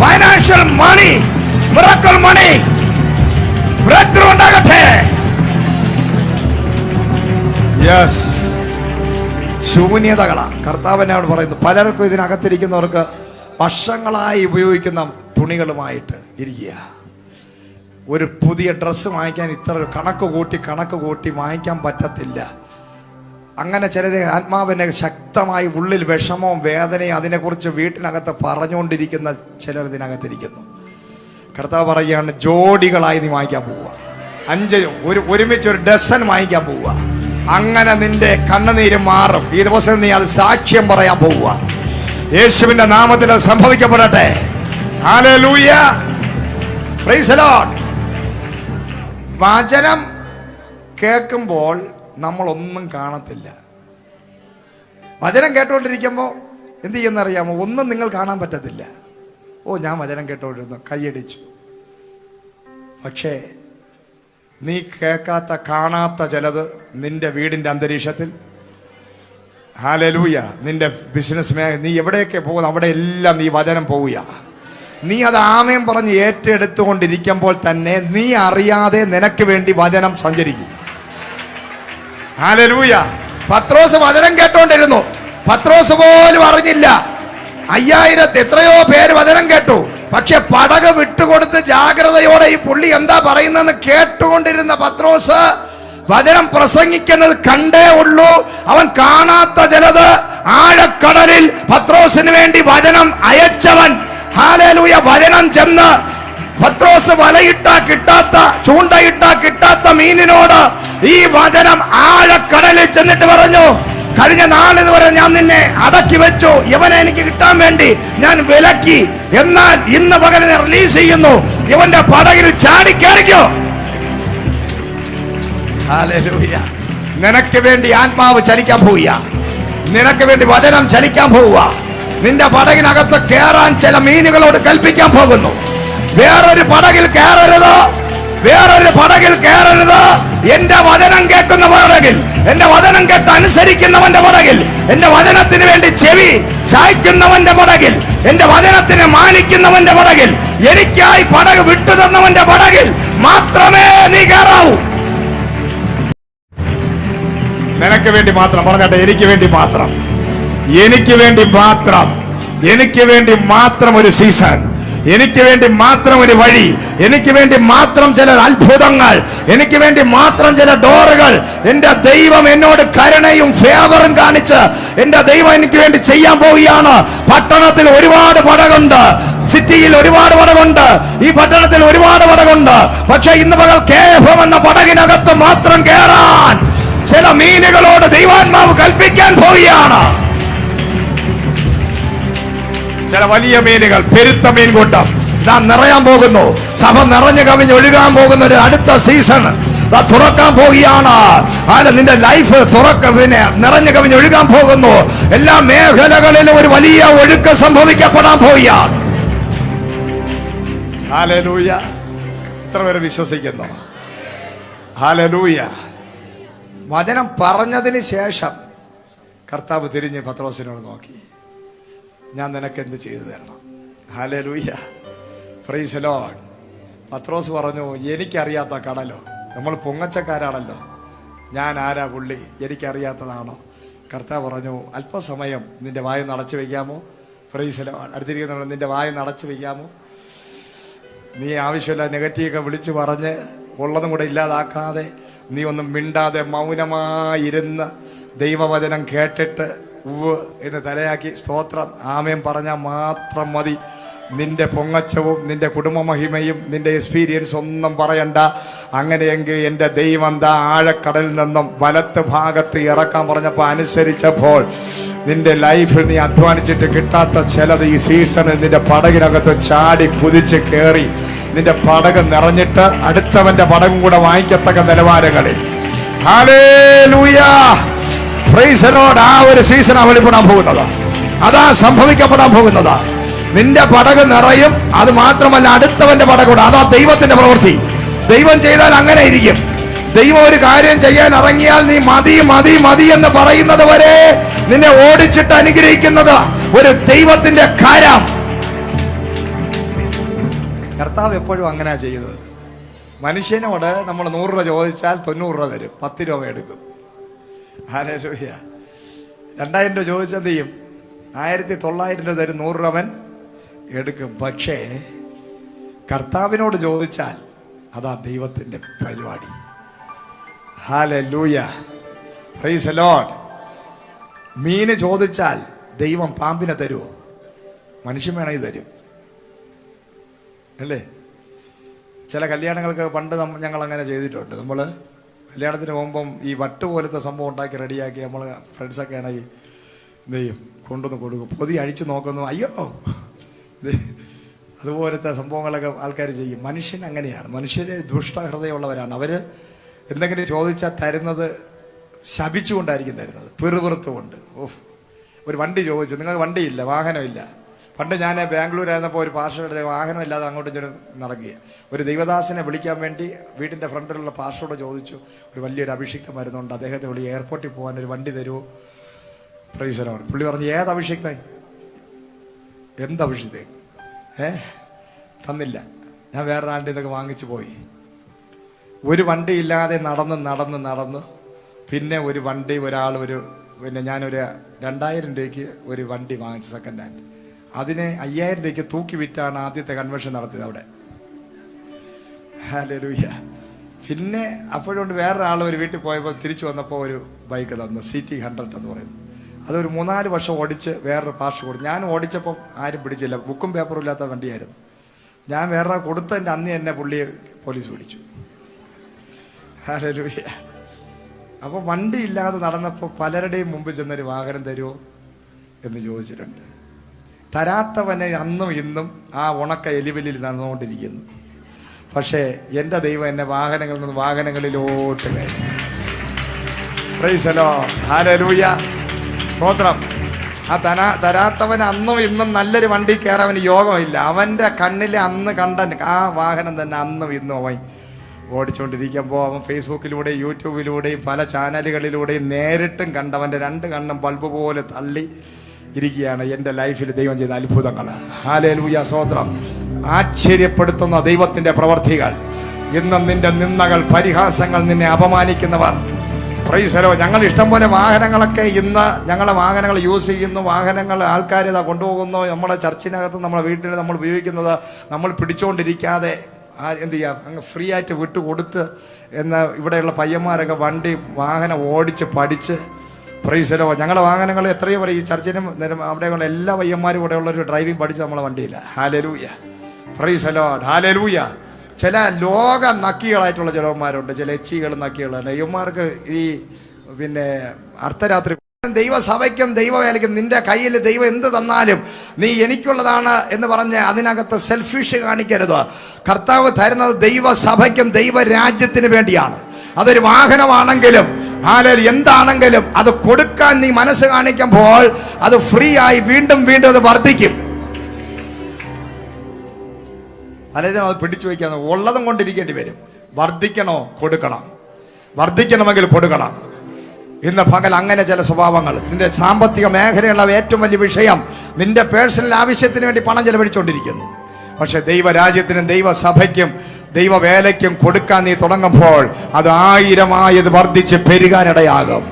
ഫൈനാൻഷ്യൽ മണി, മിറക്കിൾ മണി ബ്രേക്ക് ത്രൂ ഉണ്ടാകട്ടെ. യെസ്, ശൂന്യതകളാ കർത്താവിനോട് പറയുന്നു. പലർക്കും ഇതിനകത്തിരിക്കുന്നവർക്ക് വർഷങ്ങളായി ഉപയോഗിക്കുന്ന തുണികളുമായിട്ട് ഇരിക്കുക. ഒരു പുതിയ ഡ്രസ്സ് വാങ്ങിക്കാൻ ഇത്ര കണക്ക് കൂട്ടി വാങ്ങിക്കാൻ പറ്റത്തില്ല. അങ്ങനെ ചിലരെ ആത്മാവിനെ ശക്തമായി ഉള്ളിൽ വിഷമവും വേദനയും അതിനെക്കുറിച്ച് വീട്ടിനകത്ത് പറഞ്ഞുകൊണ്ടിരിക്കുന്ന ചിലർ ഇതിനകത്തിരിക്കുന്നു. കർത്താവ് പറയുകയാണ്, ജോഡികളായി നീ വാങ്ങിക്കാൻ പോവുക. ഒരുമിച്ച് ഒരു ഡസൻ വാങ്ങിക്കാൻ പോവുക. അങ്ങനെ നിന്റെ കണ്ണുനീര് മാറും. ഈ ദിവസം നീ അത് സാക്ഷ്യം പറയാൻ പോവുക. യേശുവിന്റെ നാമത്തിൽ അത് സംഭവിക്കപ്പെടട്ടെ. Hallelujah, praise the Lord. വചനം കേൾക്കുമ്പോൾ നമ്മളൊന്നും കാണത്തില്ല. വചനം കേട്ടോണ്ടിരിക്കുമ്പോൾ എന്ത് ചെയ്യുന്നറിയാമോ? ഒന്നും നിങ്ങൾ കാണാൻ പറ്റത്തില്ല. ഓ, ഞാൻ വചനം കേട്ടോണ്ടിരുന്നു, കൈയടിച്ചു. പക്ഷേ നീ കേൾക്കാത്ത കാണാത്ത ചിലത് നിന്റെ വീടിന്റെ അന്തരീക്ഷത്തിൽ, ഹല്ലേലൂയ, നിന്റെ ബിസിനസ് നീ എവിടെയൊക്കെ പോകുന്നു അവിടെ എല്ലാം നീ വചനം പോവുക. നീ അത് ആമേൻ പറഞ്ഞ് ഏറ്റെടുത്തുകൊണ്ടിരിക്കുമ്പോൾ തന്നെ നീ അറിയാതെ നിനക്ക് വേണ്ടി വചനം സഞ്ചരിക്കും. ഹല്ലേലൂയ. പത്രോസ് വചനം കേട്ടോണ്ടിരുന്നു. പത്രോസ് പോലും അറിഞ്ഞില്ല. 5000 എത്രയോ പേര് വചനം കേട്ടു. പക്ഷെ പടക് വിട്ടുകൊടുത്ത് ജാഗ്രതയോടെ ഈ പുള്ളി എന്താ പറയുന്നതെന്ന് കേട്ടുകൊണ്ടിരുന്ന പത്രോസ് വചനം പ്രസംഗിക്കുന്നത് കണ്ടേ ഉള്ളൂ. അവൻ കാണാത്ത ചിലത് ആഴക്കടലിൽ പത്രോസിന് വേണ്ടി വചനം അയച്ചവൻ. ഹല്ലേലൂയ. വചനം ചെന്ന് പത്രോസ് വലയിട്ടാ കിട്ടാത്ത, ചൂണ്ടയിട്ടാ കിട്ടാത്ത മീനിനോട് ഈ വചനം ആഴക്കടലിൽ ചെന്നിട്ട് പറഞ്ഞു, കഴിഞ്ഞ നാളിതുവരെ ഞാൻ നിന്നെ അടക്കി വെച്ചു, ഇവനെ എനിക്ക് കിട്ടാൻ വേണ്ടി ഞാൻ വിലക്കി, എന്നാൽ ഇന്ന് പകലിനെ റിലീസ് ചെയ്യുന്നു, ഇവന്റെ പടകിൽ ചാടിക്കേറിക്കോ. ഹല്ലേലൂയ. നിനക്ക് വേണ്ടി ആത്മാവ് ചലിക്കാൻ പോവുക. നിനക്ക് വേണ്ടി വചനം ചലിക്കാൻ പോവുക. നിന്റെ പടകിനകത്ത് കയറാൻ ചില മീനുകളോട് കൽപ്പിക്കാൻ പോകുന്നു. വേറൊരു പടകിൽ കയറരുത്, വേറൊരു പടകിൽ കയറരുത്. എന്റെ വചനം കേൾക്കുന്ന പടകിൽ, എന്റെ വചനം കേട്ട് അനുസരിക്കുന്നവന്റെ പടകിൽ, എന്റെ വചനത്തിന് വേണ്ടി ചെവി ചായ്ക്കുന്നവന്റെ പടകിൽ, എന്റെ വചനത്തിനെ മാനിക്കുന്നവന്റെ പടകിൽ, എനിക്കായി പടക് വിട്ടു തന്നവന്റെ പടകിൽ മാത്രമേ നീ കയറാവൂ. നിനക്ക് വേണ്ടി മാത്രം പറഞ്ഞാട്ടെ, എനിക്ക് വേണ്ടി മാത്രം, എനിക്ക് വേണ്ടി മാത്രം, എനിക്ക് വേണ്ടി മാത്രം ഒരു സീസൺ, എനിക്ക് വേണ്ടി മാത്രം ഒരു വഴി, എനിക്ക് വേണ്ടി മാത്രം ചില അത്ഭുതങ്ങൾ, എനിക്ക് വേണ്ടി മാത്രം ചില ഡോറുകൾ. എന്റെ ദൈവം എന്നോട് കരുണയും ഫേവറും കാണിച്ച് എന്റെ ദൈവം എനിക്ക് വേണ്ടി ചെയ്യാൻ പോവുകയാണ്. പട്ടണത്തിൽ ഒരുപാട് പടകുണ്ട്, സിറ്റിയിൽ ഒരുപാട് പടകുണ്ട്, ഈ പട്ടണത്തിൽ ഒരുപാട് പടകുണ്ട്. പക്ഷെ ഇന്ന് പകൽ കേഫം എന്ന പടകിനകത്ത് മാത്രം കയറാൻ ചില മീനുകളോട് ദൈവാത്മാവ് കൽപ്പിക്കാൻ പോവുകയാണ്. ചില വലിയ മീനുകൾ, പെരുത്ത മീൻകൂട്ടം നാം നിറയാൻ പോകുന്നു. സഭ നിറഞ്ഞു കവിഞ്ഞ് ഒഴുകാൻ പോകുന്ന ഒരു അടുത്ത സീസൺ തുറക്കാൻ പോവുകയാണ്. നിന്റെ ലൈഫ് നിറഞ്ഞു കവിഞ്ഞ് ഒഴുകാൻ പോകുന്നു. എല്ലാ മേഖലകളിലും ഒരു വലിയ ഒഴുക്ക് സംഭവിക്കപ്പെടാൻ പോവുകയാണ്. ഹല്ലേലൂയ. എത്ര പേര് വിശ്വസിക്കുന്നു? ഹല്ലേലൂയ. വചനം പറഞ്ഞതിന് ശേഷം കർത്താവ് തിരിഞ്ഞ് പത്രോസിനോട് നോക്കി, ഞാൻ നിനക്ക് എന്ത് ചെയ്തു തരണം? Hallelujah, praise the Lord. പത്രോസ് പറഞ്ഞു, എനിക്കറിയാത്ത കടലോ? നമ്മൾ പൊങ്ങച്ചക്കാരാണല്ലോ, ഞാൻ ആരാ പുള്ളി, എനിക്കറിയാത്തതാണോ? കർത്താവ് പറഞ്ഞു, അല്പസമയം നിന്റെ വായ നടച്ചു വയ്ക്കാമോ? Praise the Lord. അടുത്തിരിക്കുന്ന നിന്റെ വായ നടച്ചു വയ്ക്കാമോ? നീ ആവശ്യമില്ല നെഗറ്റീവൊക്കെ വിളിച്ചു പറഞ്ഞ് ഉള്ളതും കൂടെ ഇല്ലാതാക്കാതെ നീ ഒന്നും മിണ്ടാതെ മൗനമായിരുന്ന് ദൈവവചനം കേട്ടിട്ട് ഉവ് എന്ന് തലയാക്കി സ്തോത്രം ആമേൻ പറഞ്ഞാൽ മാത്രം മതി. നിന്റെ പൊങ്ങച്ചവും നിന്റെ കുടുംബമഹിമയും നിന്റെ എക്സ്പീരിയൻസ് ഒന്നും പറയണ്ട. അങ്ങനെയെങ്കിൽ എൻ്റെ ദൈവം ദാ ആഴക്കടലിൽ നിന്നും വലത്ത് ഭാഗത്ത് ഇറക്കാൻ പറഞ്ഞപ്പോൾ അനുസരിച്ചപ്പോൾ നിന്റെ ലൈഫിൽ നീ അധ്വാനിച്ചിട്ട് കിട്ടാത്ത ചിലത് ഈ സീസണിൽ നിന്റെ പടകിനകത്ത് ചാടി കുതിച്ച് കയറി നിന്റെ പടക് നിറഞ്ഞിട്ട് അടുത്തവന്റെ പടകും കൂടെ വാങ്ങിക്കത്തക്ക നിലവാരങ്ങളിൽ ഹല്ലേലൂയ, പ്രൈസ് ദി ലോർഡ്. ആ ഒരു സീസണാ വെളിപ്പെടാൻ പോകുന്നത്, അതാ സംഭവിക്കപ്പെടാൻ പോകുന്നത്. നിന്റെ പടക് നിറയും. അത് മാത്രമല്ല അടുത്തവന്റെ പടകൂടെ. അതാ ദൈവത്തിന്റെ പ്രവൃത്തി. ദൈവം ചെയ്താൽ അങ്ങനെ ഇരിക്കും. ദൈവം ഒരു കാര്യം ചെയ്യാൻ ഇറങ്ങിയാൽ നീ മതി മതി മതി എന്ന് പറയുന്നത് വരെ നിന്നെ ഓടിച്ചിട്ട് അനുഗ്രഹിക്കുന്നത് ഒരു ദൈവത്തിന്റെ കാര്യം. കർത്താവ് എപ്പോഴും അങ്ങനെയാ ചെയ്യുന്നത്. മനുഷ്യനോട് നമ്മൾ 100 രൂപ ചോദിച്ചാൽ 90 രൂപ തരും, 10 രൂപ എടുക്കും. ഹല്ലേലൂയ. 2000 രൂപ ചോദിച്ചെന്ത് ചെയ്യും? 1900 രൂപ തരും, 100 രൂപ അവൻ എടുക്കും. പക്ഷേ കർത്താവിനോട് ചോദിച്ചാൽ അതാ ദൈവത്തിന്റെ പരിപാടി. Hallelujah, praise the Lord. മീന് ചോദിച്ചാൽ ദൈവം പാമ്പിനെ തരുമോ? മനുഷ്യൻ വേണമെങ്കിൽ തരും, അല്ലേ? ചില കല്യാണങ്ങൾക്ക് പണ്ട് ഞങ്ങൾ അങ്ങനെ ചെയ്തിട്ടുണ്ട്. നമ്മൾ കല്യാണത്തിന് പോകുമ്പം ഈ വട്ട് പോലത്തെ സംഭവം ഉണ്ടാക്കി റെഡിയാക്കി നമ്മൾ ഫ്രണ്ട്സൊക്കെ ആണെങ്കിൽ എന്ത് ചെയ്യും, കൊണ്ടുവന്ന് കൊടുക്കും. പൊതി അഴിച്ചു നോക്കുന്നു, അയ്യോ അതുപോലത്തെ സംഭവങ്ങളൊക്കെ ആൾക്കാർ ചെയ്യും. മനുഷ്യൻ അങ്ങനെയാണ്, മനുഷ്യര് ദുഷ്ടഹൃദയമുള്ളവരാണ്. അവർ എന്തെങ്കിലും ചോദിച്ചാൽ തരുന്നത് ശപിച്ചുകൊണ്ടായിരിക്കും തരുന്നത്, പിറുപിറുത്തുകൊണ്ട്. ഒരു വണ്ടി ചോദിച്ചു, നിങ്ങൾക്ക് വണ്ടിയില്ല, വാഹനമില്ല. പണ്ട് ഞാൻ ബാംഗ്ലൂരായിരുന്നപ്പോൾ ഒരു പാർഷയുടെ വാഹനമില്ലാതെ അങ്ങോട്ടും ഇങ്ങോട്ടും നടക്കുക. ഒരു ദൈവദാസനെ വിളിക്കാൻ വേണ്ടി വീടിൻ്റെ ഫ്രണ്ടിലുള്ള പാർഷയോട് ചോദിച്ചു, ഒരു വലിയൊരു അഭിഷിക്തം വരുന്നുണ്ട്, അദ്ദേഹത്തെ വിളി, എയർപോർട്ടിൽ പോകാൻ ഒരു വണ്ടി തരുമോ? പ്രൈസലാണ്. പുള്ളി പറഞ്ഞു, ഏത് അഭിഷിക്തൻ? എന്ത് അഭിഷിക്തൻ? തന്നില്ല. ഞാൻ വേറൊരാളുടെ ഇതൊക്കെ വാങ്ങിച്ചു പോയി. ഒരു വണ്ടി ഇല്ലാതെ നടന്ന് പിന്നെ ഒരു വണ്ടി പിന്നെ ഞാനൊരു 2000 രൂപയ്ക്ക് ഒരു വണ്ടി വാങ്ങിച്ചു, സെക്കൻഡ് ഹാൻഡ്. അതിനെ 5000 രൂപയ്ക്ക് തൂക്കി വിറ്റാണ് ആദ്യത്തെ കൺവെൻഷൻ നടത്തിയത് അവിടെ. ഹല്ലേലൂയ. പിന്നെ അപ്പോഴുകൊണ്ട് വേറൊരാൾ ഒരു വീട്ടിൽ പോയപ്പോൾ തിരിച്ചു വന്നപ്പോൾ ഒരു ബൈക്ക് തന്നു, CT 100 എന്ന് പറയുന്നത്. അതൊരു 3-4 വർഷം ഓടിച്ച് വേറൊരു പാർഷ കൊടുത്തു. ഞാൻ ഓടിച്ചപ്പം ആരും പിടിച്ചില്ല, ബുക്കും പേപ്പറും ഇല്ലാത്ത വണ്ടിയായിരുന്നു. ഞാൻ വേറെ കൊടുത്തതിൻ്റെ അന്ന് എന്നെ പുള്ളിയെ പോലീസ് പിടിച്ചു. ഹല്ലേലൂയ. അപ്പോൾ വണ്ടി ഇല്ലാതെ നടന്നപ്പോൾ പലരുടെയും മുമ്പിൽ ചെന്നൊരു വാഹനം തരുമോ എന്ന് ചോദിച്ചിട്ടുണ്ട്. തരാത്തവനെ അന്നും ഇന്നും ആ ഉണക്ക എലിവലിൽ നടന്നുകൊണ്ടിരിക്കുന്നു. പക്ഷേ എൻ്റെ ദൈവം എന്നെ വാഹനങ്ങളിൽ നിന്ന് വാഹനങ്ങളിലോട്ട് കയറി. Price the Lord. ഹല്ലേലൂയ. സ്തോത്രം. ആ തരാത്തവൻ അന്നും ഇന്നും നല്ലൊരു വണ്ടി കയറാൻ യോഗമില്ല. അവൻ്റെ കണ്ണിൽ അന്ന് കണ്ട ആ വാഹനം തന്നെ അന്നും ഇന്നും അവൻ ഓടിച്ചുകൊണ്ടിരിക്കുമ്പോൾ അവൻ ഫേസ്ബുക്കിലൂടെയും യൂട്യൂബിലൂടെയും പല ചാനലുകളിലൂടെയും നേരിട്ടും കണ്ടവൻ്റെ 2 കണ്ണും ബൾബ് പോലെ തള്ളി ഇരിക്കുകയാണ്. എൻ്റെ ലൈഫിൽ ദൈവം ചെയ്ത അത്ഭുതങ്ങൾ. ഹല്ലേലൂയ. സ്തോത്രം. ആശ്ചര്യപ്പെടുത്തുന്ന ദൈവത്തിൻ്റെ പ്രവർത്തികൾ. ഇന്നും നിന്റെ നിന്ദകൾ, പരിഹാസങ്ങൾ, നിന്നെ അപമാനിക്കുന്നവർ, പ്രൈസലോ, ഞങ്ങൾ ഇഷ്ടംപോലെ വാഹനങ്ങളൊക്കെ ഇന്ന് ഞങ്ങളെ വാഹനങ്ങൾ യൂസ് ചെയ്യുന്നു. വാഹനങ്ങൾ ആൾക്കാർ ഇതാ കൊണ്ടുപോകുന്നു. നമ്മുടെ ചർച്ചിനകത്ത് നമ്മുടെ വീട്ടിൽ നമ്മൾ ഉപയോഗിക്കുന്നത് നമ്മൾ പിടിച്ചുകൊണ്ടിരിക്കാതെ എന്ത് ചെയ്യാം, അങ്ങ് ഫ്രീ ആയിട്ട് വിട്ടുകൊടുത്ത് എന്ന് ഇവിടെയുള്ള പയ്യന്മാരൊക്കെ വാഹനം ഓടിച്ച് പഠിച്ച്, പ്രൈസലോ, ഞങ്ങളുടെ വാഹനങ്ങൾ എത്രയോ പറയും ഈ ചർച്ചിനും അവിടെയുള്ള എല്ലാ പയ്യന്മാരും ഇവിടെ ഉള്ളൊരു ഡ്രൈവിംഗ് പഠിച്ച് നമ്മളെ വണ്ടിയില്ല. ഹല്ലേലൂയ. പ്രൈസലോ. ഹല്ലേലൂയ. ചില ലോക നക്കികളായിട്ടുള്ള ചിലവന്മാരുണ്ട്, ചില എച്ചികൾ നക്കികളല്ല. ഇവന്മാർക്ക് ഈ പിന്നെ അർദ്ധരാത്രി ദൈവസഭയ്ക്കും ദൈവവേലയ്ക്കും നിന്റെ കയ്യിൽ ദൈവം എന്ത് തന്നാലും നീ എനിക്കുള്ളതാണ് എന്ന് പറഞ്ഞ് അതിനകത്ത് സെൽഫിഷ് കാണിക്കരുത്. കർത്താവ് തരുന്നത് ദൈവസഭയ്ക്കും ദൈവരാജ്യത്തിന് വേണ്ടിയാണ്. അതൊരു വാഹനമാണെങ്കിലും എന്താണെങ്കിലും അത് കൊടുക്കാൻ നീ മനസ്സ് കാണിക്കുമ്പോൾ അത് ഫ്രീ ആയി വീണ്ടും വീണ്ടും അത് വർദ്ധിക്കും. അല്ലെങ്കിൽ അത് പിടിച്ചു വയ്ക്കാൻ ഉള്ളതും കൊണ്ടിരിക്കേണ്ടി വരും. വർദ്ധിക്കണോ? കൊടുക്കണം. വർദ്ധിക്കണമെങ്കിൽ കൊടുക്കണം. ഇന്ന് പകൽ അങ്ങനെ ചില സ്വഭാവങ്ങൾ. നിന്റെ സാമ്പത്തിക മേഖലയുള്ള ഏറ്റവും വലിയ വിഷയം നിന്റെ പേഴ്സണൽ ആവശ്യത്തിന് വേണ്ടി പണം ചെലവഴിച്ചുകൊണ്ടിരിക്കുന്നു. പക്ഷെ ദൈവരാജ്യത്തിനും ദൈവസഭയ്ക്കും ദൈവവേലയ്ക്കും കൊടുക്കാൻ നീ തുടങ്ങുമ്പോൾ അത് 1000 വർദ്ധിച്ച് പെരുകാനിടയാകും.